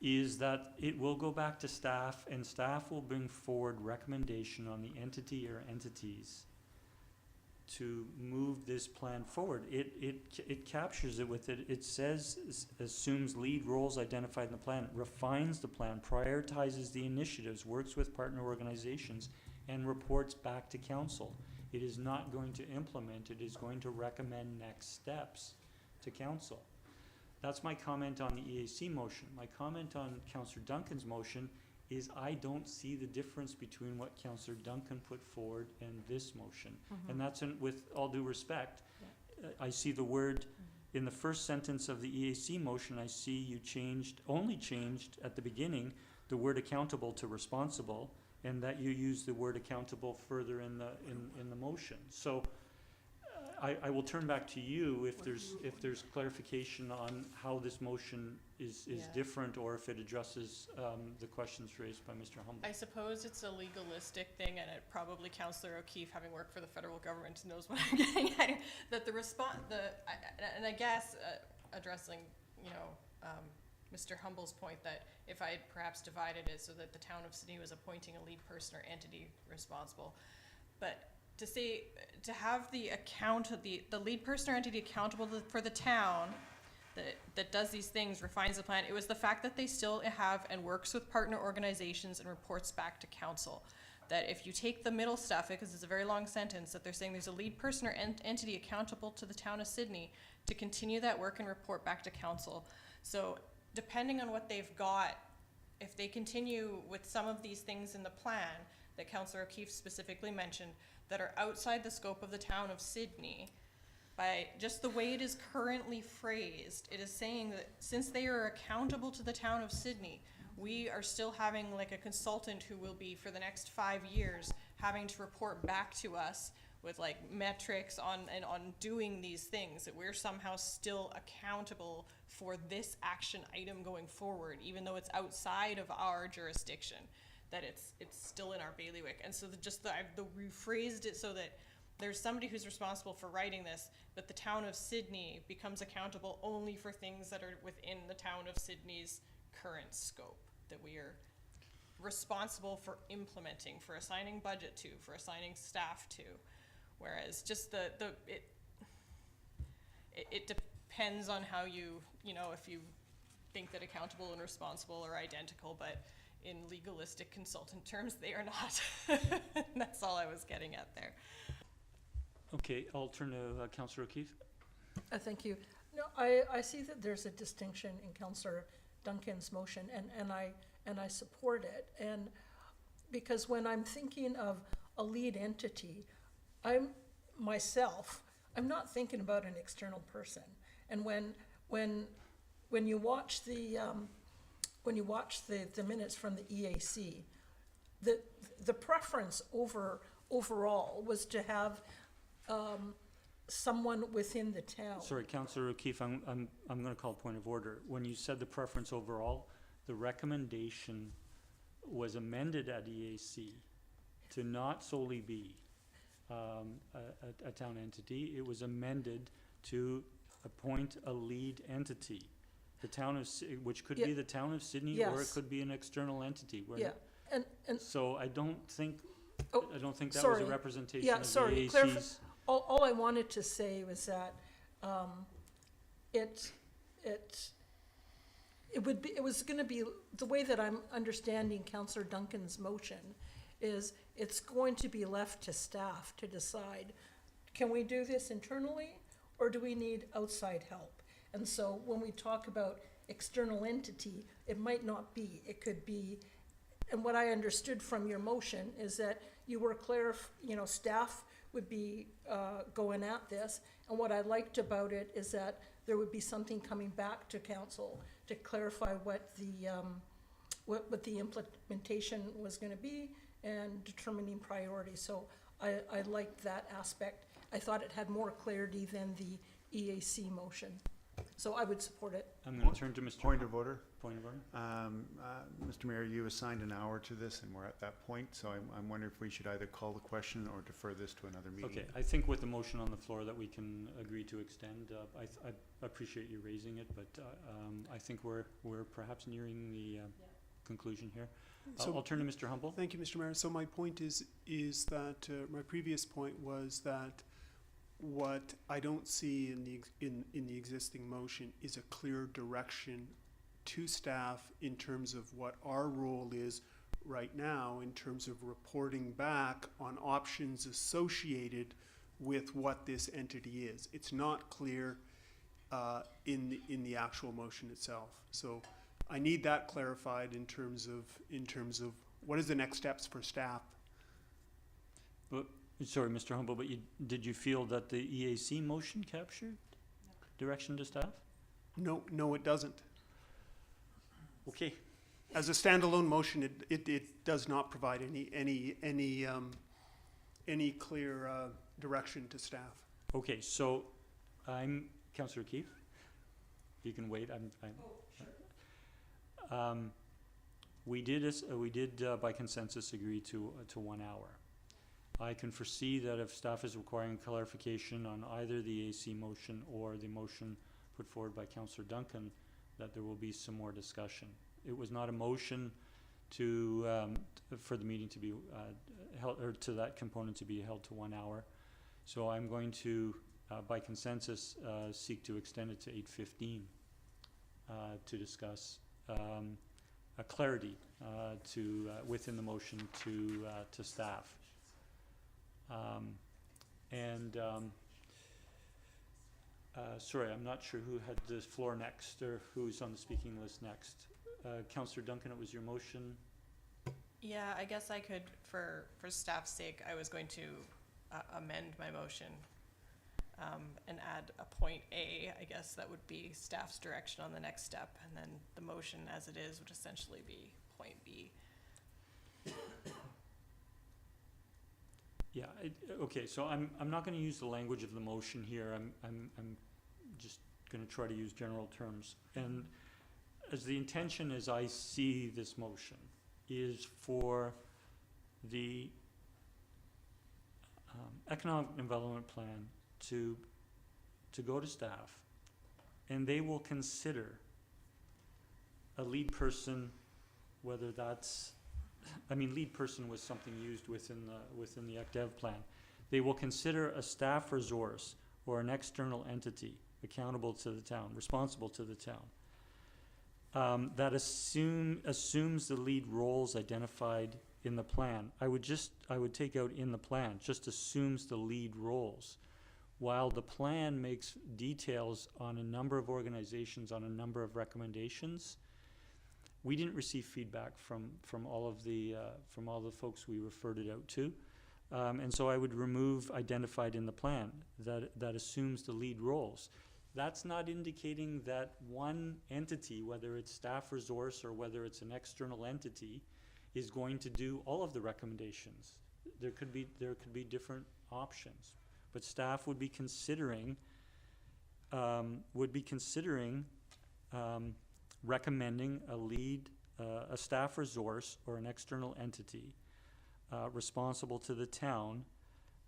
Speaker 1: is that it will go back to staff, and staff will bring forward recommendation on the entity or entities to move this plan forward. It captures it with it. It says, assumes lead roles identified in the plan, refines the plan, prioritizes the initiatives, works with partner organizations, and reports back to council. It is not going to implement, it is going to recommend next steps to council. That's my comment on the EAC motion. My comment on Councillor Duncan's motion is I don't see the difference between what Councillor Duncan put forward and this motion. And that's with all due respect. I see the word in the first sentence of the EAC motion, I see you only changed at the beginning the word accountable to responsible, and that you use the word accountable further in the motion. So I will turn back to you if there's clarification on how this motion is different, or if it addresses the questions raised by Mr. Humble.
Speaker 9: I suppose it's a legalistic thing, and it probably Councillor O'Keefe, having worked for the federal government, knows what I'm getting at. That the response, and I guess addressing, Mr. Humble's point that if I had perhaps divided it so that the town of Sydney was appointing a lead person or entity responsible, but to have the lead person or entity accountable for the town that does these things, refines the plan, it was the fact that they still have and works with partner organizations and reports back to council. That if you take the middle stuff, because it's a very long sentence, that they're saying there's a lead person or entity accountable to the town of Sydney to continue that work and report back to council. So depending on what they've got, if they continue with some of these things in the plan that Councillor O'Keefe specifically mentioned that are outside the scope of the town of Sydney, by just the way it is currently phrased, it is saying that since they are accountable to the town of Sydney, we are still having like a consultant who will be for the next 5 years having to report back to us with like metrics on doing these things, that we're somehow still accountable for this action item going forward, even though it's outside of our jurisdiction, that it's still in our bailiwick. And so I've rephrased it so that there's somebody who's responsible for writing this, but the town of Sydney becomes accountable only for things that are within the town of Sydney's current scope, that we are responsible for implementing, for assigning budget to, for assigning staff to. Whereas just it depends on how if you think that accountable and responsible are identical, but in legalistic consultant terms, they are not. That's all I was getting at there.
Speaker 1: Okay, I'll turn to Councillor O'Keefe.
Speaker 5: Thank you. No, I see that there's a distinction in Councillor Duncan's motion, and I support it. And because when I'm thinking of a lead entity, I'm not thinking about an external person. And when you watch the minutes from the EAC, the preference overall was to have someone within the town.
Speaker 1: Sorry, Councillor O'Keefe, I'm going to call a point of order. When you said the preference overall, the recommendation was amended at EAC to not solely be a town entity. It was amended to appoint a lead entity, the town of which could be the town of Sydney, or it could be an external entity.
Speaker 5: And
Speaker 1: so I don't think that
Speaker 5: sorry.
Speaker 1: was a representation of
Speaker 5: sorry.
Speaker 1: the AAC's.
Speaker 5: All I wanted to say was that it was going to be, the way that I'm understanding Councillor Duncan's motion is it's going to be left to staff to decide, can we do this internally or do we need outside help? And so when we talk about external entity, it might not be, it could be. And what I understood from your motion is that you were clear, staff would be going at this. And what I liked about it is that there would be something coming back to council to clarify what the implementation was going to be and determining priorities. So I liked that aspect. I thought it had more clarity than the EAC motion. So I would support it.
Speaker 1: I'm going to turn to Mr.
Speaker 6: Point of order.
Speaker 1: Point of order.
Speaker 6: Mr. Mayor, you assigned an hour to this, and we're at that point, so I'm wondering if we should either call the question or defer this to another meeting.
Speaker 1: Okay, I think with the motion on the floor that we can agree to extend. I appreciate you raising it, but I think we're perhaps nearing the conclusion here.
Speaker 11: So
Speaker 1: I'll turn to Mr. Humble.
Speaker 11: Thank you, Mr. Mayor. So my point is that my previous point was that what I don't see in the existing motion is a clear direction to staff in terms of what our role is right now in terms of reporting back on options associated with what this entity is. It's not clear in the actual motion itself. So I need that clarified in terms of what is the next steps for staff.
Speaker 1: But sorry, Mr. Humble, but did you feel that the EAC motion captured direction to staff?
Speaker 11: No, it doesn't.
Speaker 1: Okay.
Speaker 11: As a standalone motion, it does not provide any clear direction to staff.
Speaker 1: Okay, so I'm Councillor Keefe. You can wait. We did by consensus agree to 1 hour. I can foresee that if staff is requiring clarification on either the AC motion or the motion put forward by Councillor Duncan, that there will be some more discussion. It was not a motion for the meeting to be held, or to that component to be held to 1 hour. So I'm going to, by consensus, seek to extend it to 8:15 to discuss a clarity within the motion to staff. Sorry, I'm not sure who had the floor next or who's on the speaking list next. Councillor Duncan, it was your motion.
Speaker 9: Yeah, I guess I could, for staff's sake, I was going to amend my motion and add a point A, I guess that would be staff's direction on the next step, and then the motion as it is would essentially be point B.
Speaker 1: Yeah, okay, so I'm not gonna use the language of the motion here, I'm just gonna try to use general terms. And as the intention as I see this motion is for the economic development plan to go to staff, and they will consider a lead person, whether that's, I mean, lead person was something used within the ECDev plan. They will consider a staff resource or an external entity accountable to the town, responsible to the town, that assumes the lead roles identified in the plan. I would take out in the plan, just assumes the lead roles. While the plan makes details on a number of organizations, on a number of recommendations, we didn't receive feedback from all the folks we referred it out to. And so I would remove identified in the plan, that assumes the lead roles. That's not indicating that one entity, whether it's staff resource or whether it's an external entity, is going to do all of the recommendations. There could be different options, but staff would be considering recommending a lead, a staff resource or an external entity responsible to the town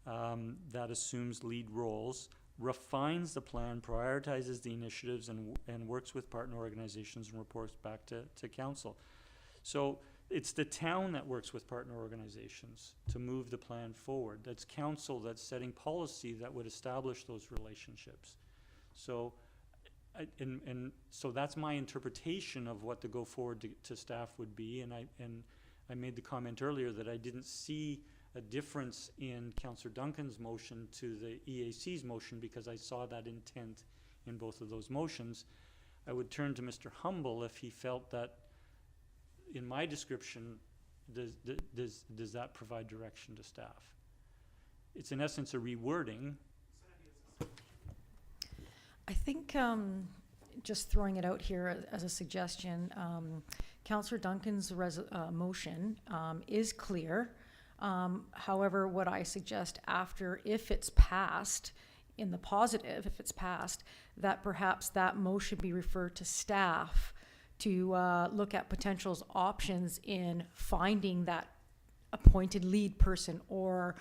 Speaker 1: that assumes lead roles, refines the plan, prioritizes the initiatives, and works with partner organizations and reports back to council. So it's the town that works with partner organizations to move the plan forward. That's council that's setting policy that would establish those relationships. So, so that's my interpretation of what the go forward to staff would be. And I made the comment earlier that I didn't see a difference in Councillor Duncan's motion to the EAC's motion because I saw that intent in both of those motions. I would turn to Mr. Humble if he felt that in my description, does that provide direction to staff? It's in essence a rewording.
Speaker 12: I think, just throwing it out here as a suggestion, Councillor Duncan's motion is clear. However, what I suggest after, if it's passed, in the positive, if it's passed, that perhaps that motion be referred to staff to look at potential options in finding that appointed lead person or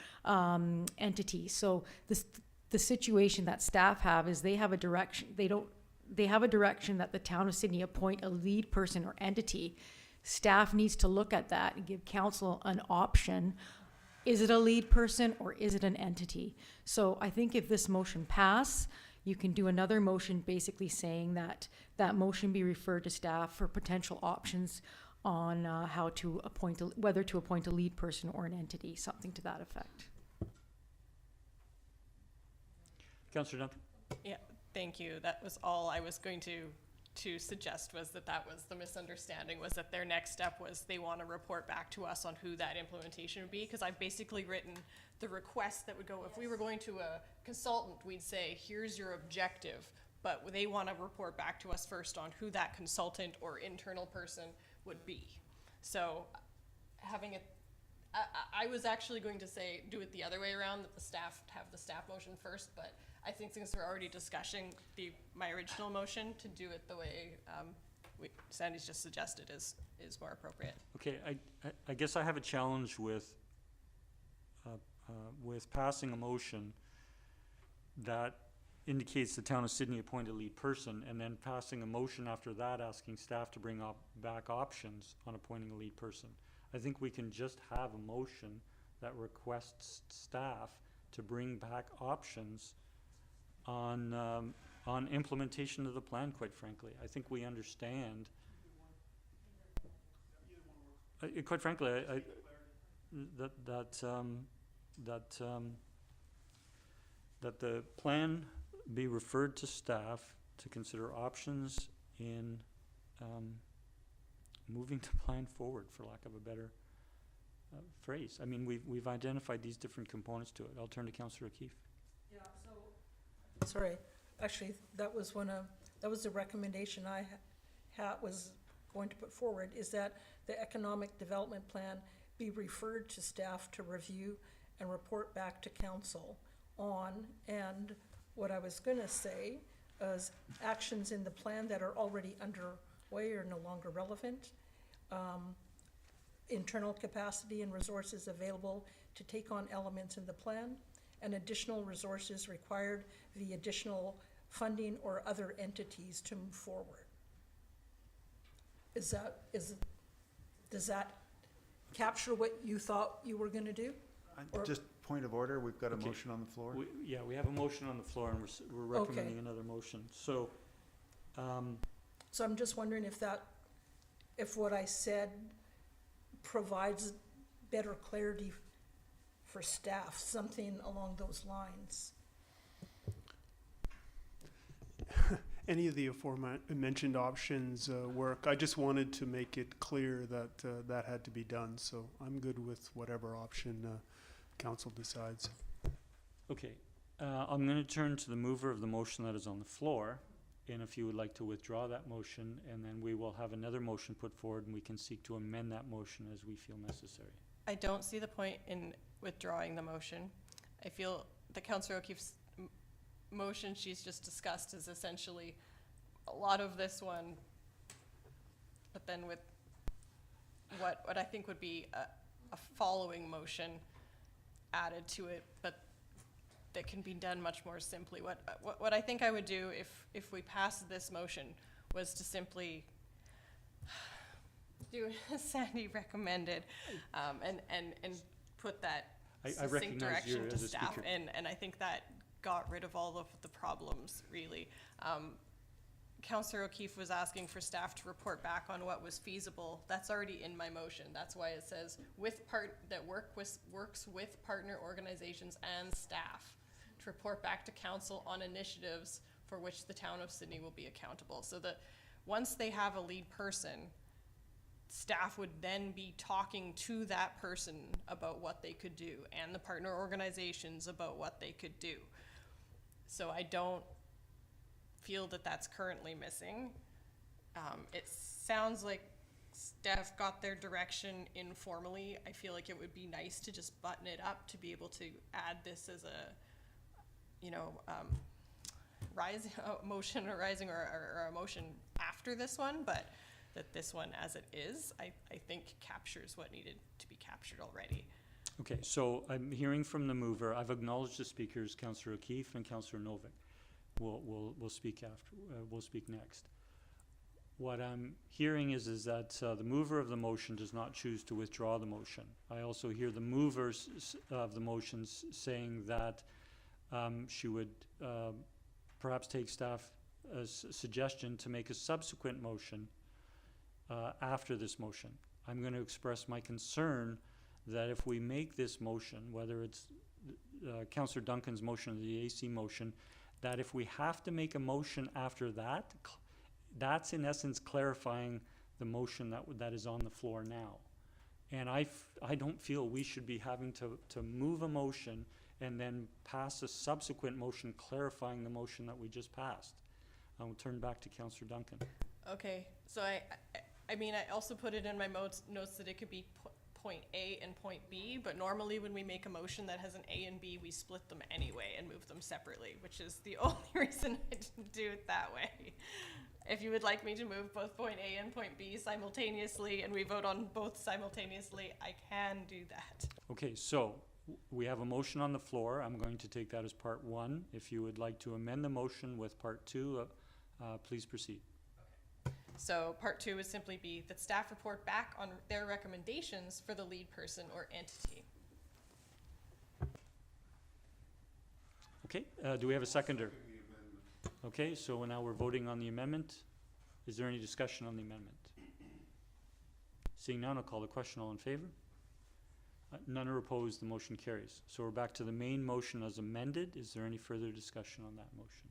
Speaker 12: entity. So the situation that staff have is they have a direction. They have a direction that the town of Sydney appoint a lead person or entity. Staff needs to look at that and give council an option. Is it a lead person or is it an entity? So I think if this motion passes, you can do another motion basically saying that that motion be referred to staff for potential options on how to appoint, whether to appoint a lead person or an entity, something to that effect.
Speaker 1: Councillor Duncan.
Speaker 9: Yeah, thank you. That was all I was going to suggest, was that was the misunderstanding, was that their next step was they want to report back to us on who that implementation would be, because I've basically written the request that would go, if we were going to a consultant, we'd say, here's your objective, but they want to report back to us first on who that consultant or internal person would be. So having it, I was actually going to say, do it the other way around, that the staff have the staff motion first, but I think since we're already discussing my original motion, to do it the way Sandy's just suggested is more appropriate.
Speaker 1: Okay, I guess I have a challenge with passing a motion that indicates the town of Sydney appoint a lead person, and then passing a motion after that asking staff to bring back options on appointing a lead person. I think we can just have a motion that requests staff to bring back options on implementation of the plan, quite frankly. I think we understand. Quite frankly, that the plan be referred to staff to consider options in moving the plan forward, for lack of a better phrase. I mean, we've identified these different components to it. I'll turn to Councillor O'Keefe.
Speaker 5: Yeah, so sorry, actually, that was the recommendation I was going to put forward, is that the economic development plan be referred to staff to review and report back to council on. And what I was gonna say is actions in the plan that are already underway are no longer relevant. Internal capacity and resources available to take on elements in the plan, and additional resources required via additional funding or other entities to move forward. Does that capture what you thought you were gonna do? Or-
Speaker 6: Just point of order, we've got a
Speaker 1: Okay.
Speaker 6: motion on the floor.
Speaker 1: Yeah, we have a motion on the floor, and we're recommending another motion. So,
Speaker 5: So I'm just wondering if what I said provides better clarity for staff, something along those lines.
Speaker 11: Any of the aforementioned options work. I just wanted to make it clear that that had to be done, so I'm good with whatever option council decides.
Speaker 1: okay, I'm gonna turn to the mover of the motion that is on the floor, and if you would like to withdraw that motion, and then we will have another motion put forward, and we can seek to amend that motion as we feel necessary.
Speaker 9: I don't see the point in withdrawing the motion. I feel the Councillor O'Keefe's motion she's just discussed is essentially a lot of this one, but then with what I think would be a following motion added to it, but that can be done much more simply. What I think I would do if we passed this motion was to simply do as Sandy recommended, and put that
Speaker 1: I
Speaker 9: succinct
Speaker 1: recognize you
Speaker 9: direction to
Speaker 1: as a
Speaker 9: staff,
Speaker 1: speaker.
Speaker 9: and I think that got rid of all of the problems, really. Councillor O'Keefe was asking for staff to report back on what was feasible. That's already in my motion. That's why it says works with partner organizations and staff to report back to council on initiatives for which the town of Sydney will be accountable. So that once they have a lead person, staff would then be talking to that person about what they could do, and the partner organizations about what they could do. So I don't feel that that's currently missing. It sounds like staff got their direction informally. I feel like it would be nice to just button it up to be able to add this as a, motion arising or a motion after this one, but that this one as it is, I think captures what needed to be captured already.
Speaker 1: Okay, so I'm hearing from the mover. I've acknowledged the speakers, Councillor O'Keefe and Councillor Novick. We'll speak after. We'll speak next. What I'm hearing is that the mover of the motion does not choose to withdraw the motion. I also hear the movers of the motions saying that she would perhaps take staff suggestion to make a subsequent motion after this motion. I'm going to express my concern that if we make this motion, whether it's Councillor Duncan's motion or the AC motion, that if we have to make a motion after that, that's in essence clarifying the motion that is on the floor now. And I don't feel we should be having to move a motion and then pass a subsequent motion clarifying the motion that we just passed. I will turn back to Councillor Duncan.
Speaker 9: Okay, so I mean, I also put it in my notes that it could be point A and point B, but normally when we make a motion that has an A and B, we split them anyway and move them separately, which is the only reason I didn't do it that way. If you would like me to move both point A and point B simultaneously and we vote on both simultaneously, I can do that.
Speaker 1: Okay, so we have a motion on the floor. I'm going to take that as part one. If you would like to amend the motion with part two, please proceed.
Speaker 9: So part two would simply be that staff report back on their recommendations for the lead person or entity.
Speaker 1: Okay, do we have a seconder? Okay, so now we're voting on the amendment. Is there any discussion on the amendment? Seeing none, I'll call the question. All in favor? None are opposed. The motion carries. So we're back to the main motion as amended. Is there any further discussion on that motion?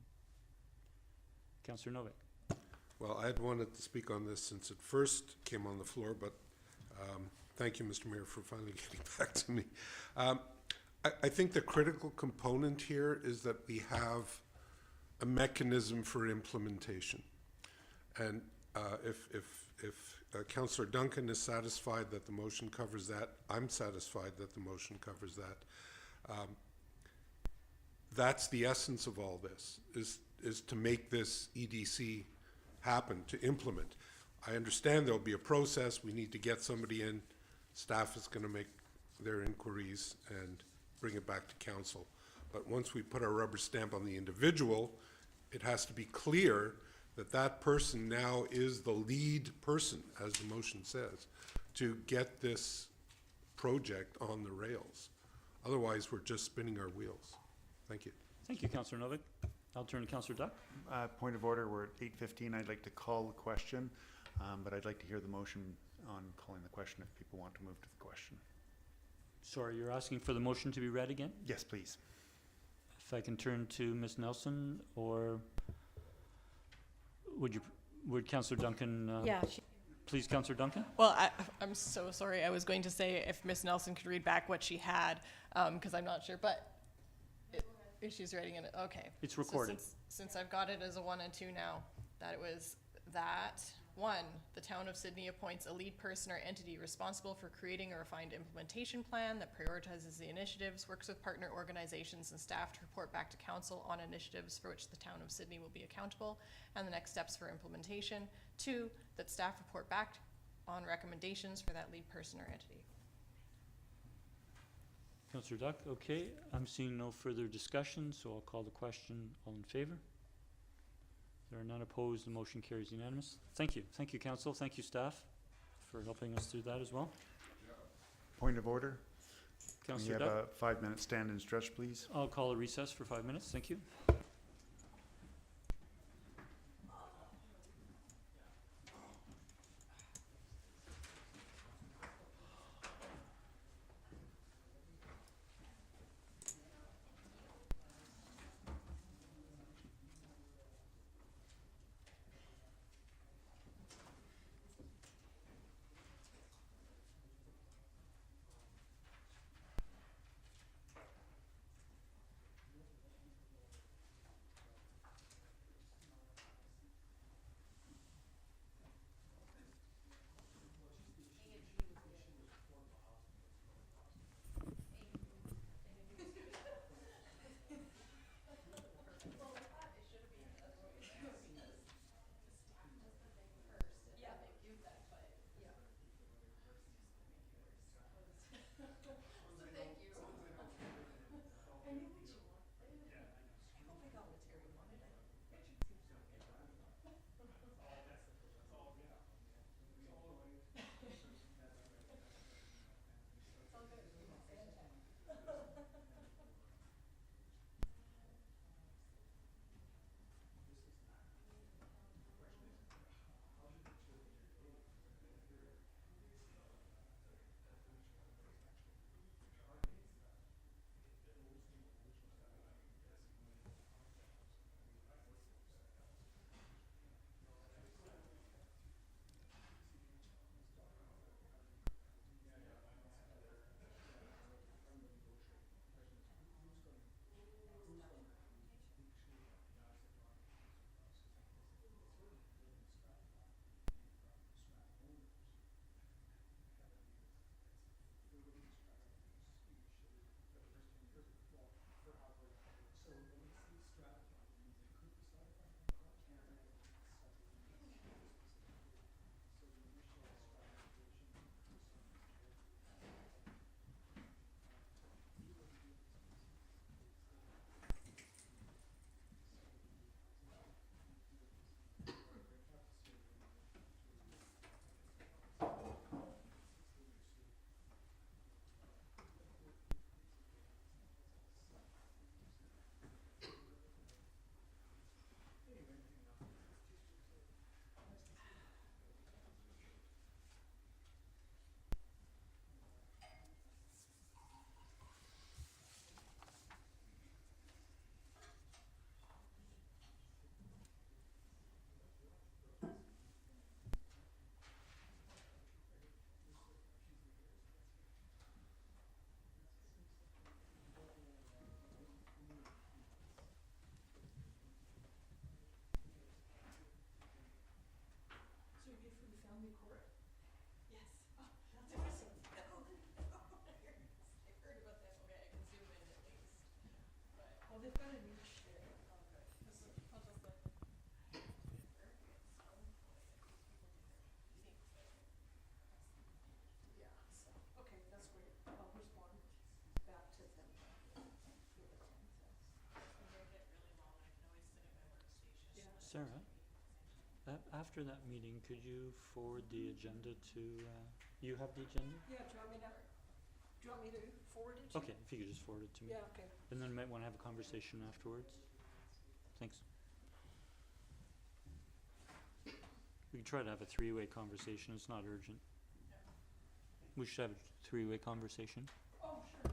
Speaker 1: Councillor Novick.
Speaker 7: Well, I had wanted to speak on this since it first came on the floor, but thank you, Mr. Mayor, for finally getting back to me. I think the critical component here is that we have a mechanism for implementation. And if Councillor Duncan is satisfied that the motion covers that, I'm satisfied that the motion covers that. That's the essence of all this, is to make this EDC happen, to implement. I understand there'll be a process, we need to get somebody in, staff is gonna make their inquiries and bring it back to council. But once we put our rubber stamp on the individual, it has to be clear that that person now is the lead person, as the motion says, to get this project on the rails. Otherwise, we're just spinning our wheels. Thank you.
Speaker 1: Thank you, Councillor Novick. I'll turn to Councillor Duck.
Speaker 6: Point of order, we're at 8:15. I'd like to call the question, but I'd like to hear the motion on calling the question if people want to move to the question.
Speaker 1: Sorry, you're asking for the motion to be read again?
Speaker 6: Yes, please.
Speaker 1: If I can turn to Ms. Nelson, or would Councillor Duncan?
Speaker 12: Yeah,
Speaker 1: Please, Councillor Duncan.
Speaker 9: Well, I'm so sorry. I was going to say if Miss Nelson could read back what she had, because I'm not sure, but if she's writing it, okay.
Speaker 1: It's
Speaker 9: So
Speaker 1: recorded.
Speaker 9: since I've got it as a 1 and 2 now, that it was that, 1, the town of Sydney appoints a lead person or entity responsible for creating a refined implementation plan that prioritizes the initiatives, works with partner organizations and staff to report back to council on initiatives for which the town of Sydney will be accountable, and the next steps for implementation. 2, that staff report back on recommendations for that lead person or entity.
Speaker 1: Councillor Duck, okay. I'm seeing no further discussion, so I'll call the question. All in favor? There are none opposed. The motion carries unanimous. Thank you. Thank you, Council. Thank you, staff, for helping us through that as well.
Speaker 6: Point of order. Can we
Speaker 1: Councillor
Speaker 6: have
Speaker 1: Duck,
Speaker 6: a 5-minute stand and stretch, please?
Speaker 1: I'll call a recess for 5 minutes. Thank you.
Speaker 5: they've got a niche there. Yeah, so, okay, that's great. I'll respond back to them.
Speaker 1: Sarah, after that meeting, could you forward the agenda to, you have the agenda?
Speaker 5: Yeah, do you want me to forward it to you?
Speaker 1: Okay, if you could just forward it to me.
Speaker 5: Yeah, okay.
Speaker 1: And then we might want to have a conversation afterwards. Thanks. We could try to have a three-way conversation. It's not urgent. We should have a three-way conversation.
Speaker 5: Oh, sure.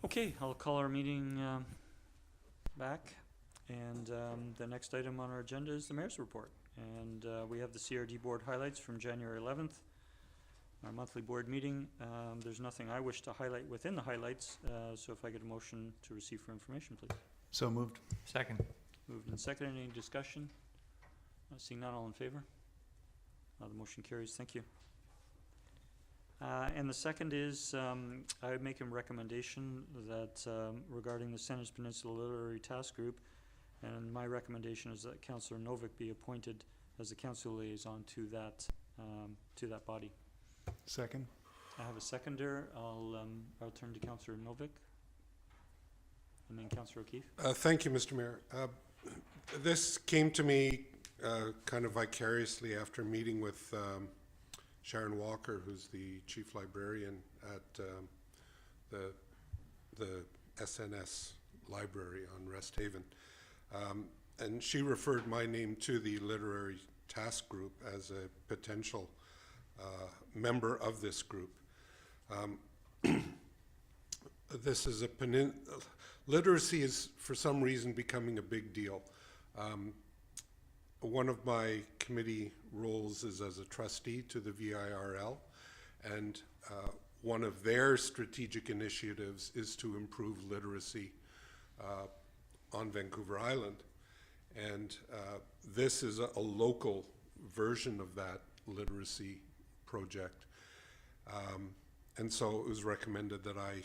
Speaker 1: Okay, I'll call our meeting back. And the next item on our agenda is the mayor's report. And we have the CRD board highlights from January 11th, our monthly board meeting. There's nothing I wish to highlight within the highlights, so if I get a motion to receive for information, please.
Speaker 6: So moved.
Speaker 8: Second.
Speaker 1: Moved and seconded. Any discussion? Seeing none, all in favor? The motion carries. Thank you. And the second is, I would make a recommendation that regarding the Sandwich Peninsula Literary Task Group, and my recommendation is that Councillor Novick be appointed as the council liaison to that body.
Speaker 6: Second.
Speaker 1: I have a seconder. I'll turn to Councillor Novick, and then Councillor O'Keefe.
Speaker 7: Thank you, Mr. Mayor. This came to me kind of vicariously after meeting with Sharon Walker, who's the chief librarian at the SNS library on Rest Haven. And she referred my name to the literary task group as a potential member of this group. This is literacy is for some reason becoming a big deal. One of my committee roles is as a trustee to the VIRL, and one of their strategic initiatives is to improve literacy on Vancouver Island. And this is a local version of that literacy project. And so it was recommended that I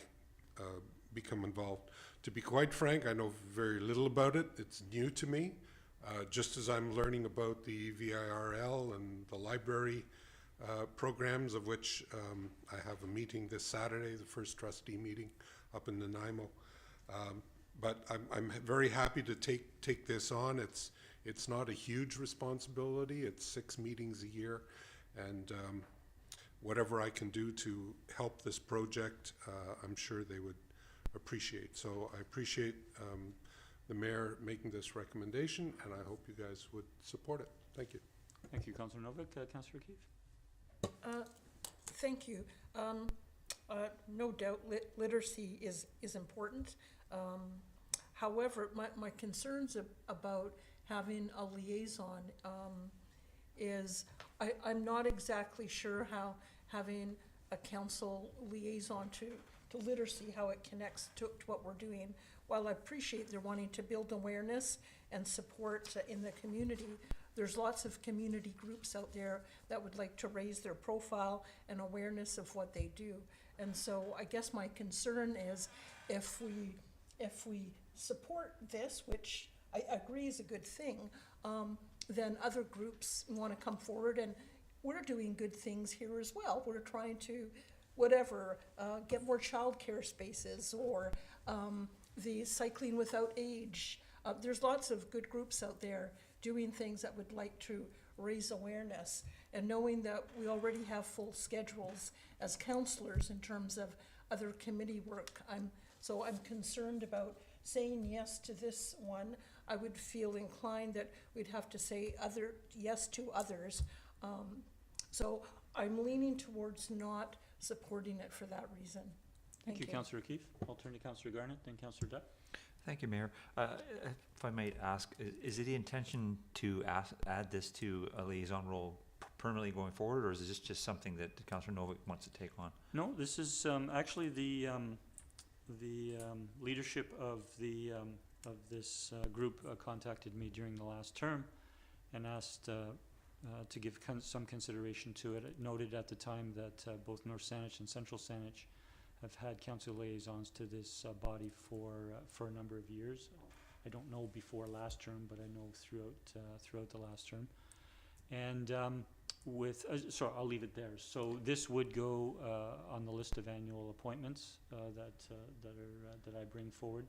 Speaker 7: become involved. To be quite frank, I know very little about it. It's new to me. Just as I'm learning about the VIRL and the library programs, of which I have a meeting this Saturday, the first trustee meeting up in Nanaimo. But I'm very happy to take this on. It's not a huge responsibility. It's 6 meetings a year, and whatever I can do to help this project, I'm sure they would appreciate. So I appreciate the mayor making this recommendation, and I hope you guys would support it. Thank you.
Speaker 1: Thank you, Councillor Novick. Councillor O'Keefe.
Speaker 5: Thank you. No doubt literacy is important. However, my concerns about having a liaison is I'm not exactly sure how having a council liaison to literacy, how it connects to what we're doing. While I appreciate they're wanting to build awareness and support in the community, there's lots of community groups out there that would like to raise their profile and awareness of what they do. And so I guess my concern is if we support this, which I agree is a good thing, then other groups want to come forward, and we're doing good things here as well. We're trying to, get more childcare spaces, or the Cycling Without Age. There's lots of good groups out there doing things that would like to raise awareness, and knowing that we already have full schedules as councillors in terms of other committee work. I'm concerned about saying yes to this one. I would feel inclined that we'd have to say yes to others. So I'm leaning towards not supporting it for that reason.
Speaker 1: Thank you, Councillor O'Keefe. I'll turn to Councillor Garnett, then Councillor Dutt.
Speaker 8: Thank you, Mayor. If I might ask, is it the intention to add this to a liaison role permanently going forward, or is this just something that Councillor Novick wants to take on?
Speaker 1: No, this is actually the leadership of this group contacted me during the last term and asked to give some consideration to it. It noted at the time that both North Saanich and Central Saanich have had council liaisons to this body for a number of years. I don't know before last term, but I know throughout the last term. And so I'll leave it there. So this would go on the list of annual appointments that I bring forward.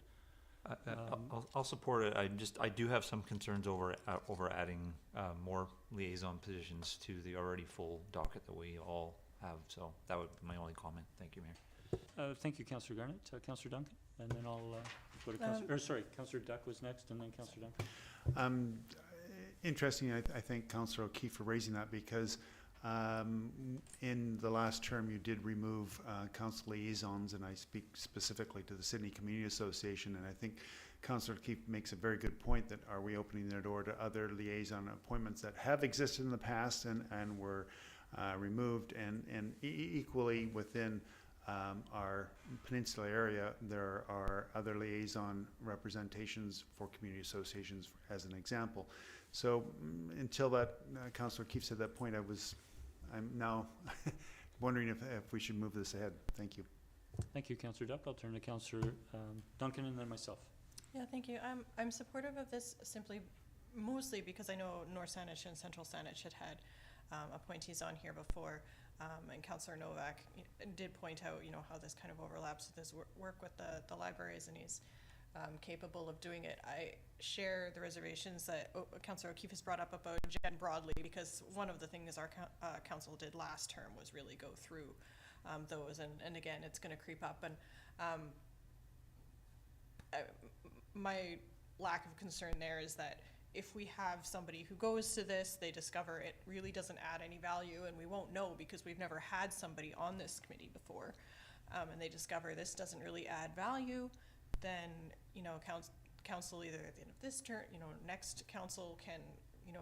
Speaker 8: I'll support it. I do have some concerns over adding more liaison positions to the already full docket that we all have. So that would be my only comment. Thank you, Mayor.
Speaker 1: Thank you, Councillor Garnett. Councillor Duncan, and then I'll go to Councillor Duck was next, and then Councillor Duncan.
Speaker 6: Interesting, I thank Councillor O'Keefe for raising that, because in the last term you did remove council liaisons, and I speak specifically to the Sydney Community Association, and I think Councillor O'Keefe makes a very good point that are we opening the door to other liaison appointments that have existed in the past and were removed, and equally within our peninsula area, there are other liaison representations for community associations, as an example. So until that Councillor Keefe said that point, I'm now wondering if we should move this ahead. Thank you.
Speaker 1: Thank you, Councillor Duck. I'll turn to Councillor Duncan and then myself.
Speaker 9: Yeah, thank you. I'm supportive of this mostly because I know North Saanich and Central Saanich had appointees on here before. And Councillor Novak did point out, how this kind of overlaps with his work with the libraries, and he's capable of doing it. I share the reservations that Councillor O'Keefe has brought up about Jen broadly, because one of the things our council did last term was really go through those, and again, it's going to creep up. And my lack of concern there is that if we have somebody who goes to this, they discover it really doesn't add any value, and we won't know because we've never had somebody on this committee before, and they discover this doesn't really add value, then, council either at the end of this term, next council can,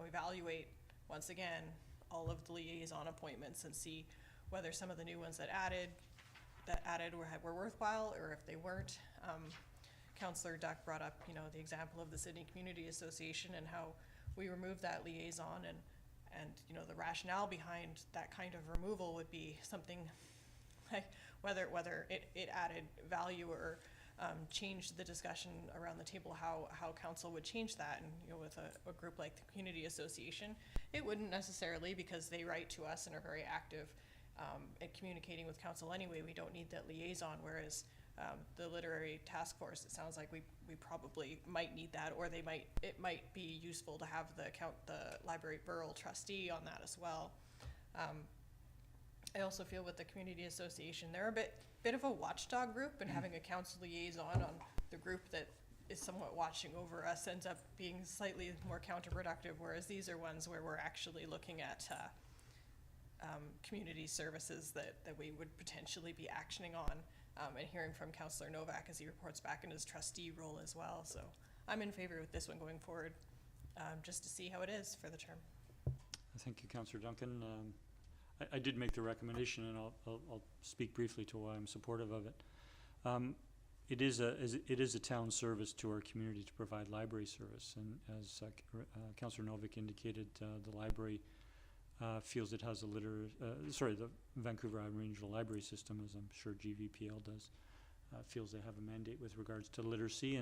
Speaker 9: evaluate once again all of the liaison appointments and see whether some of the new ones that added were worthwhile, or if they weren't. Councillor Duck brought up, the example of the Sydney Community Association and how we removed that liaison, and the rationale behind that kind of removal would be something like whether it added value or changed the discussion around the table, how council would change that. And with a group like the Community Association, it wouldn't necessarily, because they write to us and are very active at communicating with council anyway. We don't need that liaison, whereas the literary task force, it sounds like we probably might need that, or it might be useful to have the library borough trustee on that as well. I also feel with the Community Association, they're a bit of a watchdog group, and having a council liaison on the group that is somewhat watching over us ends up being slightly more counterproductive, whereas these are ones where we're actually looking at community services that we would potentially be actioning on. And hearing from Councillor Novak as he reports back in his trustee role as well. So I'm in favor with this one going forward, just to see how it is for the term.
Speaker 1: Thank you, Councillor Duncan. I did make the recommendation, and I'll speak briefly to why I'm supportive of it. It is a town service to our community to provide library service, and as Councillor Novak indicated, the library feels it has the Vancouver Island Regional Library System, as I'm sure GVPL does, feels they have a mandate with regards to literacy,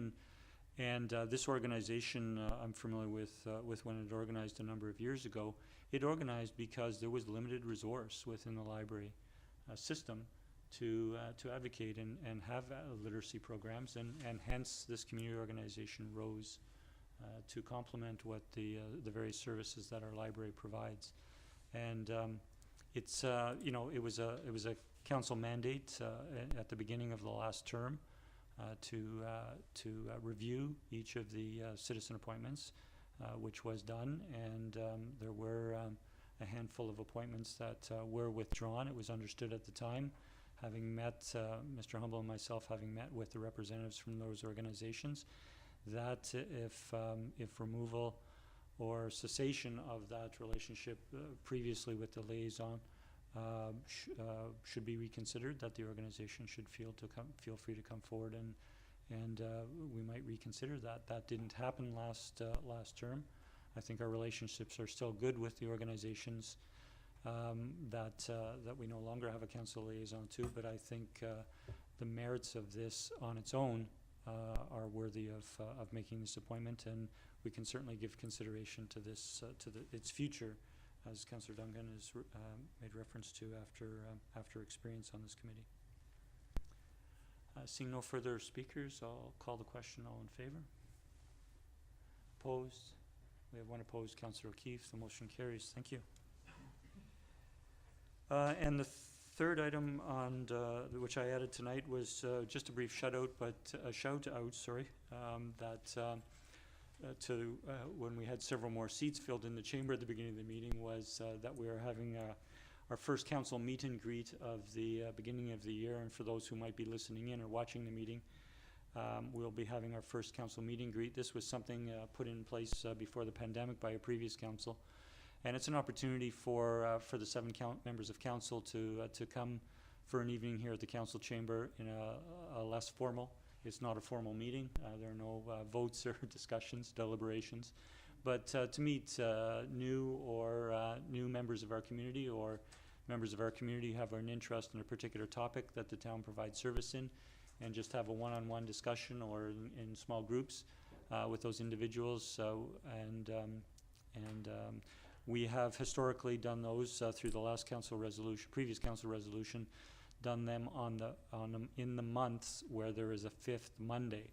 Speaker 1: and this organization I'm familiar with when it organized a number of years ago. It organized because there was limited resource within the library system to advocate and have literacy programs, and hence this community organization rose to complement what the various services that our library provides. And it's it was a council mandate at the beginning of the last term to review each of the citizen appointments, which was done, and there were a handful of appointments that were withdrawn. It was understood at the time, having met Mr. Humble and myself, having met with the representatives from those organizations, that if removal or cessation of that relationship previously with the liaison should be reconsidered, that the organization should feel free to come forward and we might reconsider that. That didn't happen last term. I think our relationships are still good with the organizations that we no longer have a council liaison to, but I think the merits of this on its own are worthy of making this appointment, and we can certainly give consideration to this its future, as Councillor Duncan has made reference to after experience on this committee. Seeing no further speakers, I'll call the question. All in favor? Opposed? We have one opposed, Councillor O'Keefe. The motion carries. Thank you. And the third item on which I added tonight was just a brief shout out, to when we had several more seats filled in the chamber at the beginning of the meeting, was that we are having our first council meet and greet of the beginning of the year. And for those who might be listening in or watching the meeting, we'll be having our first council meet and greet. This was something put in place before the pandemic by a previous council. And it's an opportunity for the 7 members of council to come for an evening here at the council chamber in a less formal. It's not a formal meeting. There are no votes or discussions, deliberations. But to meet new members of our community, or members of our community who have an interest in a particular topic that the town provides service in, and just have a one-on-one discussion or in small groups with those individuals. We have historically done those through the last council resolution, previous council resolution, done them in the months where there is a 5th Monday.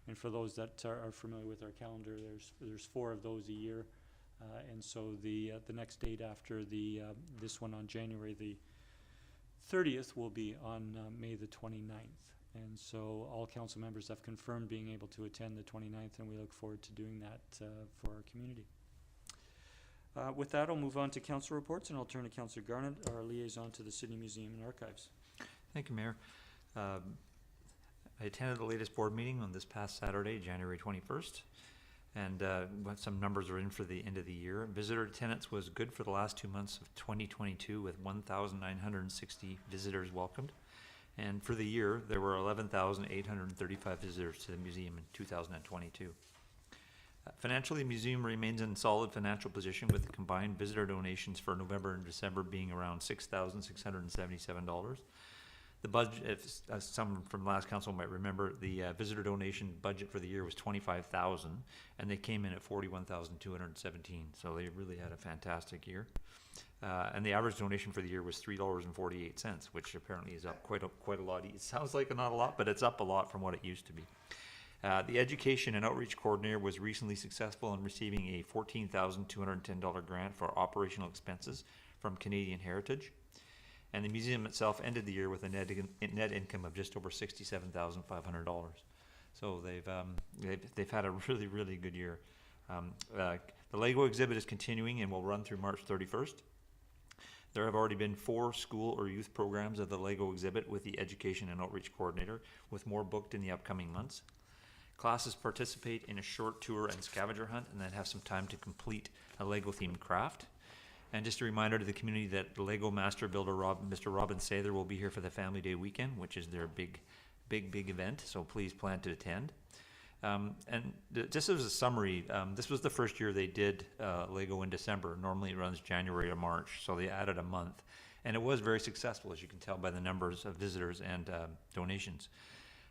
Speaker 1: And for those that are familiar with our calendar, there's 4 of those a year, and so the next date after this one on January the 30th will be on May the 29th. And so all council members have confirmed being able to attend the 29th, and we look forward to doing that for our community. With that, I'll move on to council reports, and I'll turn to Councillor Garnett, our liaison to the City Museum and Archives.
Speaker 8: Thank you, Mayor. I attended the latest board meeting on this past Saturday, January 21st, and some numbers are in for the end of the year. Visitor attendance was good for the last 2 months of 2022, with 1,960 visitors welcomed. And for the year, there were 11,835 visitors to the museum in 2022. Financially, the museum remains in solid financial position, with the combined visitor donations for November and December being around $6,677. The budget, as some from last council might remember, the visitor donation budget for the year was $25,000, and they came in at $41,217. So they really had a fantastic year. And the average donation for the year was $3.48, which apparently is up quite a lot. It sounds like not a lot, but it's up a lot from what it used to be. The Education and Outreach Coordinator was recently successful in receiving a $14,210 grant for operational expenses from Canadian Heritage. And the museum itself ended the year with a net income of just over $67,500. So they've had a really, really good year. The Lego exhibit is continuing and will run through March 31st. There have already been 4 school or youth programs of the Lego exhibit with the Education and Outreach Coordinator, with more booked in the upcoming months. Classes participate in a short tour and scavenger hunt, and then have some time to complete a Lego themed craft. And just a reminder to the community that the Lego master builder, Mr. Robin Sather, will be here for the Family Day weekend, which is their big event. So please plan to attend. Just as a summary, this was the first year they did Lego in December. Normally it runs January to March, so they added a month. And it was very successful, as you can tell by the numbers of visitors and donations.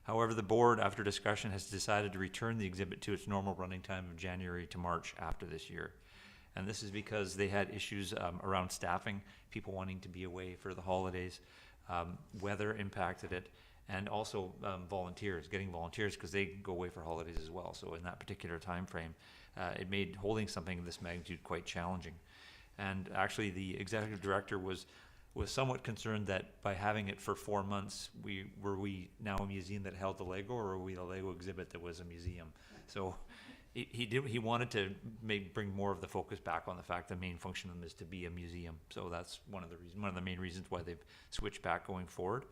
Speaker 8: However, the board, after discussion, has decided to return the exhibit to its normal running time of January to March after this year. And this is because they had issues around staffing, people wanting to be away for the holidays, weather impacted it, and also getting volunteers, because they go away for holidays as well. So in that particular time frame, it made holding something of this magnitude quite challenging. And actually, the executive director was somewhat concerned that by having it for 4 months, were we now a museum that held the Lego, or were we a Lego exhibit that was a museum? So he wanted to bring more of the focus back on the fact the main function of them is to be a museum. So that's one of the main reasons why they've switched back going forward.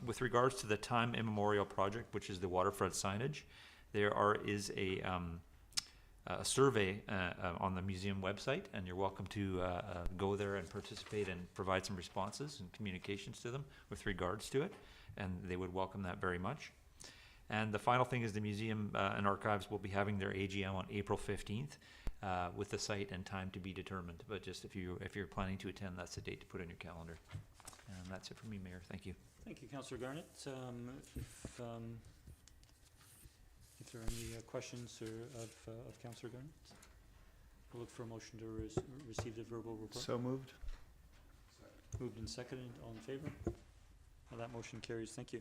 Speaker 8: With regards to the time immemorial project, which is the waterfront signage, there is a a survey on the museum website, and you're welcome to go there and participate and provide some responses and communications to them with regards to it, and they would welcome that very much. And the final thing is the museum and archives will be having their AGM on April 15th with the site and time to be determined. But just if you're planning to attend, that's the date to put on your calendar. And that's it for me, Mayor. Thank you.
Speaker 1: Thank you, Councillor Garnett. If there are any questions of Councillor Garnett, we'll look for a motion to receive the verbal report.
Speaker 6: So moved.
Speaker 1: Moved and seconded. All in favor? That motion carries. Thank you.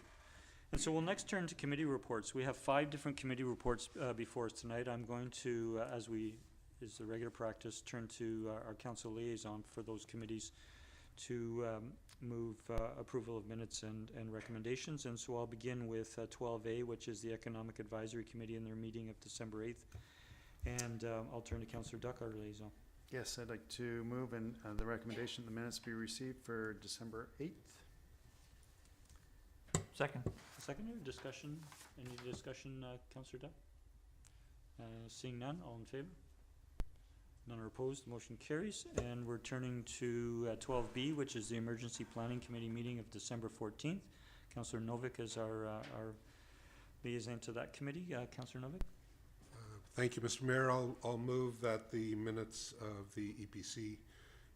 Speaker 1: And so we'll next turn to committee reports. We have 5 different committee reports before us tonight. I'm going to, as is the regular practice, turn to our council liaison for those committees to move approval of minutes and recommendations. And so I'll begin with 12A, which is the Economic Advisory Committee in their meeting of December 8th. And I'll turn to Councillor Duck, our liaison.
Speaker 6: Yes, I'd like to move and the recommendation the minutes be received for December 8th.
Speaker 8: Second.
Speaker 1: Seconder, discussion? Any discussion, Councillor Duck? Seeing none, all in favor? None are opposed, the motion carries. And we're turning to 12B, which is the Emergency Planning Committee meeting of December 14th. Councillor Novick is our liaison to that committee. Councillor Novick?
Speaker 7: Thank you, Mr. Mayor. I'll move that the minutes of the EPC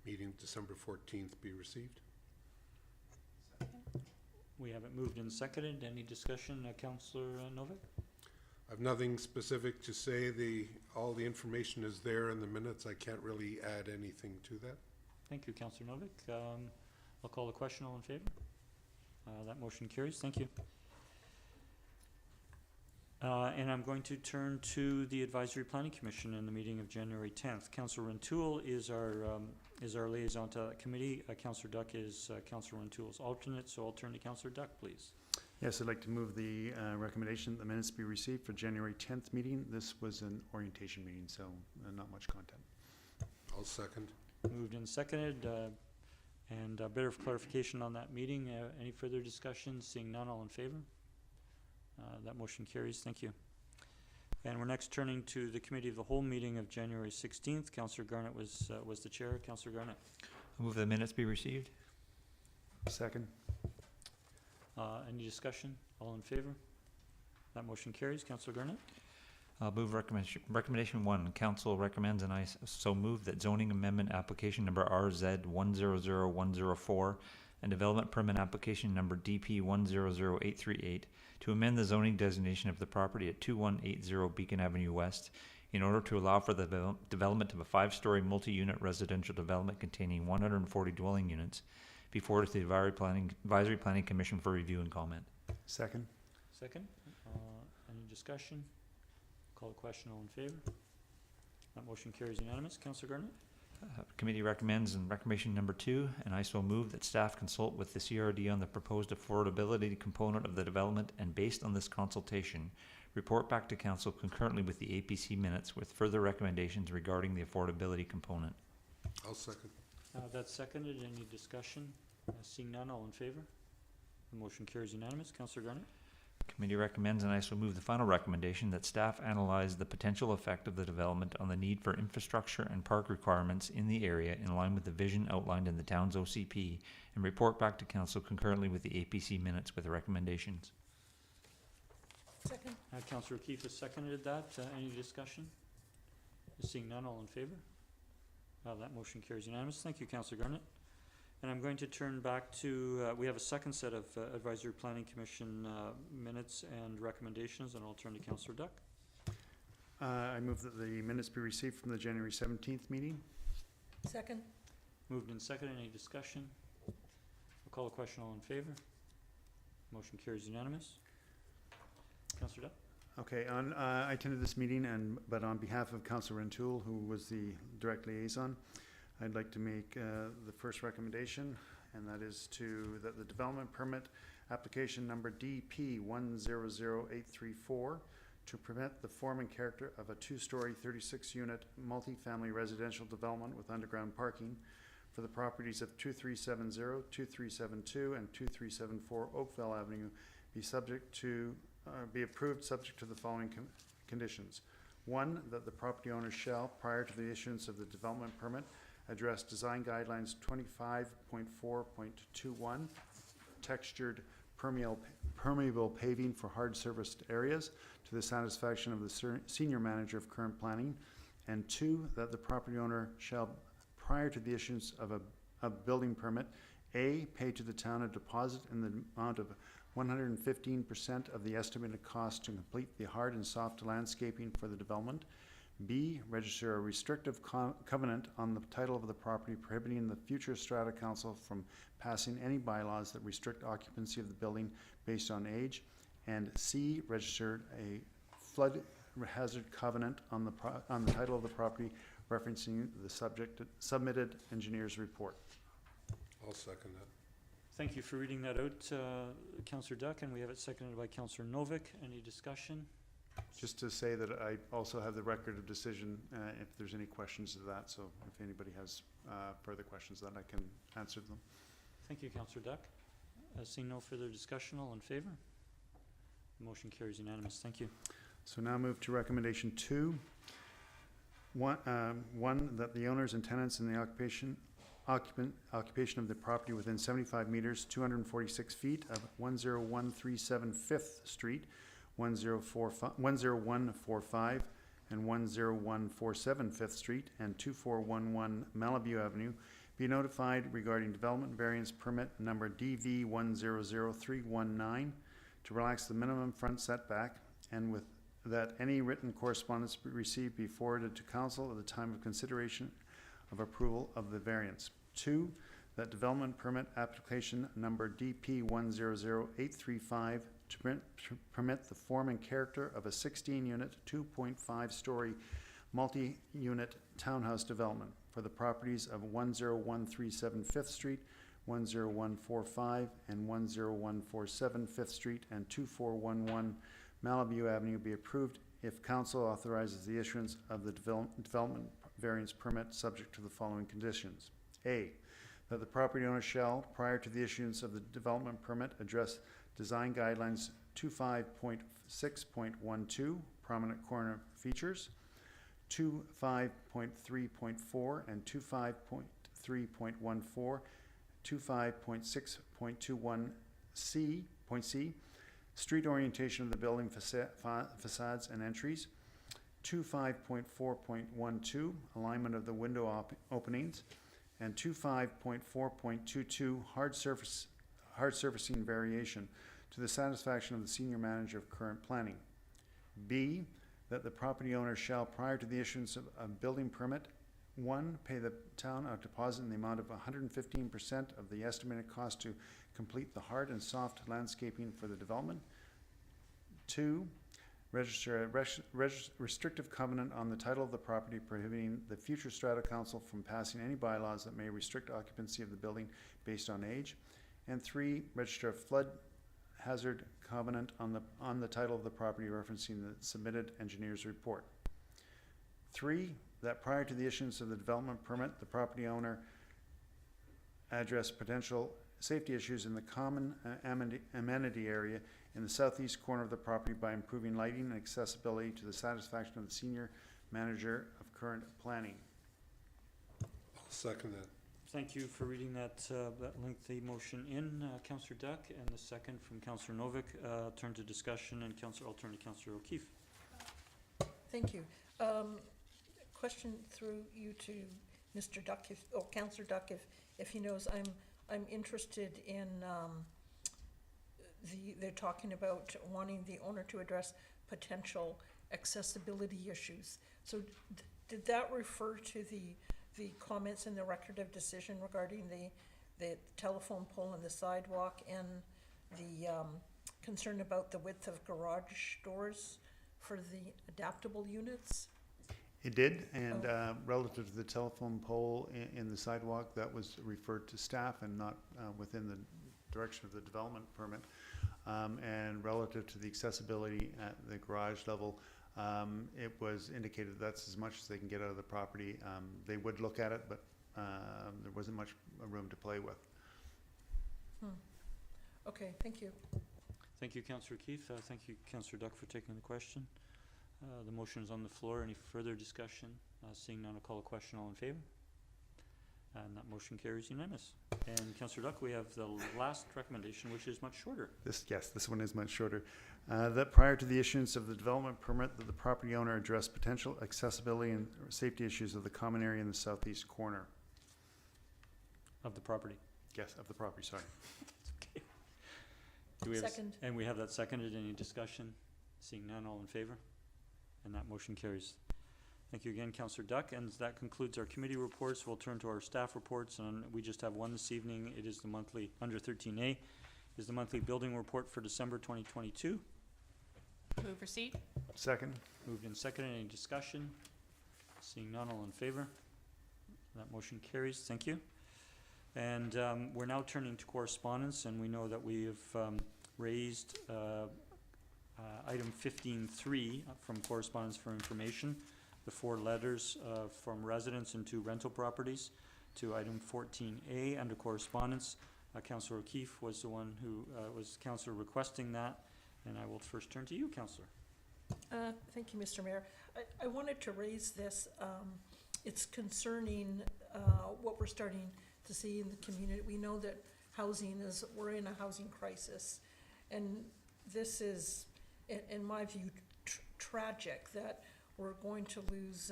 Speaker 7: meeting December 14th be received.
Speaker 1: We have it moved and seconded. Any discussion, Councillor Novick?
Speaker 7: I've nothing specific to say. All the information is there in the minutes. I can't really add anything to that.
Speaker 1: Thank you, Councillor Novick. I'll call the question. All in favor? That motion carries. Thank you. And I'm going to turn to the Advisory Planning Commission in the meeting of January 10th. Councillor Rintoul is our liaison to that committee. Councillor Duck is Councillor Rintoul's alternate, so I'll turn to Councillor Duck, please.
Speaker 6: Yes, I'd like to move the recommendation that the minutes be received for January 10th meeting. This was an orientation meeting, so not much content.
Speaker 7: I'll second.
Speaker 1: Moved and seconded. And a bit of clarification on that meeting. Any further discussion? Seeing none, all in favor? That motion carries. Thank you. And we're next turning to the Committee of the Whole meeting of January 16th. Councillor Garnett was the chair. Councillor Garnett.
Speaker 8: I move the minutes be received.
Speaker 6: Second.
Speaker 1: Any discussion? All in favor? That motion carries. Councillor Garnett.
Speaker 8: I'll move recommendation 1. Council recommends, and I so move, that zoning amendment application number RZ 100104 and development permit application number DP 100838 to amend the zoning designation of the property at 2180 Beacon Avenue West in order to allow for the development of a 5-story multi-unit residential development containing 140 dwelling units before to the Advisory Planning Commission for review and comment.
Speaker 6: Second.
Speaker 1: Second. Any discussion? Call the question. All in favor? That motion carries unanimous. Councillor Garnett.
Speaker 8: Committee recommends, and recommendation number 2, and I so move, that staff consult with the CRD on the proposed affordability component of the development, and based on this consultation, report back to council concurrently with the APC minutes with further recommendations regarding the affordability component.
Speaker 7: I'll second.
Speaker 1: That's seconded. Any discussion? Seeing none, all in favor? The motion carries unanimous. Councillor Garnett.
Speaker 8: Committee recommends, and I so move, the final recommendation that staff analyze the potential effect of the development on the need for infrastructure and park requirements in the area in line with the vision outlined in the town's OCP, and report back to council concurrently with the APC minutes with recommendations.
Speaker 5: Second.
Speaker 1: Councillor O'Keefe has seconded that. Any discussion? Seeing none, all in favor? That motion carries unanimous. Thank you, Councillor Garnett. And I'm going to turn back to, we have a second set of Advisory Planning Commission minutes and recommendations, and I'll turn to Councillor Duck.
Speaker 6: I move that the minutes be received from the January 17th meeting.
Speaker 5: Second.
Speaker 1: Moved and seconded. Any discussion? I'll call the question. All in favor? Motion carries unanimous. Councillor Duck.
Speaker 6: Okay, I attended this meeting, but on behalf of Councillor Rintoul, who was the direct liaison, I'd like to make the first recommendation, and that is that the development permit application number DP 100834 to permit the form and character of a 2-story 36-unit multi-family residential development with underground parking for the properties of 2370, 2372, and 2374 Oakville Avenue be approved subject to the following conditions. 1, that the property owner shall, prior to the issuance of the development permit, address design guidelines 25.4.21, textured permeable paving for hard surfaced areas to the satisfaction of the senior manager of current planning. And 2, that the property owner shall, prior to the issuance of a building permit, A, pay to the town a deposit in the amount of 115% of the estimated cost to complete the hard and soft landscaping for the development. B, register a restrictive covenant on the title of the property prohibiting the future strata council from passing any bylaws that restrict occupancy of the building based on age. And C, register a flood hazard covenant on the title of the property referencing the submitted engineer's report.
Speaker 7: I'll second that.
Speaker 1: Thank you for reading that out, Councillor Duck, and we have it seconded by Councillor Novick. Any discussion?
Speaker 6: Just to say that I also have the record of decision if there's any questions to that, so if anybody has further questions, then I can answer them.
Speaker 1: Thank you, Councillor Duck. Seeing no further discussion, all in favor? Motion carries unanimous. Thank you.
Speaker 6: So now move to recommendation 2. One, that the owners and tenants in the occupation of the property within 75 meters, 246 feet of 10137 5th Street, 10145 and 10147 5th Street and 2411 Malibu Avenue be notified regarding development variance permit number DV 100319 to relax the minimum front setback, and with that any written correspondence received be forwarded to council at the time of consideration of approval of the variance. 2, that development permit application number DP 100835 to permit the form and character of a 16-unit, 2.5-story multi-unit townhouse development for the properties of 10137 5th Street, 10145 and 10147 5th Street and 2411 Malibu Avenue be approved if council authorizes the issuance of the development variance permit subject to the following conditions. A, that the property owner shall, prior to the issuance of the development permit, address design guidelines 25.6.12, prominent corner features, 25.3.4 and 25.3.14, 25.6.21 C, street orientation of the building facades and entries, 25.4.12, alignment of the window openings, and 25.4.22, hard surfacing variation to the satisfaction of the senior manager of current planning. B, that the property owner shall, prior to the issuance of a building permit, 1, pay the town a deposit in the amount of 115% of the estimated cost to complete the hard and soft landscaping for the development. 2, register a restrictive covenant on the title of the property prohibiting the future strata council from passing any bylaws that may restrict occupancy of the building based on age. And 3, register a flood hazard covenant on the title of the property referencing the submitted engineer's report. 3, that prior to the issuance of the development permit, the property owner address potential safety issues in the common amenity area in the southeast corner of the property by improving lighting and accessibility to the satisfaction of the senior manager of current planning.
Speaker 7: I'll second that.
Speaker 1: Thank you for reading that lengthy motion in, Councillor Duck, and the second from Councillor Novick. Turn to discussion, and I'll turn to Councillor O'Keefe.
Speaker 5: Thank you. Question through you to Mr. Duck, Councillor Duck, if he knows. I'm interested in they're talking about wanting the owner to address potential accessibility issues. So did that refer to the comments in the record of decision regarding the telephone pole and the sidewalk and the concern about the width of garage doors for the adaptable units?
Speaker 6: It did, and relative to the telephone pole in the sidewalk, that was referred to staff and not within the direction of the development permit. And relative to the accessibility at the garage level, it was indicated that's as much as they can get out of the property. They would look at it, but there wasn't much room to play with.
Speaker 5: Okay, thank you.
Speaker 1: Thank you, Councillor O'Keefe. Thank you, Councillor Duck, for taking the question. The motion is on the floor. Any further discussion? Seeing none, I'll call a question. All in favor? And that motion carries unanimous. And Councillor Duck, we have the last recommendation, which is much shorter.
Speaker 6: This one is much shorter. That prior to the issuance of the development permit, that the property owner address potential accessibility and safety issues of the common area in the southeast corner.
Speaker 1: Of the property.
Speaker 6: Yes, of the property, sorry.
Speaker 1: Okay. Do we have
Speaker 5: Second.
Speaker 1: And we have that seconded. Any discussion? Seeing none, all in favor? And that motion carries. Thank you again, Councillor Duck. And that concludes our committee reports. We'll turn to our staff reports, and we just have one this evening. It is the monthly, under 13A, is the monthly building report for December 2022.
Speaker 9: Move receipt.
Speaker 6: Second.
Speaker 1: Moved and seconded. Any discussion? Seeing none, all in favor? That motion carries. Thank you. And we're now turning to correspondence, and we know that we have raised item 15.3 from correspondence for information, the 4 letters from residents and 2 rental properties, to item 14A under correspondence. Councillor O'Keefe was the one who was councillor requesting that, and I will first turn to you, councillor.
Speaker 5: Thank you, Mr. Mayor. I wanted to raise this. It's concerning what we're starting to see in the community. We know that we're in a housing crisis, and this is, in my view, tragic that we're going to lose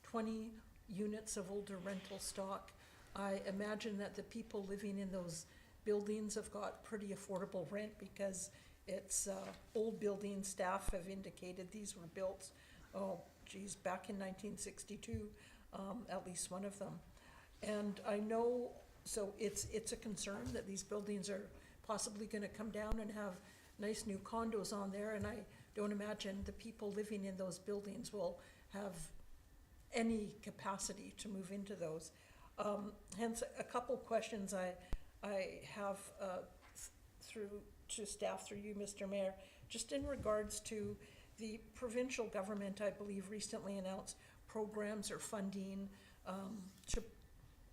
Speaker 5: 20 units of older rental stock. I imagine that the people living in those buildings have got pretty affordable rent because it's old buildings. Staff have indicated these were built, back in 1962, at least one of them. And I know, so it's a concern that these buildings are possibly going to come down and have nice new condos on there, and I don't imagine the people living in those buildings will have any capacity to move into those. Hence, a couple questions I have to staff through you, Mr. Mayor, just in regards to the provincial government, I believe recently announced programs or funding to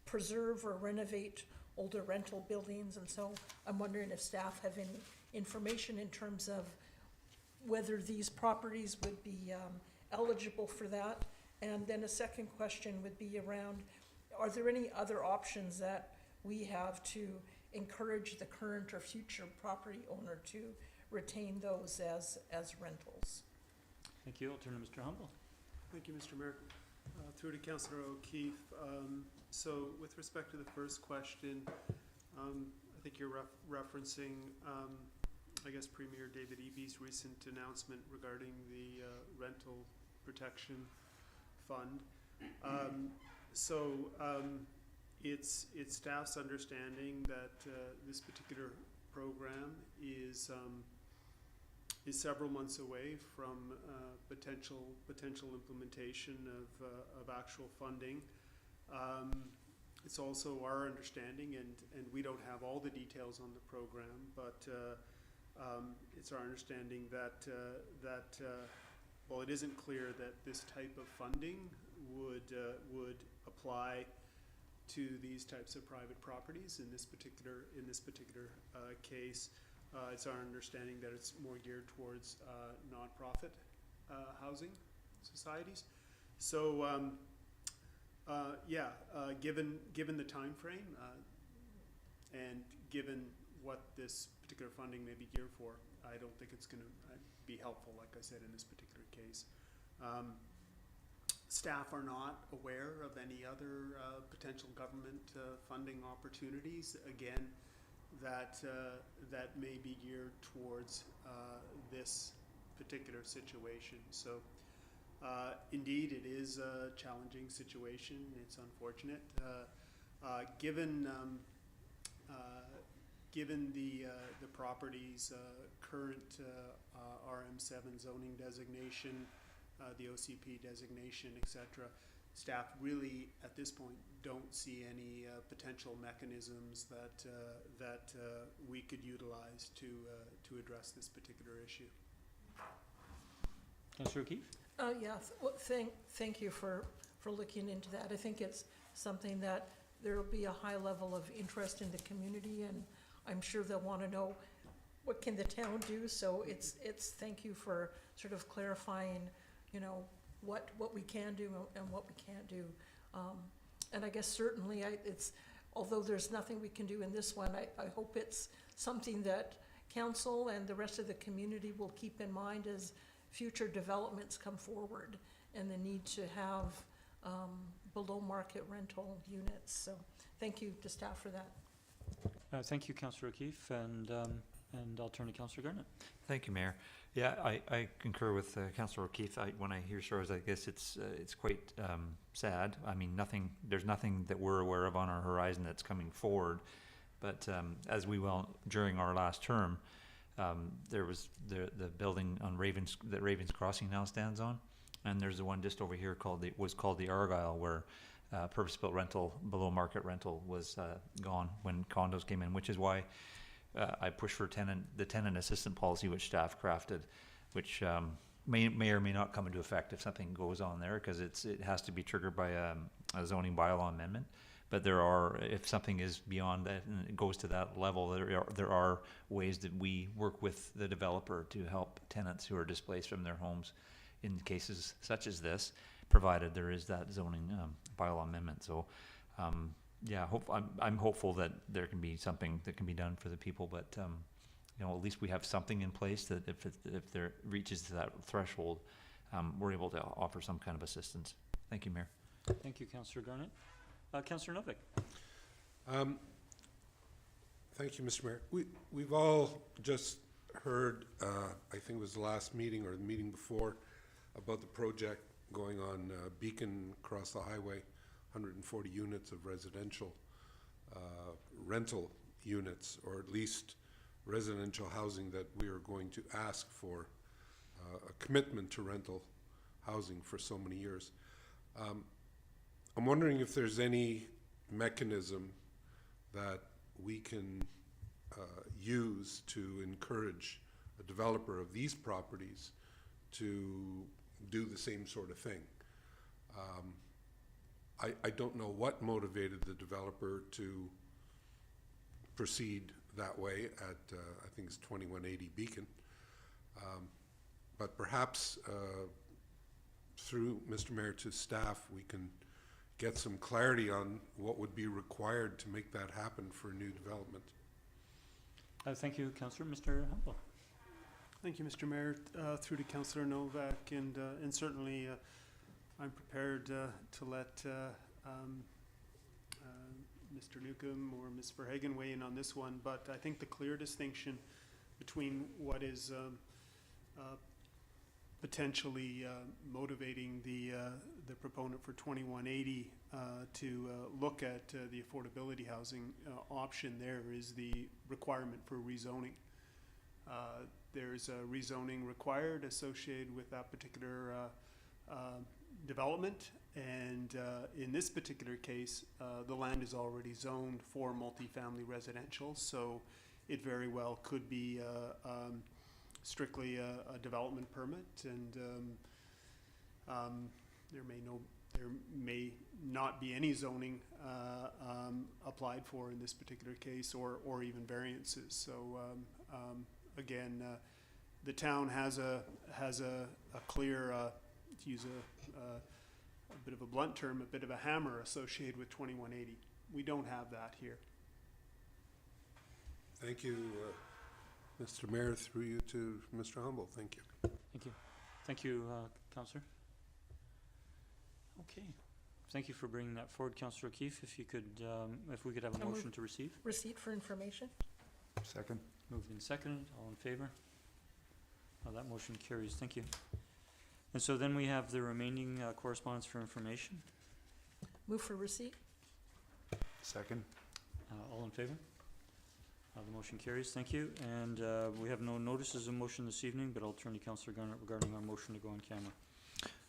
Speaker 5: preserve or renovate older rental buildings, and so I'm wondering if staff have any information in terms of whether these properties would be eligible for that. And then a second question would be around, are there any other options that we have to encourage the current or future property owner to retain those as rentals?
Speaker 1: Thank you. I'll turn to Mr. Humble.
Speaker 11: Thank you, Mr. Mayor. Through to Councillor O'Keefe. So with respect to the first question, I think you're referencing, I guess, Premier David Eby's recent announcement regarding the Rental Protection Fund. It's staff's understanding that this particular program is several months away from potential implementation of actual funding. It's also our understanding, and we don't have all the details on the program, but it's our understanding that while it isn't clear that this type of funding would apply to these types of private properties in this particular case, it's our understanding that it's more geared towards nonprofit housing societies. So given the time frame and given what this particular funding may be geared for, I don't think it's going to be helpful, like I said, in this particular case. Staff are not aware of any other potential government funding opportunities, again, that may be geared towards this particular situation. So indeed, it is a challenging situation. It's unfortunate. Given the property's current RM7 zoning designation, the OCP designation, etc., staff really at this point don't see any potential mechanisms that we could utilize to address this particular issue.
Speaker 1: Councillor O'Keefe?
Speaker 5: Thank you for looking into that. I think it's something that there will be a high level of interest in the community, and I'm sure they'll want to know what can the town do. So it's thank you for sort of clarifying you know, what we can do and what we can't do. And I guess certainly although there's nothing we can do in this one, I hope it's something that council and the rest of the community will keep in mind as future developments come forward and the need to have below market rental units. So thank you to staff for that.
Speaker 1: Thank you, Councillor O'Keefe, and I'll turn to Councillor Garnett.
Speaker 8: Thank you, Mayor. Yeah, I concur with Councillor O'Keefe. When I hear stories like this, it's quite sad. I mean, there's nothing that we're aware of on our horizon that's coming forward. But as we will during our last term, there was the building on that Ravens Crossing now stands on, and there's the one just over here called the Argyle, where purpose-built rental, below market rental was gone when condos came in, which is why I push for the tenant assistant policy which staff crafted, which may or may not come into effect if something goes on there, because it has to be triggered by a zoning bylaw amendment. But if something is beyond that and it goes to that level, there are ways that we work with the developer to help tenants who are displaced from their homes in cases such as this, provided there is that zoning bylaw amendment. So yeah, I'm hopeful that there can be something that can be done for the people, but you know, at least we have something in place that if there reaches to that threshold, we're able to offer some kind of assistance. Thank you, Mayor.
Speaker 1: Thank you, Councillor Garnett. Councillor Novick.
Speaker 7: Thank you, Mr. Mayor. We've all just heard, I think it was the last meeting or the meeting before, about the project going on Beacon across the highway, 140 units of residential rental units, or at least residential housing that we are going to ask for a commitment to rental housing for so many years. I'm wondering if there's any mechanism that we can use to encourage a developer of these properties to do the same sort of thing. I don't know what motivated the developer to proceed that way at, I think it's 2180 Beacon. But perhaps through Mr. Mayor to staff, we can get some clarity on what would be required to make that happen for new development.
Speaker 1: Thank you, Councillor. Mr. Humble.
Speaker 11: Thank you, Mr. Mayor. Through to Councillor Novak, and certainly I'm prepared to let Mr. Newcomb or Ms. Verhagen weigh in on this one, but I think the clear distinction between what is potentially motivating the proponent for 2180 to look at the affordability housing option there is the requirement for rezoning. There's a rezoning required associated with that particular development, and in this particular case, the land is already zoned for multifamily residential, so it very well could be strictly a development permit, and there may not be any zoning applied for in this particular case, or even variances. So again, the town has a clear, to use a bit of a blunt term, a bit of a hammer associated with 2180. We don't have that here.
Speaker 7: Thank you, Mr. Mayor, through you to Mr. Humble. Thank you.
Speaker 1: Thank you. Thank you, Councillor. Okay. Thank you for bringing that forward, Councillor O'Keefe. If we could have a motion to receive.
Speaker 5: Receipt for information.
Speaker 6: Second.
Speaker 1: Moved and seconded. All in favor? That motion carries. Thank you. And so then we have the remaining correspondence for information.
Speaker 5: Move for receipt.
Speaker 6: Second.
Speaker 1: All in favor? The motion carries. Thank you. And we have no notices of motion this evening, but I'll turn to Councillor Garnett regarding our motion to go on camera.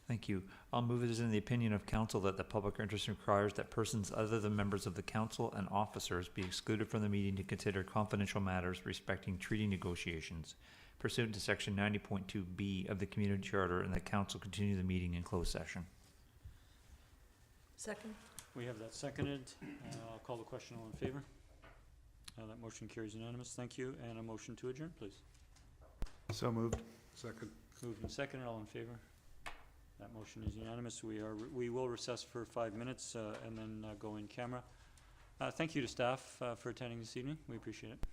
Speaker 8: Thank you. I'll move it as in the opinion of council that the public interest requires that persons other than members of the council and officers be excluded from the meeting to consider confidential matters respecting treaty negotiations pursuant to section 90.2B of the community charter, and that council continue the meeting in closed session.
Speaker 5: Second.
Speaker 1: We have that seconded. I'll call the question. All in favor? That motion carries unanimous. Thank you. And a motion to adjourn, please.
Speaker 6: So moved.
Speaker 7: Second.
Speaker 1: Moved and seconded. All in favor? That motion is unanimous. We will recess for 5 minutes and then go in camera. Thank you to staff for attending this evening. We appreciate it.